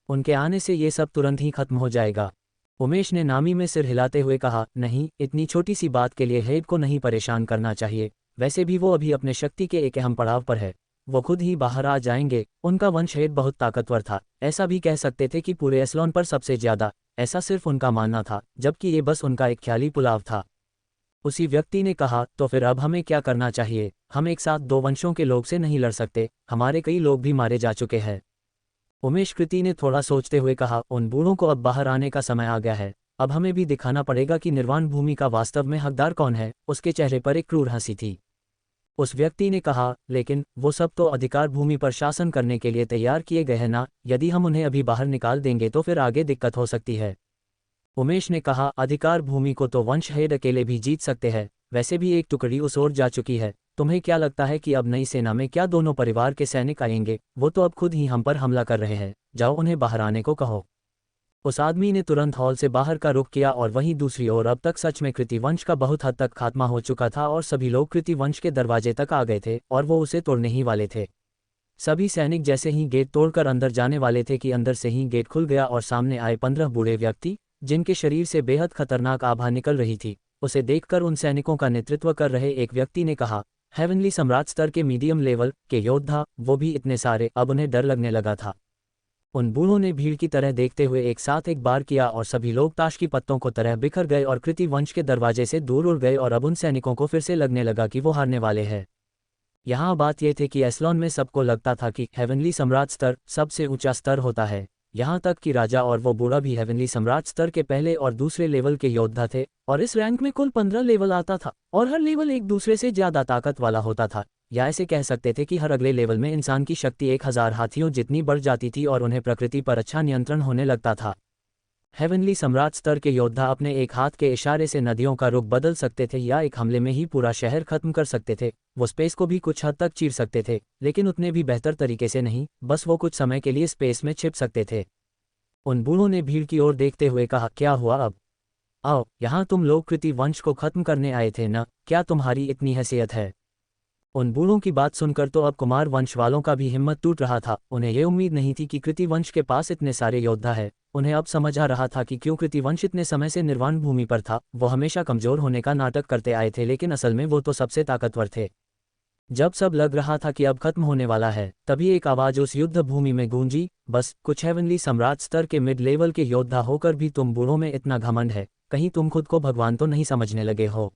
उनके आने से ये सब तुरंत ही खत्म हो जाएगा। उमेश ने नामी में सिर हिलाते हुए कहा, नहीं, इतनी छोटी सी बात के लिए हेड को नहीं परेशान करना चाहिए। वैसे भी वो अभी अपने शक्ति के एक अहम पड़ाव पर है, वो खुद ही बाहर आ जाएंगे। उनका वंश हेड बहुत ताकतवर था, ऐसा भी कह सकते थे कि पूरे एस्लोन पर सबसे ज्यादा। ऐसा सिर्फ उनका मानना था, जबकि ये बस उनका एक ख्याली पुलाव था। उसी व्यक्ति ने कहा, तो फिर अब हमें क्या करना चाहिए? हम एक साथ दो वंशों के लोग से नहीं लड़ सकते, हमारे कई लोग भी मारे जा चुके हैं। उमेश कृति ने थोड़ा सोचते हुए कहा, उन बूढ़ों को अब बाहर आने का समय आ गया है। अब हमें भी दिखाना पड़ेगा कि निर्वाण भूमि का वास्तव में हकदार कौन है। उसके चेहरे पर एक क्रूर हंसी थी। उस व्यक्ति ने कहा, लेकिन वो सब तो अधिकार भूमि पर शासन करने के लिए तैयार किए गए हैं ना? यदि हम उन्हें अभी बाहर निकाल देंगे तो फिर आगे दिक्कत हो सकती है। उमेश ने कहा, अधिकार भूमि को तो वंश हेड अकेले भी जीत सकते हैं। वैसे भी एक टुकड़ी उस ओर जा चुकी है। तुम्हें क्या लगता है कि अब नई सेना में क्या दोनों परिवार के सैनिक आएंगे? वो तो अब खुद ही हम पर हमला कर रहे हैं। जाओ उन्हें बाहर आने को कहो। उस आदमी ने तुरंत हॉल से बाहर का रुख किया और वहीं दूसरी ओर अब तक सच में कृतिवंश का बहुत हद तक खात्मा हो चुका था और सभी लोग कृतिवंश के दरवाजे तक आ गए थे और वो उसे तोड़ने ही वाले थे। सभी सैनिक जैसे ही गेट तोड़कर अंदर जाने वाले थे कि अंदर से ही गेट खुल गया और सामने आए 15 बूढ़े व्यक्ति, जिनके शरीर से बेहद खतरनाक आभा निकल रही थी। उसे देखकर उन सैनिकों का नेतृत्व कर रहे एक व्यक्ति ने कहा, हेवनली सम्राट स्तर के मीडियम लेवल के योद्धा, वो भी इतने सारे। अब उन्हें डर लगने लगा था। उन बूढ़ों ने भीड़ की तरह देखते हुए एक साथ एक बार किया और सभी लोग ताश की पत्तों को तरह बिखर गए और कृतिवंश के दरवाजे से दूर उड़ गए और अब उन सैनिकों को फिर से लगने लगा कि वो हारने वाले हैं। यहाँ बात यह थी कि एस्लोन में सबको लगता था कि हेवनली सम्राट स्तर सबसे ऊंचा स्तर होता है। यहाँ तक कि राजा और वो बूढ़ा भी हेवनली सम्राट स्तर के पहले और दूसरे लेवल के योद्धा थे और इस रैंक में कुल 15 लेवल आता था और हर लेवल एक दूसरे से ज्यादा ताकत वाला होता था। या ऐसे कह सकते थे कि हर अगले लेवल में इंसान की शक्ति 1000 हाथियों जितनी बढ़ जाती थी और उन्हें प्रकृति पर अच्छा नियंत्रण होने लगता था। हेवनली सम्राट स्तर के योद्धा अपने एक हाथ के इशारे से नदियों का रुख बदल सकते थे या एक हमले में ही पूरा शहर खत्म कर सकते थे। वो स्पेस को भी कुछ हद तक चीर सकते थे, लेकिन उतने भी बेहतर तरीके से नहीं, बस वो कुछ समय के लिए स्पेस में छिप सकते थे। उन बूढ़ों ने भीड़ की ओर देखते हुए कहा, क्या हुआ अब? आओ, यहाँ तुम लोग कृतिवंश को खत्म करने आए थे न? क्या तुम्हारी इतनी हैसियत है? उन बूढ़ों की बात सुनकर तो अब कुमार वंश वालों का भी हिम्मत टूट रहा था। उन्हें यह उम्मीद नहीं थी कि कृतिवंश के पास इतने सारे योद्धा है। उन्हें अब समझ आ रहा था कि क्यों कृतिवंश इतने समय से निर्वाण भूमि पर था। वो हमेशा कमजोर होने का नाटक करते आए थे, लेकिन असल में वो तो सबसे ताकतवर थे। जब सब लग रहा था कि अब खत्म होने वाला है, तभी एक आवाज उस युद्ध भूमि में गूंजी, बस कुछ हेवनली सम्राट स्तर के मिड लेवल के योद्धा होकर भी तुम बूढ़ों में इतना घमंड है, कहीं तुम खुद को भगवान तो नहीं समझने लगे हो?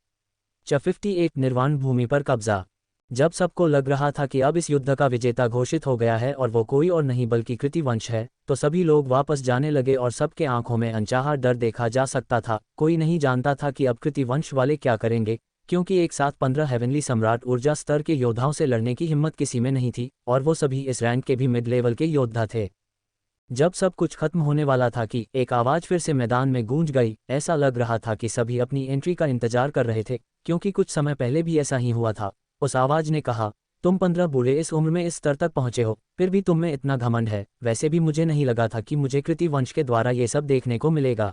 58 निर्वाण भूमि पर कब्जा। जब सबको लग रहा था कि अब इस युद्ध का विजेता घोषित हो गया है और वो कोई और नहीं बल्कि कृतिवंश है, तो सभी लोग वापस जाने लगे और सबके आंखों में अनचाहा डर देखा जा सकता था। कोई नहीं जानता था कि अब कृतिवंश वाले क्या करेंगे, क्योंकि एक साथ 15 हेवनली सम्राट ऊर्जा स्तर के योद्धाओं से लड़ने की हिम्मत किसी में नहीं थी और वो सभी इस रैंक के भी मिड लेवल के योद्धा थे। जब सब कुछ खत्म होने वाला था कि एक आवाज फिर से मैदान में गूंज गई। ऐसा लग रहा था कि सभी अपनी एंट्री का इंतजार कर रहे थे, क्योंकि कुछ समय पहले भी ऐसा ही हुआ था। उस आवाज ने कहा, तुम 15 बूढ़े इस उम्र में इस स्तर तक पहुंचे हो, फिर भी तुम में इतना घमंड है। वैसे भी मुझे नहीं लगा था कि मुझे कृतिवंश के द्वारा ये सब देखने को मिलेगा।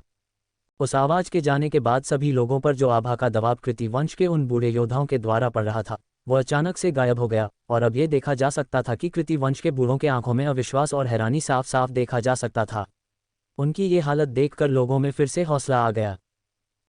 उस आवाज के जाने के बाद सभी लोगों पर जो आभा का दबाव कृतिवंश के उन बूढ़े योद्धाओं के द्वारा पड़ रहा था, वो अचानक से गायब हो गया और अब ये देखा जा सकता था कि कृतिवंश के बूढ़ों के आंखों में अविश्वास और हैरानी साफ साफ देखा जा सकता था। उनकी ये हालत देखकर लोगों में फिर से हौसला आ गया।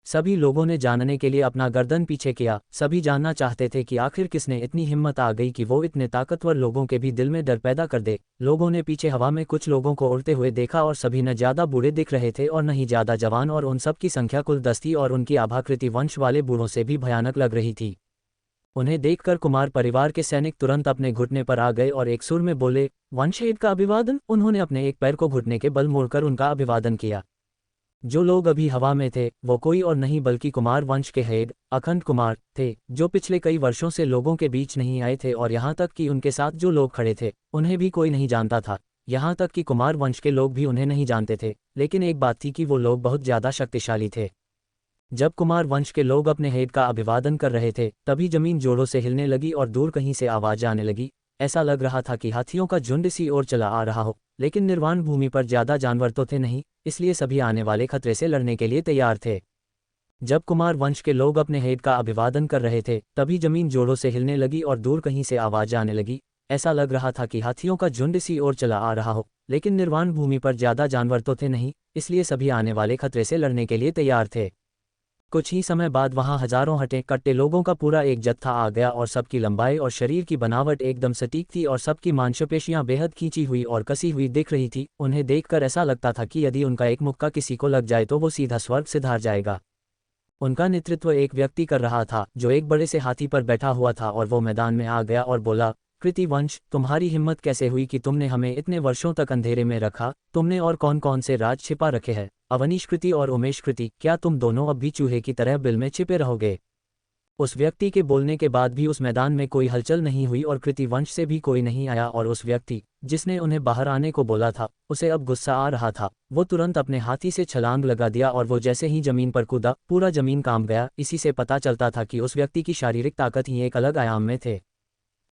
सभी लोगों ने जानने के लिए अपना गर्दन पीछे किया। सभी जानना चाहते थे कि आखिर किसने इतनी हिम्मत आ गई कि वो इतने ताकतवर लोगों के भी दिल में डर पैदा कर दे। लोगों ने पीछे हवा में कुछ लोगों को उड़ते हुए देखा और सभी न ज़्यादा बूढ़े दिख रहे थे और न ही ज़्यादा जवान, और उन सब की संख्या कुल 10 थी और उनकी आभाकृति वंश वाले बूढ़ों से भी भयानक लग रही थी। उन्हें देखकर कुमार परिवार के सैनिक तुरंत अपने घुटने पर आ गए और एक सुर में बोले, वंशहेड का अभिवादन। उन्होंने अपने एक पैर को घुटने के बल मोड़कर उनका अभिवादन किया। जो लोग अभी हवा में थे वो कोई और नहीं बल्कि कुमार वंश के हेड अखंड कुमार थे, जो पिछले कई वर्षों से लोगों के बीच नहीं आए थे, और यहाँ तक कि उनके साथ जो लोग खड़े थे उन्हें भी कोई नहीं जानता था। यहाँ तक कि कुमार वंश के लोग भी उन्हें नहीं जानते थे। लेकिन एक बात थी कि वो लोग बहुत ज़्यादा शक्तिशाली थे। जब कुमार वंश के लोग अपने हेड का अभिवादन कर रहे थे तभी जमीन जोरों से हिलने लगी और दूर कहीं से आवाज आने लगी। ऐसा लग रहा था कि हाथियों का झुंड इसी ओर चला आ रहा हो। लेकिन निर्वाण भूमि पर ज्यादा जानवर तो थे नहीं, इसलिए सभी आने वाले खतरे से लड़ने के लिए तैयार थे। जब कुमार वंश के लोग अपने हेड का अभिवादन कर रहे थे तभी जमीन जोरों से हिलने लगी और दूर कहीं से आवाज आने लगी। ऐसा लग रहा था कि हाथियों का झुंड इसी ओर चला आ रहा हो। लेकिन निर्वाण भूमि पर ज्यादा जानवर तो थे नहीं, इसलिए सभी आने वाले खतरे से लड़ने के लिए तैयार थे। कुछ ही समय बाद वहां हजारों हटे कट्टे लोगों का पूरा एक जत्था आ गया और सबकी लंबाई और शरीर की बनावट एकदम सटीक थी और सबकी मांसपेशियां बेहद खींची हुई और कसी हुई दिख रही थी। उन्हें देखकर ऐसा लगता था कि यदि उनका एक मुक्का किसी को लग जाए तो वो सीधा स्वर्ग से धार जाएगा। उनका नेतृत्व एक व्यक्ति कर रहा था जो एक बड़े से हाथी पर बैठा हुआ था, और वो मैदान में आ गया और बोला, कृतिवंश, तुम्हारी हिम्मत कैसे हुई कि तुमने हमें इतने वर्षों तक अंधेरे में रखा? तुमने और कौन कौन से राज छिपा रखे हैं? अवनीश कृति और उमेश कृति, क्या तुम दोनों अब भी चूहे की तरह बिल में छिपे रहोगे? उस व्यक्ति के बोलने के बाद भी उस मैदान में कोई हलचल नहीं हुई और कृतिवंश से भी कोई नहीं आया, और उस व्यक्ति जिसने उन्हें बाहर आने को बोला था उसे अब गुस्सा आ रहा था। वो तुरंत अपने हाथी से छलांग लगा दिया और वो जैसे ही जमीन पर कूदा पूरा जमीन कांप गया। इसी से पता चलता था कि उस व्यक्ति की शारीरिक ताकत ही एक अलग आयाम में थे।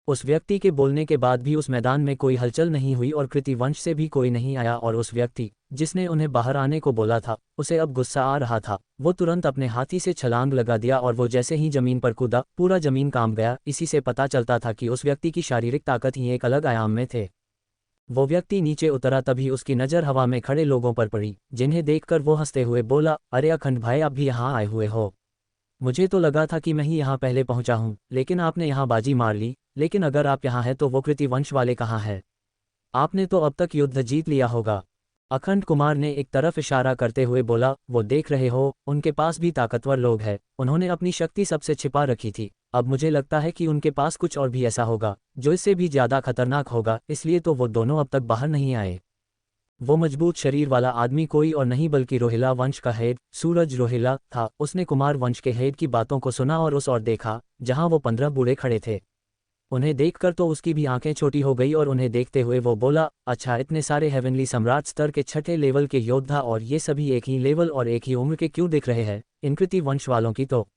उस व्यक्ति के बोलने के बाद भी उस मैदान में कोई हलचल नहीं हुई और कृतिवंश से भी कोई नहीं आया, और उस व्यक्ति जिसने उन्हें बाहर आने को बोला था उसे अब गुस्सा आ रहा था। वो तुरंत अपने हाथी से छलांग लगा दिया और वो जैसे ही जमीन पर कूदा पूरा जमीन कांप गया। इसी से पता चलता था कि उस व्यक्ति की शारीरिक ताकत ही एक अलग आयाम में थे। वो व्यक्ति नीचे उतरा तभी उसकी नज़र हवा में खड़े लोगों पर पड़ी, जिन्हें देखकर वो हंसते हुए बोला, अरे अखंड भाई, आप भी यहाँ आए हुए हो? मुझे तो लगा था कि मैं ही यहाँ पहले पहुँचा हूँ, लेकिन आपने यहाँ बाजी मार ली। लेकिन अगर आप यहाँ हैं तो वो कृतिवंश वाले कहाँ हैं? आपने तो अब तक युद्ध जीत लिया होगा। अखंड कुमार ने एक तरफ इशारा करते हुए बोला, वो देख रहे हो, उनके पास भी ताकतवर लोग हैं। उन्होंने अपनी शक्ति सबसे छिपा रखी थी। अब मुझे लगता है कि उनके पास कुछ और भी ऐसा होगा जो इससे भी ज़्यादा खतरनाक होगा, इसलिए तो वो दोनों अब तक बाहर नहीं आए। वो मजबूत शरीर वाला आदमी कोई और नहीं बल्कि रोहिला वंश का हेड सूरज रोहिला था। उसने कुमार वंश के हेड की बातों को सुना और उस ओर देखा जहां वो 15 बूढ़े खड़े थे। उन्हें देखकर तो उसकी भी आंखें छोटी हो गई और उन्हें देखते हुए वो बोला, अच्छा, इतने सारे हेवनली सम्राट स्तर के छठे लेवल के योद्धा, और ये सभी एक ही लेवल और एक ही उम्र के क्यों दिख रहे हैं? इन कृति वंश वालों की तो।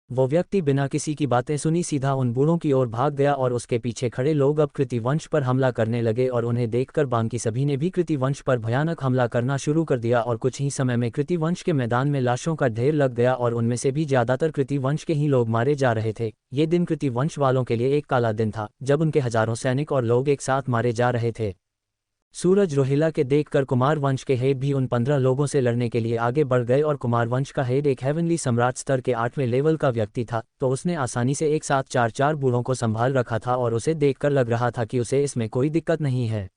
वो व्यक्ति बिना किसी की बातें सुनी सीधा उन बूढ़ों की ओर भाग गया और उसके पीछे खड़े लोग अब कृतिवंश पर हमला करने लगे, और उन्हें देखकर बाकी सभी ने भी कृतिवंश पर भयानक हमला करना शुरू कर दिया। और कुछ ही समय में कृतिवंश के मैदान में लाशों का ढेर लग गया और उनमें से भी ज्यादातर कृतिवंश के ही लोग मारे जा रहे थे। ये दिन कृतिवंश वालों के लिए एक काला दिन था, जब उनके हजारों सैनिक और लोग एक साथ मारे जा रहे थे। सूरज रोहिला के देखकर कुमार वंश के हेड भी उन 15 लोगों से लड़ने के लिए आगे बढ़ गए, और कुमार वंश का हेड एक हेवनली सम्राट स्तर के 8वें लेवल का व्यक्ति था, तो उसने आसानी से एक साथ 4 बूढ़ों को संभाल रखा था और उसे देखकर लग रहा था कि उसे इसमें कोई दिक्कत नहीं है।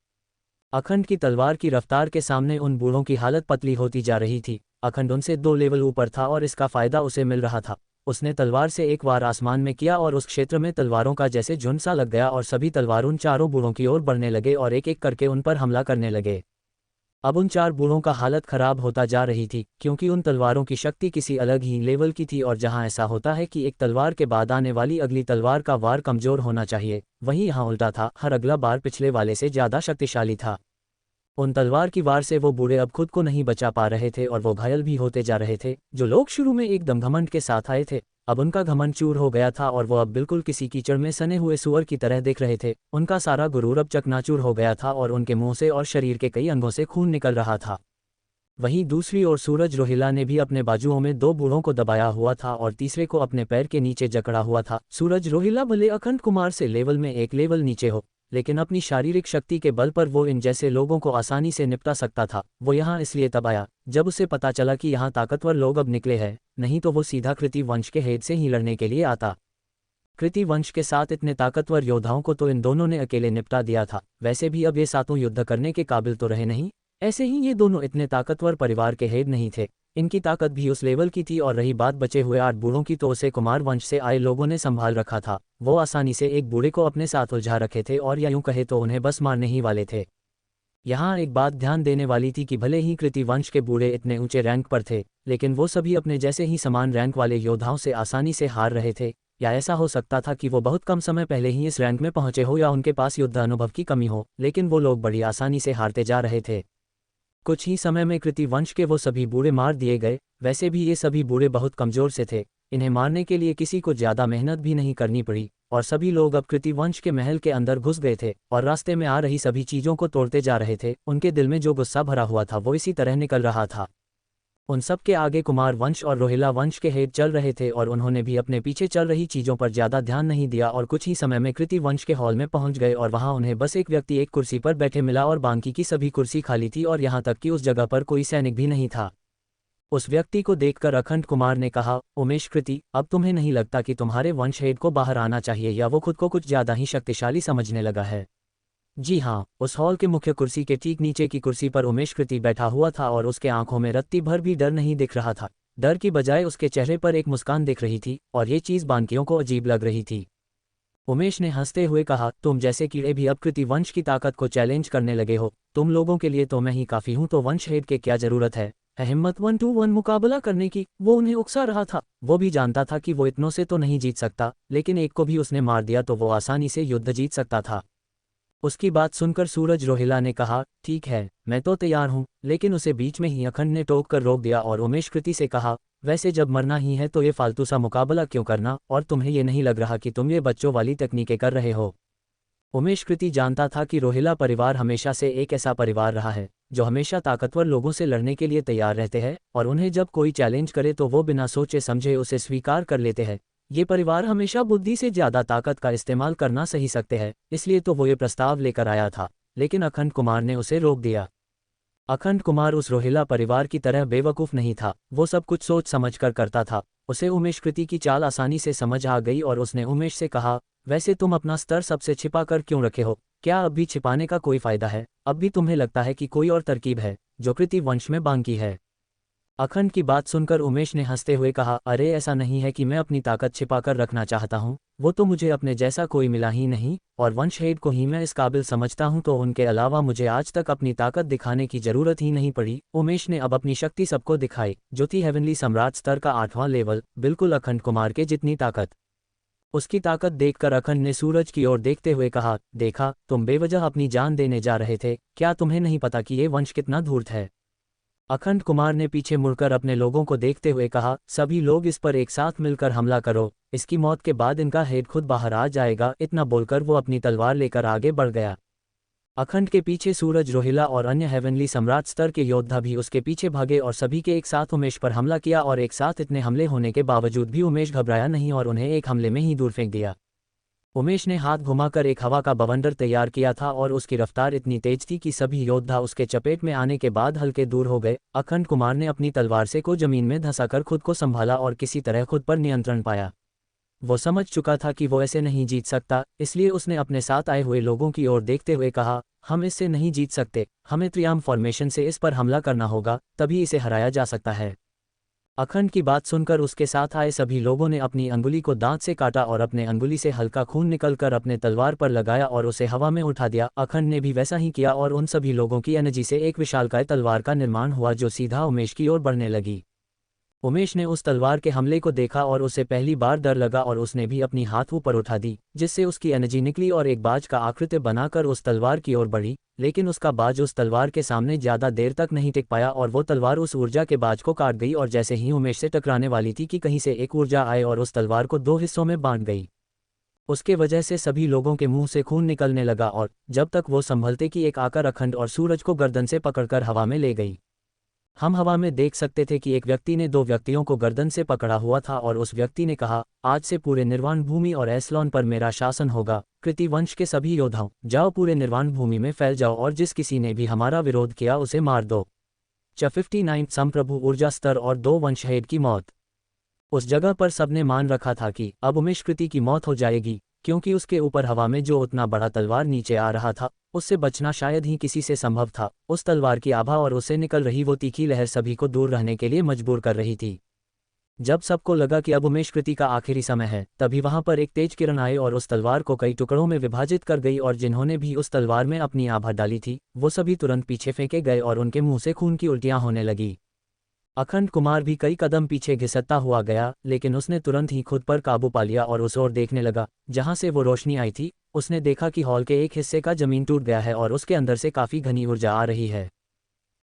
अखंड की तलवार की रफ्तार के सामने उन बूढ़ों की हालत पतली होती जा रही थी। अखंड उनसे 2 लेवल ऊपर था और इसका फायदा उसे मिल रहा था। उसने तलवार से एक वार आसमान में किया और उस क्षेत्र में तलवारों का जैसे झुंड सा लग गया और सभी तलवार उन 4 बूढ़ों की ओर बढ़ने लगे और एक एक करके उन पर हमला करने लगे। अब उन 4 बूढ़ों का हालत खराब होता जा रही थी, क्योंकि उन तलवारों की शक्ति किसी अलग ही लेवल की थी, और जहां ऐसा होता है कि एक तलवार के बाद आने वाली अगली तलवार का वार कमजोर होना चाहिए, वहीं यहाँ उल्टा था, हर अगला बार पिछले वाले से ज़्यादा शक्तिशाली था। उन तलवार की वार से वो बूढ़े अब खुद को नहीं बचा पा रहे थे और वो घायल भी होते जा रहे थे। जो लोग शुरू में एकदम घमंड के साथ आए थे, अब उनका घमंड चूर हो गया था और वो अब बिल्कुल किसी कीचड़ में सने हुए सुअर की तरह दिख रहे थे। उनका सारा गुरूर अब चकनाचूर हो गया था और उनके मुंह से और शरीर के कई अंगों से खून निकल रहा था। वहीं दूसरी ओर सूरज रोहिला ने भी अपने बाजुओं में 2 बूढ़ों को दबाया हुआ था और तीसरे को अपने पैर के नीचे जकड़ा हुआ था। सूरज रोहिला भले अखंड कुमार से लेवल में 1 लेवल नीचे हो, लेकिन अपनी शारीरिक शक्ति के बल पर वो इन जैसे लोगों को आसानी से निपटा सकता था। वो यहाँ इसलिए तब आया जब उसे पता चला कि यहाँ ताकतवर लोग अब निकले हैं, नहीं तो वो सीधा कृति वंश के हेड से ही लड़ने के लिए आता। कृति वंश के साथ इतने ताकतवर योद्धाओं को तो इन दोनों ने अकेले निपटा दिया था। वैसे भी अब ये सातों युद्ध करने के काबिल तो रहे नहीं। ऐसे ही ये दोनों इतने ताकतवर परिवार के हेड नहीं थे। इनकी ताकत भी उस लेवल की थी। और रही बात बचे हुए 8 बूढ़ों की, तो उसे कुमार वंश से आए लोगों ने संभाल रखा था। वो आसानी से एक बूढ़े को अपने साथ उलझा रखे थे और या यूं कहे तो उन्हें बस मारने ही वाले थे। यहाँ एक बात ध्यान देने वाली थी कि भले ही कृति वंश के बूढ़े इतने ऊंचे रैंक पर थे, लेकिन वो सभी अपने जैसे ही समान रैंक वाले योद्धाओं से आसानी से हार रहे थे। या ऐसा हो सकता था कि वो बहुत कम समय पहले ही इस रैंक में पहुंचे हो या उनके पास युद्ध अनुभव की कमी हो, लेकिन वो लोग बड़ी आसानी से हारते जा रहे थे। कुछ ही समय में कृति वंश के वो सभी बूढ़े मार दिए गए। वैसे भी ये सभी बूढ़े बहुत कमजोर से थे। इन्हें मारने के लिए किसी को ज़्यादा मेहनत भी नहीं करनी पड़ी और सभी लोग अब कृति वंश के महल के अंदर घुस गए थे और रास्ते में आ रही सभी चीज़ों को तोड़ते जा रहे थे। उनके दिल में जो गुस्सा भरा हुआ था वो इसी तरह निकल रहा था। उन सब के आगे कुमार वंश और रोहिला वंश के हेड चल रहे थे और उन्होंने भी अपने पीछे चल रही चीज़ों पर ज़्यादा ध्यान नहीं दिया और कुछ ही समय में कृति वंश के हॉल में पहुंच गए और वहां उन्हें बस एक व्यक्ति एक कुर्सी पर बैठे मिला और बाकी की सभी कुर्सी खाली थी और यहाँ तक कि उस जगह पर कोई सैनिक भी नहीं था। उस व्यक्ति को देखकर अखंड कुमार ने कहा, उमेश कृति, अब तुम्हें नहीं लगता कि तुम्हारे वंश हेड को बाहर आना चाहिए या वो खुद को कुछ ज़्यादा ही शक्तिशाली समझने लगा है? जी हाँ, उस हॉल के मुख्य कुर्सी के ठीक नीचे की कुर्सी पर उमेश कृति बैठा हुआ था और उसके आंखों में रत्ती भर भी डर नहीं दिख रहा था। डर की बजाय उसके चेहरे पर एक मुस्कान दिख रही थी और ये चीज़ बानकियों को अजीब लग रही थी। उमेश ने हंसते हुए कहा, तुम जैसे कीड़े भी अब कृति वंश की ताकत को चैलेंज करने लगे हो। तुम लोगों के लिए तो मैं ही काफ़ी हूँ, तो वंश हेड के क्या ज़रूरत है हिम्मत 1-2-1 मुकाबला करने की? वो उन्हें उकसा रहा था। वो भी जानता था कि वो इतनों से तो नहीं जीत सकता, लेकिन एक को भी उसने मार दिया तो वो आसानी से युद्ध जीत सकता था। उसकी बात सुनकर सूरज रोहिला ने कहा, ठीक है, मैं तो तैयार हूँ, लेकिन उसे बीच में ही अखंड ने टोक कर रोक दिया और उमेश कृति से कहा, वैसे जब मरना ही है तो ये फालतू सा मुकाबला क्यों करना, और तुम्हें ये नहीं लग रहा कि तुम ये बच्चों वाली तकनीकें कर रहे हो? उमेश कृति जानता था कि रोहिला परिवार हमेशा से एक ऐसा परिवार रहा है जो हमेशा ताकतवर लोगों से लड़ने के लिए तैयार रहते हैं और उन्हें जब कोई चैलेंज करे तो वो बिना सोचे समझे उसे स्वीकार कर लेते हैं। ये परिवार हमेशा बुद्धि से ज़्यादा ताकत का इस्तेमाल करना सही सकते हैं, इसलिए तो वो ये प्रस्ताव लेकर आया था, लेकिन अखंड कुमार ने उसे रोक दिया। अखंड कुमार उस रोहिला परिवार की तरह बेवकूफ़ नहीं था, वो सब कुछ सोच समझ कर करता था। उसे उमेश कृति की चाल आसानी से समझ आ गई और उसने उमेश से कहा, वैसे तुम अपना स्तर सबसे छिपा कर क्यों रखे हो? क्या अब भी छिपाने का कोई फ़ायदा है? अब भी तुम्हें लगता है कि कोई और तरकीब है जो कृति वंश में बाकी है? अखंड की बात सुनकर उमेश ने हंसते हुए कहा, अरे ऐसा नहीं है कि मैं अपनी ताकत छिपाकर रखना चाहता हूँ, वो तो मुझे अपने जैसा कोई मिला ही नहीं और वंश हेड को ही मैं इस काबिल समझता हूँ, तो उनके अलावा मुझे आज तक अपनी ताकत दिखाने की जरूरत ही नहीं पड़ी। उमेश ने अब अपनी शक्ति सबको दिखाई, जो थी हेवनली सम्राट स्तर का 8वां लेवल, बिल्कुल अखंड कुमार के जितनी ताकत। उसकी ताकत देखकर अखंड ने सूरज की ओर देखते हुए कहा, देखा, तुम बेवजह अपनी जान देने जा रहे थे, क्या तुम्हें नहीं पता कि ये वंश कितना धूर्त है? अखंड कुमार ने पीछे मुड़कर अपने लोगों को देखते हुए कहा, सभी लोग इस पर एक साथ मिलकर हमला करो, इसकी मौत के बाद इनका हेड खुद बाहर आ जाएगा। इतना बोलकर वो अपनी तलवार लेकर आगे बढ़ गया। अखंड के पीछे सूरज रोहिला और अन्य हेवनली सम्राट स्तर के योद्धा भी उसके पीछे भागे और सभी के एक साथ उमेश पर हमला किया और एक साथ इतने हमले होने के बावजूद भी उमेश घबराया नहीं और उन्हें एक हमले में ही दूर फेंक दिया। उमेश ने हाथ घुमाकर एक हवा का बवंडर तैयार किया था और उसकी रफ्तार इतनी तेज थी कि सभी योद्धा उसके चपेट में आने के बाद हल्के दूर हो गए। अखंड कुमार ने अपनी तलवार से को जमीन में धंसाकर खुद को संभाला और किसी तरह खुद पर नियंत्रण पाया। वो समझ चुका था कि वो ऐसे नहीं जीत सकता, इसलिए उसने अपने साथ आए हुए लोगों की ओर देखते हुए कहा, हम इससे नहीं जीत सकते, हमें त्रियाम फॉर्मेशन से इस पर हमला करना होगा, तभी इसे हराया जा सकता है। अखंड की बात सुनकर उसके साथ आए सभी लोगों ने अपनी अंगुली को दांत से काटा और अपने अंगुली से हल्का खून निकलकर अपने तलवार पर लगाया और उसे हवा में उठा दिया। अखंड ने भी वैसा ही किया और उन सभी लोगों की एनर्जी से एक विशालकाय तलवार का निर्माण हुआ जो सीधा उमेश की ओर बढ़ने लगी। उमेश ने उस तलवार के हमले को देखा और उसे पहली बार डर लगा और उसने भी अपनी हाथ ऊपर उठा दी, जिससे उसकी एनर्जी निकली और एक बाज का आकृति बनाकर उस तलवार की ओर बढ़ी। लेकिन उसका बाज उस तलवार के सामने ज़्यादा देर तक नहीं टिक पाया और वो तलवार उस ऊर्जा के बाज को काट गई और जैसे ही उमेश से टकराने वाली थी कि कहीं से एक ऊर्जा आए और उस तलवार को 2 हिस्सों में बांट गई। उसके वजह से सभी लोगों के मुंह से खून निकलने लगा और जब तक वो संभलते कि एक आकर अखंड और सूरज को गर्दन से पकड़कर हवा में ले गई। हम हवा में देख सकते थे कि एक व्यक्ति ने 2 व्यक्तियों को गर्दन से पकड़ा हुआ था और उस व्यक्ति ने कहा, आज से पूरे निर्वाण भूमि और एस्लोन पर मेरा शासन होगा। कृति वंश के सभी योद्धाओं, जाओ पूरे निर्वाण भूमि में फैल जाओ और जिस किसी ने भी हमारा विरोध किया उसे मार दो। 59 संप्रभु ऊर्जा स्तर और 2 वंशहेड की मौत। उस जगह पर सबने मान रखा था कि अब उमेश कृति की मौत हो जाएगी, क्योंकि उसके ऊपर हवा में जो उतना बड़ा तलवार नीचे आ रहा था, उससे बचना शायद ही किसी से संभव था। उस तलवार की आभा और उससे निकल रही वो तीखी लहर सभी को दूर रहने के लिए मजबूर कर रही थी। जब सबको लगा कि अब उमेश कृति का आखिरी समय है, तभी वहां पर एक तेज किरण आई और उस तलवार को कई टुकड़ों में विभाजित कर गई, और जिन्होंने भी उस तलवार में अपनी आभा डाली थी वो सभी तुरंत पीछे फेंके गए और उनके मुंह से खून की उल्टियां होने लगी। अखंड कुमार भी कई कदम पीछे घिसटता हुआ गया, लेकिन उसने तुरंत ही खुद पर काबू पा लिया और उस ओर देखने लगा जहां से वो रोशनी आई थी। उसने देखा कि हॉल के एक हिस्से का जमीन टूट गया है और उसके अंदर से काफी घनी ऊर्जा आ रही है।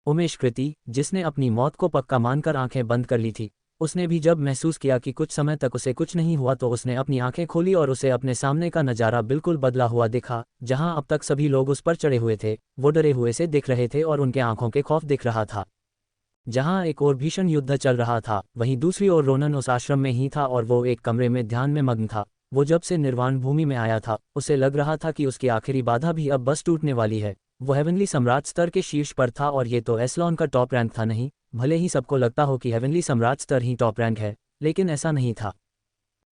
उमेश कृति, जिसने अपनी मौत को पक्का मानकर आंखें बंद कर ली थी, उसने भी जब महसूस किया कि कुछ समय तक उसे कुछ नहीं हुआ तो उसने अपनी आंखें खोली और उसे अपने सामने का नजारा बिल्कुल बदला हुआ दिखा। जहां अब तक सभी लोग उस पर चढ़े हुए थे, वो डरे हुए से दिख रहे थे और उनके आंखों के खौफ दिख रहा था। जहां एक और भीषण युद्ध चल रहा था, वहीं दूसरी ओर रोनन उस आश्रम में ही था और वो एक कमरे में ध्यान में मग्न था। वो जब से निर्वाण भूमि में आया था, उसे लग रहा था कि उसकी आखिरी बाधा भी अब बस टूटने वाली है। वो हेवनली सम्राट स्तर के शीर्ष पर था और ये तो एस्लोन का टॉप रैंक था नहीं। भले ही सबको लगता हो कि हेवनली सम्राट स्तर ही टॉप रैंक है, लेकिन ऐसा नहीं था।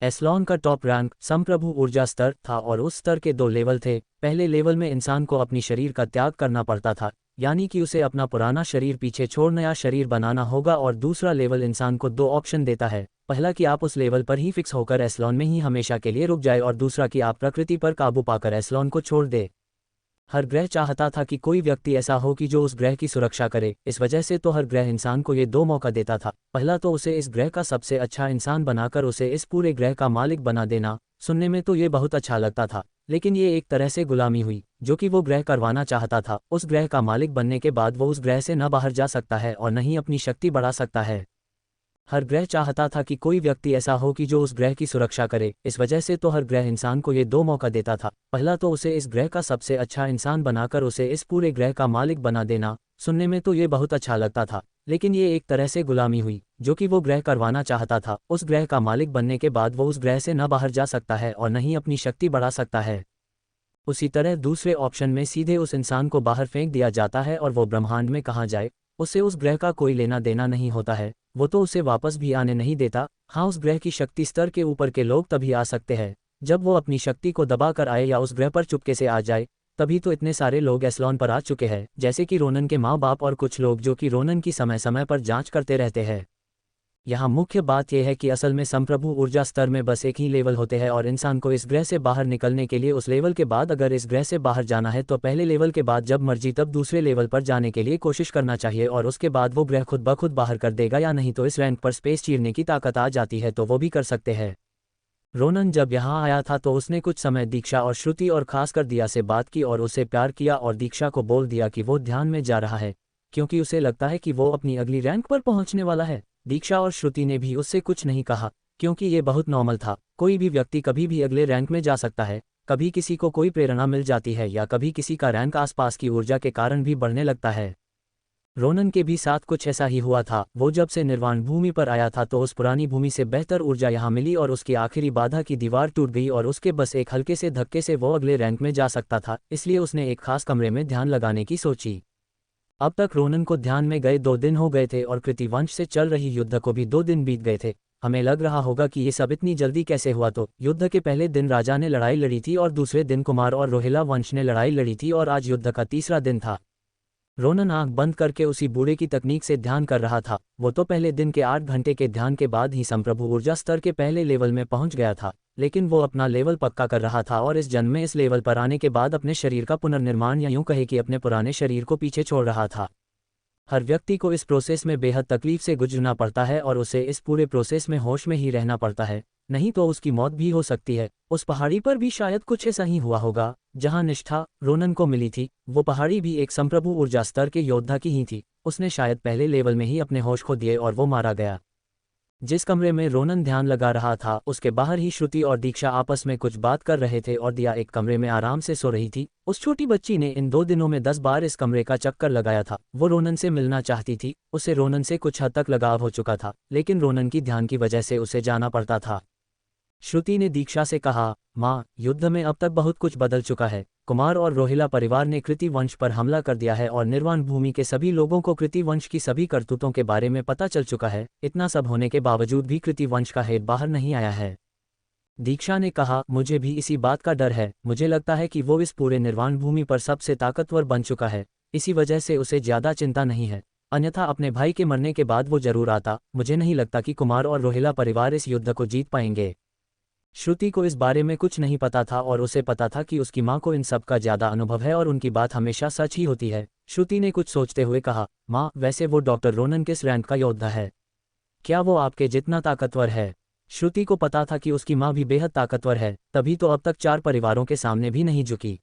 एस्लोन का टॉप रैंक संप्रभु ऊर्जा स्तर था और उस स्तर के 2 लेवल थे। पहले लेवल में इंसान को अपनी शरीर का त्याग करना पड़ता था, यानी कि उसे अपना पुराना शरीर पीछे छोड़ नया शरीर बनाना होगा, और दूसरा लेवल इंसान को 2 ऑप्शन देता है। पहला कि आप उस लेवल पर ही फिक्स होकर एस्लोन में ही हमेशा के लिए रुक जाए, और दूसरा कि आप प्रकृति पर काबू पाकर एस्लोन को छोड़ दे। हर ग्रह चाहता था कि कोई व्यक्ति ऐसा हो कि जो उस ग्रह की सुरक्षा करे। इस वजह से तो हर ग्रह इंसान को ये 2 मौका देता था। पहला तो उसे इस ग्रह का सबसे अच्छा इंसान बनाकर उसे इस पूरे ग्रह का मालिक बना देना। सुनने में तो ये बहुत अच्छा लगता था, लेकिन ये एक तरह से गुलामी हुई जो कि वो ग्रह करवाना चाहता था। उस ग्रह का मालिक बनने के बाद वो उस ग्रह से न बाहर जा सकता है और न ही अपनी शक्ति बढ़ा सकता है। हर ग्रह चाहता था कि कोई व्यक्ति ऐसा हो कि जो उस ग्रह की सुरक्षा करे। इस वजह से तो हर ग्रह इंसान को ये 2 मौका देता था। पहला तो उसे इस ग्रह का सबसे अच्छा इंसान बनाकर उसे इस पूरे ग्रह का मालिक बना देना। सुनने में तो ये बहुत अच्छा लगता था, लेकिन ये एक तरह से गुलामी हुई जो कि वो ग्रह करवाना चाहता था। उस ग्रह का मालिक बनने के बाद वो उस ग्रह से न बाहर जा सकता है और न ही अपनी शक्ति बढ़ा सकता है। उसी तरह दूसरे ऑप्शन में सीधे उस इंसान को बाहर फेंक दिया जाता है और वो ब्रह्मांड में कहाँ जाए, उससे उस ग्रह का कोई लेना देना नहीं होता है। वो तो उसे वापस भी आने नहीं देता। हाँ, उस ग्रह की शक्ति स्तर के ऊपर के लोग तभी आ सकते हैं जब वो अपनी शक्ति को दबाकर आए या उस ग्रह पर चुपके से आ जाए। तभी तो इतने सारे लोग एस्लोन पर आ चुके हैं, जैसे कि रोनन के माँ बाप और कुछ लोग जो कि रोनन की समय समय पर जांच करते रहते हैं। यहाँ मुख्य बात यह है कि असल में संप्रभु ऊर्जा स्तर में बस एक ही लेवल होते हैं और इंसान को इस ग्रह से बाहर निकलने के लिए उस लेवल के बाद अगर इस ग्रह से बाहर जाना है तो पहले लेवल के बाद जब मर्जी तब दूसरे लेवल पर जाने के लिए कोशिश करना चाहिए, और उसके बाद वो ग्रह खुद ब खुद बाहर कर देगा, या नहीं तो इस रैंक पर स्पेस चीरने की ताकत आ जाती है तो वो भी कर सकते हैं। रोनन जब यहाँ आया था तो उसने कुछ समय दीक्षा और श्रुति और खासकर दिया से बात की और उसे प्यार किया और दीक्षा को बोल दिया कि वो ध्यान में जा रहा है, क्योंकि उसे लगता है कि वो अपनी अगली रैंक पर पहुंचने वाला है। दीक्षा और श्रुति ने भी उससे कुछ नहीं कहा, क्योंकि ये बहुत नॉर्मल था। कोई भी व्यक्ति कभी भी अगले रैंक में जा सकता है। कभी किसी को कोई प्रेरणा मिल जाती है या कभी किसी का रैंक आसपास की ऊर्जा के कारण भी बढ़ने लगता है। रोनन के भी साथ कुछ ऐसा ही हुआ था। वो जब से निर्वाण भूमि पर आया था तो उस पुरानी भूमि से बेहतर ऊर्जा यहाँ मिली और उसकी आखिरी बाधा की दीवार टूट गई और उसके बस एक हल्के से धक्के से वो अगले रैंक में जा सकता था। इसलिए उसने एक खास कमरे में ध्यान लगाने की सोची। अब तक रोनन को ध्यान में गए 2 दिन हो गए थे और कृति वंश से चल रही युद्ध को भी 2 दिन बीत गए थे। हमें लग रहा होगा कि ये सब इतनी जल्दी कैसे हुआ, तो युद्ध के पहले दिन राजा ने लड़ाई लड़ी थी और दूसरे दिन कुमार और रोहिला वंश ने लड़ाई लड़ी थी और आज युद्ध का तीसरा दिन था। रोनन आंख बंद करके उसी बूढ़े की तकनीक से ध्यान कर रहा था। वो तो पहले दिन के 8 घंटे के ध्यान के बाद ही संप्रभु ऊर्जा स्तर के पहले लेवल में पहुंच गया था, लेकिन वो अपना लेवल पक्का कर रहा था और इस जन्म में इस लेवल पर आने के बाद अपने शरीर का पुनर्निर्माण या यूं कहे कि अपने पुराने शरीर को पीछे छोड़ रहा था। हर व्यक्ति को इस प्रोसेस में बेहद तकलीफ से गुजरना पड़ता है और उसे इस पूरे प्रोसेस में होश में ही रहना पड़ता है, नहीं तो उसकी मौत भी हो सकती है। उस पहाड़ी पर भी शायद कुछ ऐसा ही हुआ होगा जहां निष्ठा रोनन को मिली थी। वो पहाड़ी भी एक संप्रभु ऊर्जा स्तर के योद्धा की ही थी। उसने शायद पहले लेवल में ही अपने होश खो दिए और वो मारा गया। जिस कमरे में रोनन ध्यान लगा रहा था उसके बाहर ही श्रुति और दीक्षा आपस में कुछ बात कर रहे थे और दिया एक कमरे में आराम से सो रही थी। उस छोटी बच्ची ने इन 2 दिनों में 10 बार इस कमरे का चक्कर लगाया था। वो रोनन से मिलना चाहती थी, उसे रोनन से कुछ हद तक लगाव हो चुका था, लेकिन रोनन की ध्यान की वजह से उसे जाना पड़ता था। श्रुति ने दीक्षा से कहा, माँ, युद्ध में अब तक बहुत कुछ बदल चुका है। कुमार और रोहिला परिवार ने कृति वंश पर हमला कर दिया है और निर्वाण भूमि के सभी लोगों को कृति वंश की सभी करतूतों के बारे में पता चल चुका है। इतना सब होने के बावजूद भी कृति वंश का हेड बाहर नहीं आया है। दीक्षा ने कहा, मुझे भी इसी बात का डर है। मुझे लगता है कि वो इस पूरे निर्वाण भूमि पर सबसे ताकतवर बन चुका है, इसी वजह से उसे ज्यादा चिंता नहीं है। अन्यथा अपने भाई के मरने के बाद वो जरूर आता। मुझे नहीं लगता कि कुमार और रोहिला परिवार इस युद्ध को जीत पाएंगे। श्रुति को इस बारे में कुछ नहीं पता था और उसे पता था कि उसकी माँ को इन सब का ज्यादा अनुभव है और उनकी बात हमेशा सच ही होती है। श्रुति ने कुछ सोचते हुए कहा, माँ, वैसे वो डॉक्टर रोनन किस रैंक का योद्धा है? क्या वो आपके जितना ताकतवर है? श्रुति को पता था कि उसकी माँ भी बेहद ताकतवर है, तभी तो अब तक 4 परिवारों के सामने भी नहीं झुकी।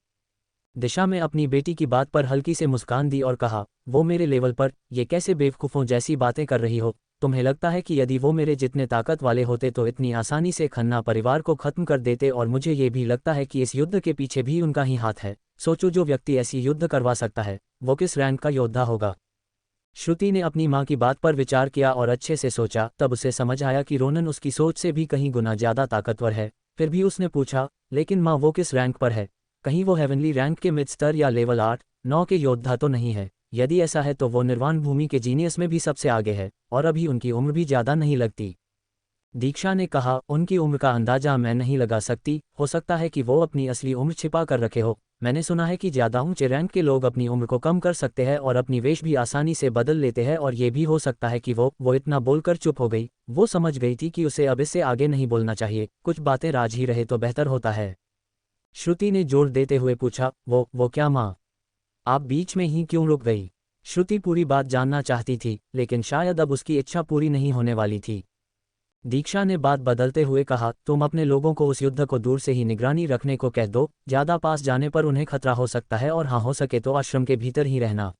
दिशा में अपनी बेटी की बात पर हल्की से मुस्कान दी और कहा, वो मेरे लेवल पर ये कैसे बेवकूफ़ों जैसी बातें कर रही हो? तुम्हें लगता है कि यदि वो मेरे जितने ताकत वाले होते तो इतनी आसानी से खन्ना परिवार को खत्म कर देते? और मुझे ये भी लगता है कि इस युद्ध के पीछे भी उनका ही हाथ है। सोचो, जो व्यक्ति ऐसी युद्ध करवा सकता है वो किस रैंक का योद्धा होगा? श्रुति ने अपनी माँ की बात पर विचार किया और अच्छे से सोचा। तब उसे समझ आया कि रोनन उसकी सोच से भी कहीं गुना ज़्यादा ताकतवर है। फिर भी उसने पूछा, लेकिन माँ, वो किस रैंक पर है? कहीं वो हेवनली रैंक के मिड स्तर या लेवल 8-9 के योद्धा तो नहीं है? यदि ऐसा है तो वो निर्वाण भूमि के जीनियस में भी सबसे आगे है और अभी उनकी उम्र भी ज़्यादा नहीं लगती। दीक्षा ने कहा, उनकी उम्र का अंदाजा मैं नहीं लगा सकती। हो सकता है कि वो अपनी असली उम्र छिपा कर रखे हो। मैंने सुना है कि ज़्यादा ऊंचे रैंक के लोग अपनी उम्र को कम कर सकते हैं और अपनी वेश भी आसानी से बदल लेते हैं। और ये भी हो सकता है कि वो इतना बोलकर चुप हो गई। वो समझ गई थी कि उसे अब इससे आगे नहीं बोलना चाहिए। कुछ बातें राज ही रहे तो बेहतर होता है। श्रुति ने जोर देते हुए पूछा, वो क्या माँ? आप बीच में ही क्यों रुक गई? श्रुति पूरी बात जानना चाहती थी, लेकिन शायद अब उसकी इच्छा पूरी नहीं होने वाली थी। दीक्षा ने बात बदलते हुए कहा, तुम अपने लोगों को उस युद्ध को दूर से ही निगरानी रखने को कह दो। ज़्यादा पास जाने पर उन्हें खतरा हो सकता है और हाँ, हो सके तो आश्रम के भीतर ही रहना।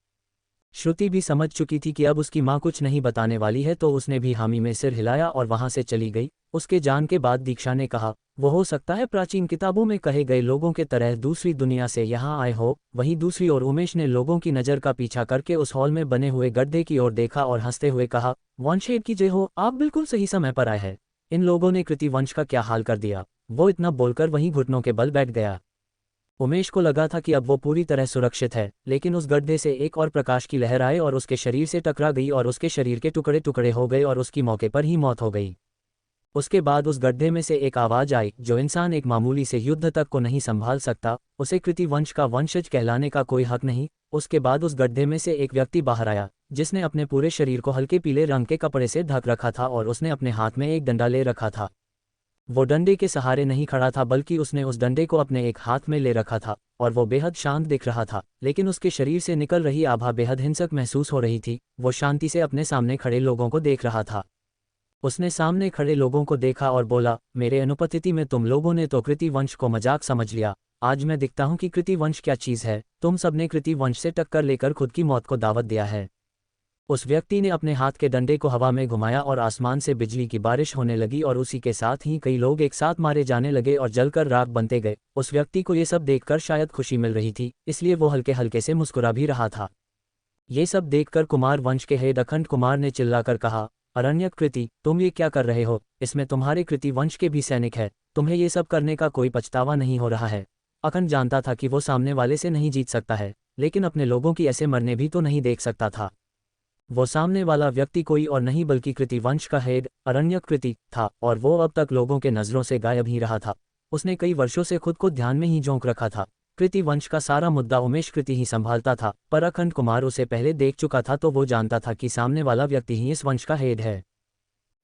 श्रुति भी समझ चुकी थी कि अब उसकी माँ कुछ नहीं बताने वाली है, तो उसने भी हामी में सिर हिलाया और वहां से चली गई। उसके जान के बाद दीक्षा ने कहा, वो हो सकता है प्राचीन किताबों में कहे गए लोगों के तरह दूसरी दुनिया से यहाँ आए हो। वहीं दूसरी ओर उमेश ने लोगों की नज़र का पीछा करके उस हॉल में बने हुए गड्ढे की ओर देखा और हंसते हुए कहा, वंशेड की जय हो, आप बिल्कुल सही समय पर आए हैं। इन लोगों ने कृति वंश का क्या हाल कर दिया। वो इतना बोलकर वहीं घुटनों के बल बैठ गया। उमेश को लगा था कि अब वो पूरी तरह सुरक्षित है, लेकिन उस गड्ढे से एक और प्रकाश की लहर आई और उसके शरीर से टकरा गई और उसके शरीर के टुकड़े टुकड़े हो गए और उसकी मौके पर ही मौत हो गई। उसके बाद उस गड्ढे में से एक आवाज़ आई, जो इंसान एक मामूली से युद्ध तक को नहीं संभाल सकता, उसे कृति वंश का वंशज कहलाने का कोई हक नहीं। उसके बाद उस गड्ढे में से एक व्यक्ति बाहर आया, जिसने अपने पूरे शरीर को हल्के पीले रंग के कपड़े से ढक रखा था और उसने अपने हाथ में एक डंडा ले रखा था। वो डंडे के सहारे नहीं खड़ा था, बल्कि उसने उस डंडे को अपने एक हाथ में ले रखा था और वो बेहद शांत दिख रहा था, लेकिन उसके शरीर से निकल रही आभा बेहद हिंसक महसूस हो रही थी। वो शांति से अपने सामने खड़े लोगों को देख रहा था। उसने सामने खड़े लोगों को देखा और बोला, मेरे अनुपस्थिति में तुम लोगों ने तो कृति वंश को मजाक समझ लिया। आज मैं दिखता हूं कि कृति वंश क्या चीज़ है। तुम सबने कृति वंश से टक्कर लेकर खुद की मौत को दावत दिया है। उस व्यक्ति ने अपने हाथ के डंडे को हवा में घुमाया और आसमान से बिजली की बारिश होने लगी और उसी के साथ ही कई लोग एक साथ मारे जाने लगे और जलकर राख बनते गए। उस व्यक्ति को ये सब देखकर शायद खुशी मिल रही थी, इसलिए वो हल्के हल्के से मुस्कुरा भी रहा था। ये सब देखकर कुमार वंश के हेड अखंड कुमार ने चिल्लाकर कहा, अरण्यक कृति, तुम ये क्या कर रहे हो? इसमें तुम्हारे कृति वंश के भी सैनिक है। तुम्हें ये सब करने का कोई पछतावा नहीं हो रहा है? अखंड जानता था कि वो सामने वाले से नहीं जीत सकता है, लेकिन अपने लोगों की ऐसे मरने भी तो नहीं देख सकता था। वो सामने वाला व्यक्ति कोई और नहीं बल्कि कृति वंश का हेड अरण्यक कृति था और वो अब तक लोगों के नज़रों से गायब ही रहा था। उसने कई वर्षों से खुद को ध्यान में ही झोंक रखा था। कृति वंश का सारा मुद्दा उमेश कृति ही संभालता था, पर अखंड कुमार उसे पहले देख चुका था, तो वो जानता था कि सामने वाला व्यक्ति ही इस वंश का हेड है।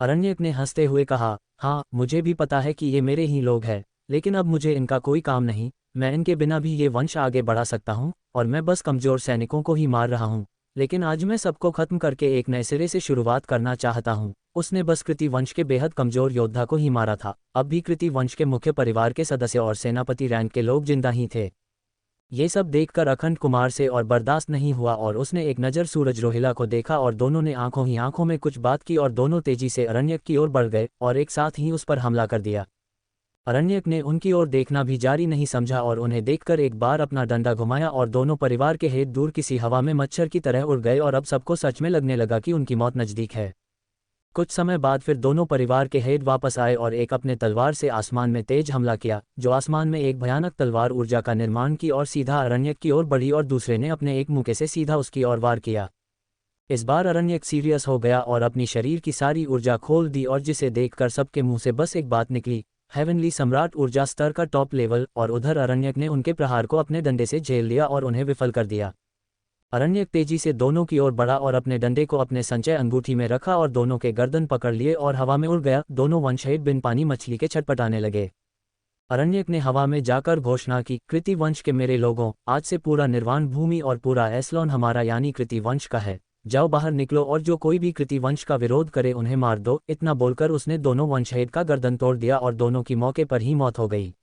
अरण्यक ने हंसते हुए कहा, हाँ, मुझे भी पता है कि ये मेरे ही लोग हैं, लेकिन अब मुझे इनका कोई काम नहीं। मैं इनके बिना भी ये वंश आगे बढ़ा सकता हूँ और मैं बस कमज़ोर सैनिकों को ही मार रहा हूँ। लेकिन आज मैं सबको खत्म करके एक नए सिरे से शुरुआत करना चाहता हूँ। उसने बस कृति वंश के बेहद कमजोर योद्धा को ही मारा था। अब भी कृति वंश के मुख्य परिवार के सदस्य और सेनापति रैंक के लोग जिंदा ही थे। ये सब देखकर अखंड कुमार से और बर्दाश्त नहीं हुआ और उसने एक नज़र सूरज रोहिला को देखा और दोनों ने आंखों ही आंखों में कुछ बात की और दोनों तेजी से अरण्यक की ओर बढ़ गए और एक साथ ही उस पर हमला कर दिया। अरण्यक ने उनकी ओर देखना भी जारी नहीं समझा और उन्हें देखकर एक बार अपना डंडा घुमाया और दोनों परिवार के हेड दूर किसी हवा में मच्छर की तरह उड़ गए और अब सबको सच में लगने लगा कि उनकी मौत नज़दीक है। कुछ समय बाद फिर दोनों परिवार के हेड वापस आए और एक अपने तलवार से आसमान में तेज हमला किया, जो आसमान में एक भयानक तलवार ऊर्जा का निर्माण की और सीधा अरण्यक की ओर बढ़ी और दूसरे ने अपने एक मुक्के से सीधा उसकी ओर वार किया। इस बार अरण्यक सीरियस हो गया और अपनी शरीर की सारी ऊर्जा खोल दी और जिसे देखकर सबके मुंह से बस एक बात निकली, हेवनली सम्राट ऊर्जा स्तर का टॉप लेवल। और उधर अरण्यक ने उनके प्रहार को अपने डंडे से झेल लिया और उन्हें विफल कर दिया। अरण्यक तेजी से दोनों की ओर बढ़ा और अपने डंडे को अपने संचय अंगूठी में रखा और दोनों के गर्दन पकड़ लिए और हवा में उड़ गया। दोनों वंशहेड बिन पानी मछली के छटपटाने लगे। अरण्यक ने हवा में जाकर घोषणा की, कृति वंश के मेरे लोगों, आज से पूरा निर्वाण भूमि और पूरा एस्लोन हमारा यानी कृति वंश का है। जाओ बाहर निकलो और जो कोई भी कृति वंश का विरोध करे उन्हें मार दो। इतना बोलकर उसने दोनों वंशहेड का गर्दन तोड़ दिया और दोनों की मौके पर ही मौत हो गई।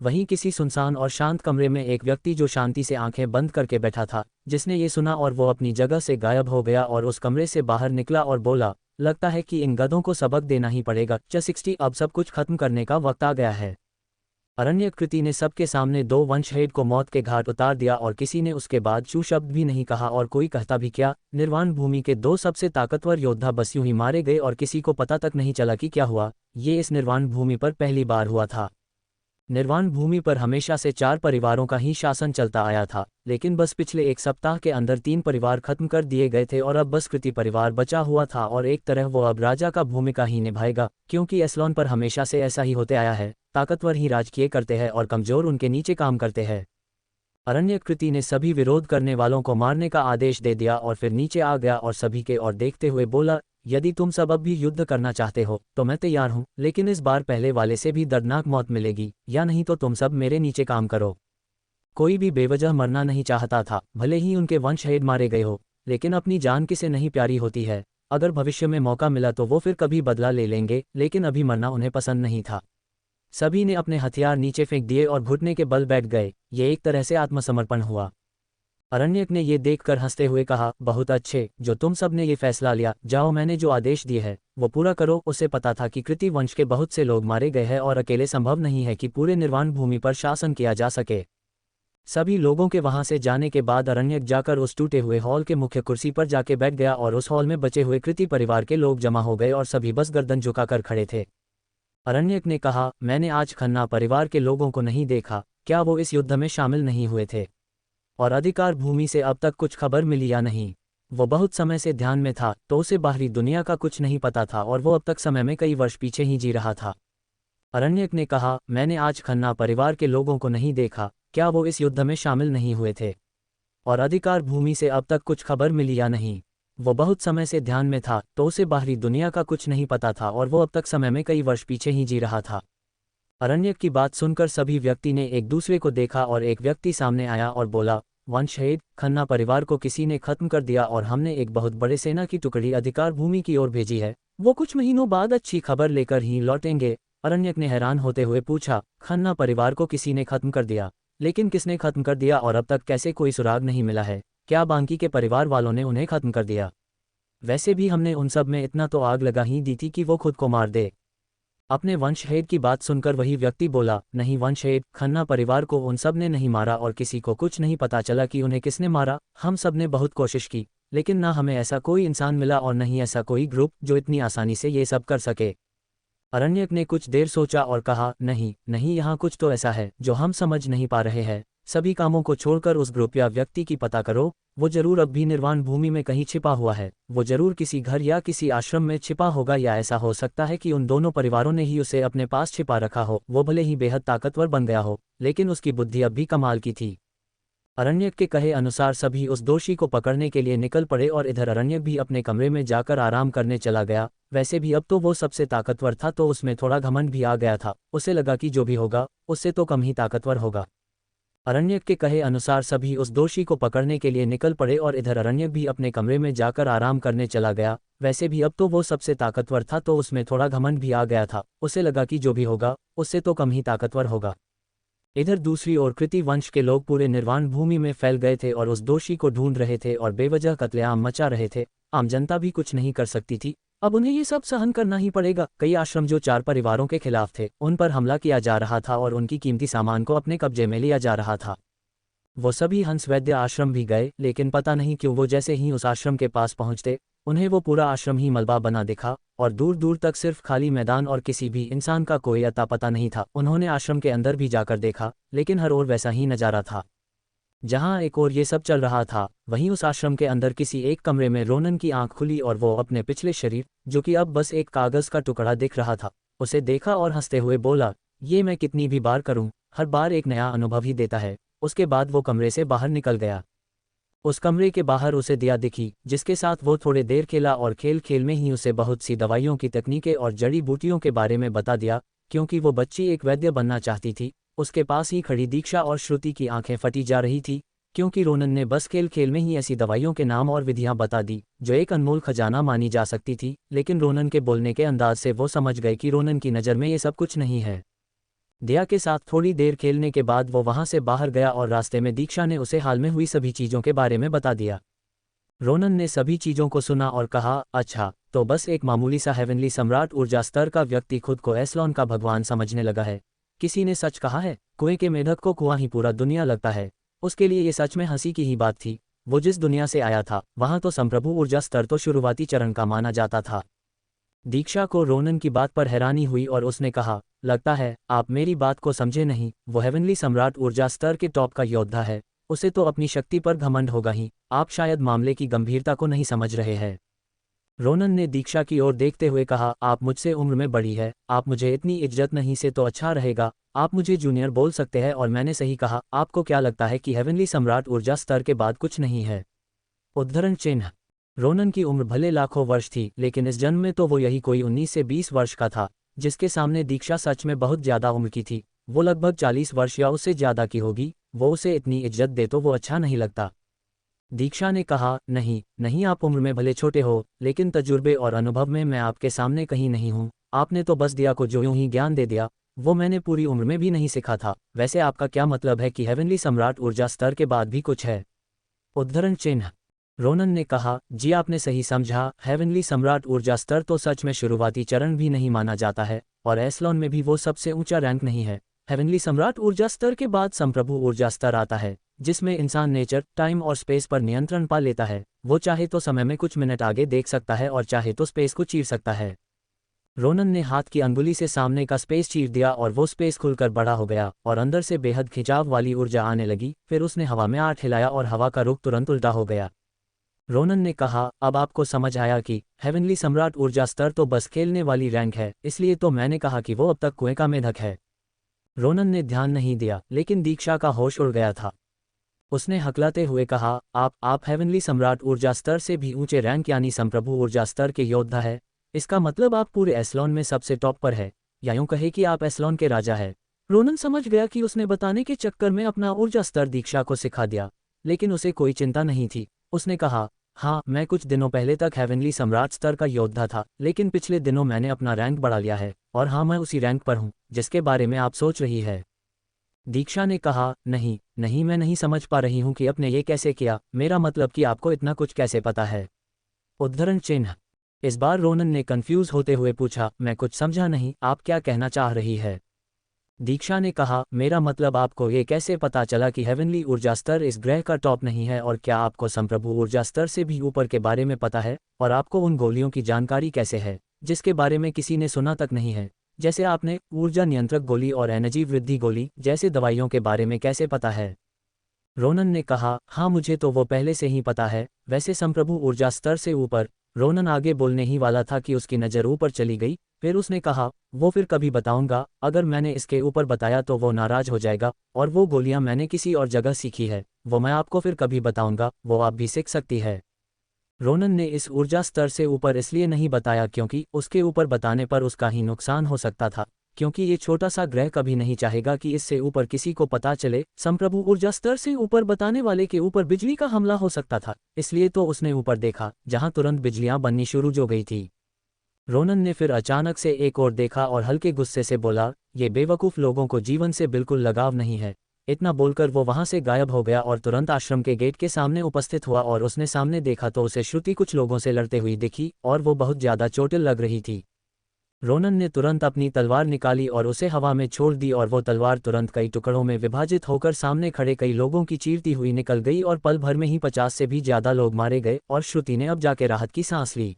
वहीं किसी सुनसान और शांत कमरे में एक व्यक्ति जो शांति से आंखें बंद करके बैठा था, जिसने ये सुना और वो अपनी जगह से गायब हो गया और उस कमरे से बाहर निकला और बोला, लगता है कि इन गधों को सबक देना ही पड़ेगा। 60 अब सब कुछ खत्म करने का वक्त आ गया है। अरण्यक कृति ने सबके सामने दो वंशहेड को मौत के घाट उतार दिया और किसी ने उसके बाद चू शब्द भी नहीं कहा और कोई कहता भी क्या। निर्वाण भूमि के दो सबसे ताकतवर योद्धा बस यूं ही मारे गए और किसी को पता तक नहीं चला कि क्या हुआ। ये इस निर्वाण भूमि पर पहली बार हुआ था। निर्वाण भूमि पर हमेशा से 4 परिवारों का ही शासन चलता आया था, लेकिन बस पिछले एक सप्ताह के अंदर 3 परिवार खत्म कर दिए गए थे और अब बस कृति परिवार बचा हुआ था और एक तरह वो अब राजा का भूमिका ही निभाएगा, क्योंकि एस्लोन पर हमेशा से ऐसा ही होते आया है, ताकतवर ही राजकीय करते हैं और कमजोर उनके नीचे काम करते हैं। अरण्यक कृति ने सभी विरोध करने वालों को मारने का आदेश दे दिया और फिर नीचे आ गया और सभी के ओर देखते हुए बोला, यदि तुम सब अब भी युद्ध करना चाहते हो तो मैं तैयार हूं, लेकिन इस बार पहले वाले से भी दर्दनाक मौत मिलेगी, या नहीं तो तुम सब मेरे नीचे काम करो। कोई भी बेवजह मरना नहीं चाहता था, भले ही उनके वंशहेड मारे गए हो, लेकिन अपनी जान किसे नहीं प्यारी होती है। अगर भविष्य में मौका मिला तो वो फिर कभी बदला ले लेंगे, लेकिन अभी मरना उन्हें पसंद नहीं था। सभी ने अपने हथियार नीचे फेंक दिए और घुटने के बल बैठ गए। ये एक तरह से आत्मसमर्पण हुआ। अरण्यक ने ये देखकर हंसते हुए कहा, बहुत अच्छे, जो तुम सब ने ये फैसला लिया, जाओ मैंने जो आदेश दिए है वो पूरा करो। उसे पता था कि कृति वंश के बहुत से लोग मारे गए हैं और अकेले संभव नहीं है कि पूरे निर्वाण भूमि पर शासन किया जा सके। सभी लोगों के वहां से जाने के बाद अरण्यक जाकर उस टूटे हुए हॉल के मुख्य कुर्सी पर जाके बैठ गया और उस हॉल में बचे हुए कृति परिवार के लोग जमा हो गए और सभी बस गर्दन झुकाकर खड़े थे। अरण्यक ने कहा, मैंने आज खन्ना परिवार के लोगों को नहीं देखा, क्या वो इस युद्ध में शामिल नहीं हुए थे? और अधिकार भूमि से अब तक कुछ खबर मिली या नहीं? वो बहुत समय से ध्यान में था तो उसे बाहरी दुनिया का कुछ नहीं पता था और वो अब तक समय में कई वर्ष पीछे ही जी रहा था। अरण्यक ने कहा, मैंने आज खन्ना परिवार के लोगों को नहीं देखा, क्या वो इस युद्ध में शामिल नहीं हुए थे? और अधिकार भूमि से अब तक कुछ खबर मिली या नहीं? वो बहुत समय से ध्यान में था तो उसे बाहरी दुनिया का कुछ नहीं पता था और वो अब तक समय में कई वर्ष पीछे ही जी रहा था। अरण्यक की बात सुनकर सभी व्यक्ति ने एक दूसरे को देखा और एक व्यक्ति सामने आया और बोला, वंशहेड, खन्ना परिवार को किसी ने खत्म कर दिया और हमने एक बहुत बड़े सेना की टुकड़ी अधिकार भूमि की ओर भेजी है। वो कुछ महीनों बाद अच्छी खबर लेकर ही लौटेंगे। अरण्यक ने हैरान होते हुए पूछा, खन्ना परिवार को किसी ने खत्म कर दिया? लेकिन किसने खत्म कर दिया और अब तक कैसे कोई सुराग नहीं मिला है? क्या बांकी के परिवार वालों ने उन्हें खत्म कर दिया? वैसे भी हमने उन सब में इतना तो आग लगा ही दी थी कि वो खुद को मार दे। अपने वंशहेड की बात सुनकर वही व्यक्ति बोला, नहीं वंशहेड, खन्ना परिवार को उन सब ने नहीं मारा और किसी को कुछ नहीं पता चला कि उन्हें किसने मारा। हम सब ने बहुत कोशिश की, लेकिन ना हमें ऐसा कोई इंसान मिला और नहीं ऐसा कोई ग्रुप जो इतनी आसानी से ये सब कर सके। अरण्यक ने कुछ देर सोचा और कहा, नहीं नहीं, यहाँ कुछ तो ऐसा है जो हम समझ नहीं पा रहे हैं। सभी कामों को छोड़कर उस ग्रुप या व्यक्ति की पता करो। वो जरूर अब भी निर्वाण भूमि में कहीं छिपा हुआ है। वो जरूर किसी घर या किसी आश्रम में छिपा होगा, या ऐसा हो सकता है कि उन दोनों परिवारों ने ही उसे अपने पास छिपा रखा हो। वो भले ही बेहद ताकतवर बन गया हो, लेकिन उसकी बुद्धि अब भी कमाल की थी। अरण्यक के कहे अनुसार सभी उस दोषी को पकड़ने के लिए निकल पड़े और इधर अरण्यक भी अपने कमरे में जाकर आराम करने चला गया। वैसे भी अब तो वो सबसे ताकतवर था तो उसमें थोड़ा घमंड भी आ गया था। उसे लगा कि जो भी होगा उससे तो कम ही ताकतवर होगा। अरण्यक के कहे अनुसार सभी उस दोषी को पकड़ने के लिए निकल पड़े और इधर अरण्यक भी अपने कमरे में जाकर आराम करने चला गया। वैसे भी अब तो वो सबसे ताकतवर था तो उसमें थोड़ा घमंड भी आ गया था। उसे लगा कि जो भी होगा उससे तो कम ही ताकतवर होगा। इधर दूसरी ओर कृति वंश के लोग पूरे निर्वाण भूमि में फैल गए थे और उस दोषी को ढूंढ रहे थे और बेवजह कत्लेआम मचा रहे थे। आम जनता भी कुछ नहीं कर सकती थी, अब उन्हें ये सब सहन करना ही पड़ेगा। कई आश्रम जो 4 परिवारों के खिलाफ थे, उन पर हमला किया जा रहा था और उनकी कीमती सामान को अपने कब्जे में लिया जा रहा था। वो सभी हंसवैद्य आश्रम भी गए, लेकिन पता नहीं क्यों वो जैसे ही उस आश्रम के पास पहुंचते, उन्हें वो पूरा आश्रम ही मलबा बना दिखा और दूर दूर तक सिर्फ खाली मैदान और किसी भी इंसान का कोई अता पता नहीं था। उन्होंने आश्रम के अंदर भी जाकर देखा, लेकिन हर ओर वैसा ही नजारा था। जहां एक ओर ये सब चल रहा था, वहीं उस आश्रम के अंदर किसी एक कमरे में रोनन की आंख खुली और वो अपने पिछले शरीर, जो कि अब बस एक कागज का टुकड़ा दिख रहा था, उसे देखा और हंसते हुए बोला, ये मैं कितनी भी बार करूं, हर बार एक नया अनुभव ही देता है। उसके बाद वो कमरे से बाहर निकल गया। उस कमरे के बाहर उसे दिया दिखी, जिसके साथ वो थोड़े देर खेला और खेल खेल में ही उसे बहुत सी दवाइयों की तकनीकें और जड़ी बूटियों के बारे में बता दिया। क्योंकि वो बच्ची एक वैद्य बनना चाहती थी, उसके पास ही खड़ी दीक्षा और श्रुति की आंखें फटी जा रही थी, क्योंकि रोनन ने बस खेल खेल में ही ऐसी दवाइयों के नाम और विधियां बता दी जो एक अनमोल खजाना मानी जा सकती थी। लेकिन रोनन के बोलने के अंदाज से वो समझ गए कि रोनन की नज़र में ये सब कुछ नहीं है। दिया के साथ थोड़ी देर खेलने के बाद वो वहां से बाहर गया और रास्ते में दीक्षा ने उसे हाल में हुई सभी चीज़ों के बारे में बता दिया। रोनन ने सभी चीज़ों को सुना और कहा, अच्छा, तो बस एक मामूली सा हेवनली सम्राट ऊर्जा स्तर का व्यक्ति खुद को एस्लोन का भगवान समझने लगा है। किसी ने सच कहा है, कुएं के मेढक को कुआं ही पूरा दुनिया लगता है। उसके लिए ये सच में हंसी की ही बात थी। वो जिस दुनिया से आया था, वहां तो संप्रभु ऊर्जा स्तर तो शुरुआती चरण का माना जाता था। दीक्षा को रोनन की बात पर हैरानी हुई और उसने कहा, लगता है आप मेरी बात को समझे नहीं। वो हेवनली सम्राट ऊर्जा स्तर के टॉप का योद्धा है, उसे तो अपनी शक्ति पर घमंड होगा ही। आप शायद मामले की गंभीरता को नहीं समझ रहे हैं। रोनन ने दीक्षा की ओर देखते हुए कहा, आप मुझसे उम्र में बड़ी है, आप मुझे इतनी इज्जत नहीं से तो अच्छा रहेगा, आप मुझे जूनियर बोल सकते हैं। और मैंने सही कहा, आपको क्या लगता है कि हेवनली सम्राट ऊर्जा स्तर के बाद कुछ नहीं है? उद्धरण चिन्ह। रोनन की उम्र भले लाखों वर्ष थी, लेकिन इस जन्म में तो वो यही कोई 19 से 20 वर्ष का था, जिसके सामने दीक्षा सच में बहुत ज्यादा उम्र की थी। वो लगभग 40 वर्ष या उससे ज्यादा की होगी। वो उसे इतनी इज्जत दे तो वो अच्छा नहीं लगता। दीक्षा ने कहा, नहीं नहीं, आप उम्र में भले छोटे हो, लेकिन तजुर्बे और अनुभव में मैं आपके सामने कहीं नहीं हूँ। आपने तो बस दिया को जो यूं ही ज्ञान दे दिया, वो मैंने पूरी उम्र में भी नहीं सीखा था। वैसे आपका क्या मतलब है कि हेवनली सम्राट ऊर्जा स्तर के बाद भी कुछ है? उद्धरण चिन्ह। रोनन ने कहा, जी आपने सही समझा, हेवनली सम्राट ऊर्जा स्तर तो सच में शुरुआती चरण भी नहीं माना जाता है, और एस्लोन में भी वो सबसे ऊंचा रैंक नहीं है। हेवनली सम्राट ऊर्जा स्तर के बाद संप्रभु ऊर्जा स्तर आता है, जिसमें इंसान नेचर, टाइम और स्पेस पर नियंत्रण पा लेता है। वो चाहे तो समय में कुछ मिनट आगे देख सकता है और चाहे तो स्पेस को चीर सकता है। रोनन ने हाथ की अंगुली से सामने का स्पेस चीर दिया और वो स्पेस खुलकर बड़ा हो गया और अंदर से बेहद खिंचाव वाली ऊर्जा आने लगी। फिर उसने हवा में हाथ हिलाया और हवा का रुख तुरंत उल्टा हो गया। रोनन ने कहा, अब आपको समझ आया कि हेवनली सम्राट ऊर्जा स्तर तो बस खेलने वाली रैंक है, इसलिए तो मैंने कहा कि वो अब तक कुएं का मेढक है। रोनन ने ध्यान नहीं दिया, लेकिन दीक्षा का होश उड़ गया था। उसने हकलाते हुए कहा, आप हेवनली सम्राट ऊर्जा स्तर से भी ऊंचे रैंक यानी संप्रभु ऊर्जा स्तर के योद्धा है। इसका मतलब आप पूरे एस्लोन में सबसे टॉप पर है, या यूं कहे कि आप एस्लोन के राजा है। रोनन समझ गया कि उसने बताने के चक्कर में अपना ऊर्जा स्तर दीक्षा को सिखा दिया, लेकिन उसे कोई चिंता नहीं थी। उसने कहा, हाँ, मैं कुछ दिनों पहले तक हेवनली सम्राट स्तर का योद्धा था, लेकिन पिछले दिनों मैंने अपना रैंक बढ़ा लिया है, और हाँ, मैं उसी रैंक पर हूँ जिसके बारे में आप सोच रही है। दीक्षा ने कहा, नहीं नहीं, मैं नहीं समझ पा रही हूँ कि आपने ये कैसे किया। मेरा मतलब कि आपको इतना कुछ कैसे पता है? उद्धरण चिन्ह। इस बार रोनन ने कंफ्यूज होते हुए पूछा, मैं कुछ समझा नहीं, आप क्या कहना चाह रही है? दीक्षा ने कहा, मेरा मतलब आपको ये कैसे पता चला कि हेवनली ऊर्जा स्तर इस ग्रह का टॉप नहीं है, और क्या आपको संप्रभु ऊर्जा स्तर से भी ऊपर के बारे में पता है? और आपको उन गोलियों की जानकारी कैसे है जिसके बारे में किसी ने सुना तक नहीं है? जैसे आपने ऊर्जा नियंत्रक गोली और एनर्जी वृद्धि गोली जैसे दवाइयों के बारे में कैसे पता है? रोनन ने कहा, हाँ, मुझे तो वो पहले से ही पता है। वैसे संप्रभु ऊर्जा स्तर से ऊपर। रोनन आगे बोलने ही वाला था कि उसकी नज़र ऊपर चली गई। फिर उसने कहा, वो फिर कभी बताऊंगा, अगर मैंने इसके ऊपर बताया तो वो नाराज हो जाएगा, और वो गोलियां मैंने किसी और जगह सीखी है, वो मैं आपको फिर कभी बताऊंगा, वो आप भी सीख सकती है। रोनन ने इस ऊर्जा स्तर से ऊपर इसलिए नहीं बताया क्योंकि उसके ऊपर बताने पर उसका ही नुकसान हो सकता था, क्योंकि ये छोटा सा ग्रह कभी नहीं चाहेगा कि इससे ऊपर किसी को पता चले। संप्रभु ऊर्जा स्तर से ऊपर बताने वाले के ऊपर बिजली का हमला हो सकता था, इसलिए तो उसने ऊपर देखा, जहां तुरंत बिजलियां बननी शुरू हो गई थी। रोनन ने फिर अचानक से एक और देखा और हल्के गुस्से से बोला, ये बेवकूफ़ लोगों को जीवन से बिल्कुल लगाव नहीं है। इतना बोलकर वो वहां से गायब हो गया और तुरंत आश्रम के गेट के सामने उपस्थित हुआ और उसने सामने देखा तो उसे श्रुति कुछ लोगों से लड़ते हुई दिखी और वो बहुत ज़्यादा चोटिल लग रही थी। रोनन ने तुरंत अपनी तलवार निकाली और उसे हवा में छोड़ दी और वो तलवार तुरंत कई टुकड़ों में विभाजित होकर सामने खड़े कई लोगों की चीरती हुई निकल गई और पल भर में ही 50 से भी ज़्यादा लोग मारे गए और श्रुति ने अब जाके राहत की सांस ली।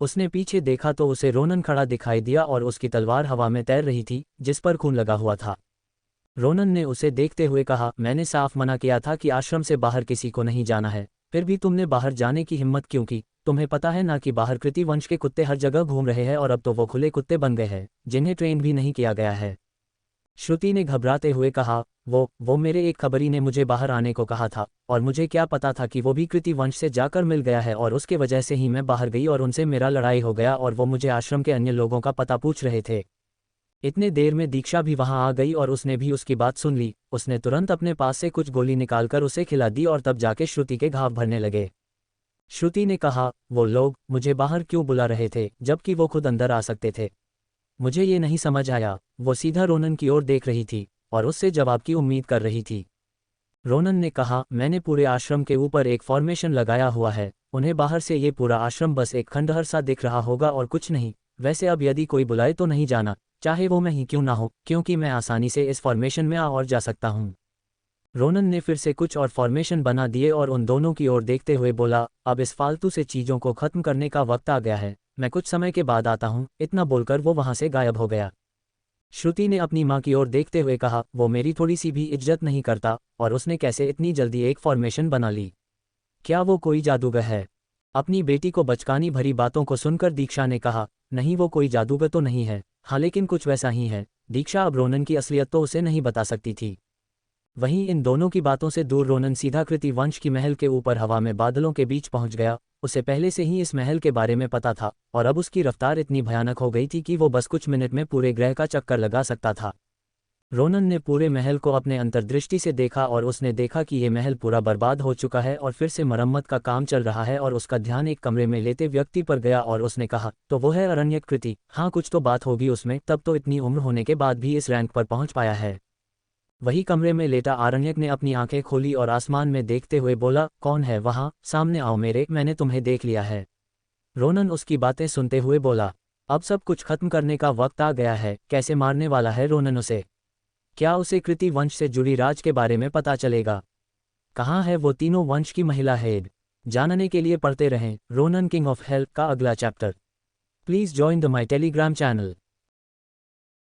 उसने पीछे देखा तो उसे रोनन खड़ा दिखाई दिया और उसकी तलवार हवा में तैर रही थी जिस पर खून लगा हुआ था। रोनन ने उसे देखते हुए कहा, मैंने साफ मना किया था कि आश्रम से बाहर किसी को नहीं जाना है, फिर भी तुमने बाहर जाने की हिम्मत क्यों की? तुम्हें पता है ना कि बाहर कृति वंश के कुत्ते हर जगह घूम रहे हैं और अब तो वो खुले कुत्ते बन गए हैं जिन्हें ट्रेन भी नहीं किया गया है। श्रुति ने घबराते हुए कहा, वो मेरे एक खबरी ने मुझे बाहर आने को कहा था और मुझे क्या पता था कि वो भी कृति वंश से जाकर मिल गया है और उसके वजह से ही मैं बाहर गई और उनसे मेरा लड़ाई हो गया और वो मुझे आश्रम के अन्य लोगों का पता पूछ रहे थे। इतने देर में दीक्षा भी वहां आ गई और उसने भी उसकी बात सुन ली। उसने तुरंत अपने पास से कुछ गोली निकालकर उसे खिला दी और तब जाके श्रुति के घाव भरने लगे। श्रुति ने कहा, वो लोग मुझे बाहर क्यों बुला रहे थे जबकि वो खुद अंदर आ सकते थे? मुझे ये नहीं समझ आया। वो सीधा रोनन की ओर देख रही थी और उससे जवाब की उम्मीद कर रही थी। रोनन ने कहा, मैंने पूरे आश्रम के ऊपर एक फॉर्मेशन लगाया हुआ है, उन्हें बाहर से ये पूरा आश्रम बस एक खंडहर सा दिख रहा होगा और कुछ नहीं। वैसे अब यदि कोई बुलाए तो नहीं जाना, चाहे वो मैं ही क्यों ना हो, क्योंकि मैं आसानी से इस फॉर्मेशन में आ और जा सकता हूँ। रोनन ने फिर से कुछ और फॉर्मेशन बना दिए और उन दोनों की ओर देखते हुए बोला, अब इस फालतू से चीज़ों को खत्म करने का वक्त आ गया है, मैं कुछ समय के बाद आता हूँ। इतना बोलकर वो वहाँ से गायब हो गया। श्रुति ने अपनी माँ की ओर देखते हुए कहा, वो मेरी थोड़ी सी भी इज्जत नहीं करता और उसने कैसे इतनी जल्दी एक फॉर्मेशन बना ली? क्या वो कोई जादूगर है? अपनी बेटी को बचकानी भरी बातों को सुनकर दीक्षा ने कहा, नहीं वो कोई जादूगर तो नहीं है, हाँ लेकिन कुछ वैसा ही है। दीक्षा अब रोनन की असलियत तो उसे नहीं बता सकती थी। वहीं इन दोनों की बातों से दूर रोनन सीधा कृति वंश की महल के ऊपर हवा में बादलों के बीच पहुंच गया। उसे पहले से ही इस महल के बारे में पता था और अब उसकी रफ्तार इतनी भयानक हो गई थी कि वो बस कुछ मिनट में पूरे ग्रह का चक्कर लगा सकता था। रोनन ने पूरे महल को अपने अंतर्दृष्टि से देखा और उसने देखा कि ये महल पूरा बर्बाद हो चुका है और फिर से मरम्मत का काम चल रहा है और उसका ध्यान एक कमरे में लेते व्यक्ति पर गया और उसने कहा, तो वो है अरण्यक कृति। हाँ कुछ तो बात होगी उसमें, तब तो इतनी उम्र होने के बाद भी इस रैंक पर पहुंच पाया है। वही कमरे में लेटा आरण्यक ने अपनी आंखें खोली और आसमान में देखते हुए बोला, कौन है वहाँ? सामने आओ मेरे, मैंने तुम्हें देख लिया है। रोनन उसकी बातें सुनते हुए बोला, अब सब कुछ खत्म करने का वक्त आ गया है। कैसे मारने वाला है रोनन उसे? क्या उसे कृति वंश से जुड़ी राज के बारे में पता चलेगा? कहाँ है वो तीनों वंश की महिला हेड? जानने के लिए पढ़ते रहें रोनन किंग ऑफ हेल का अगला chapter. Please join the my Telegram channel.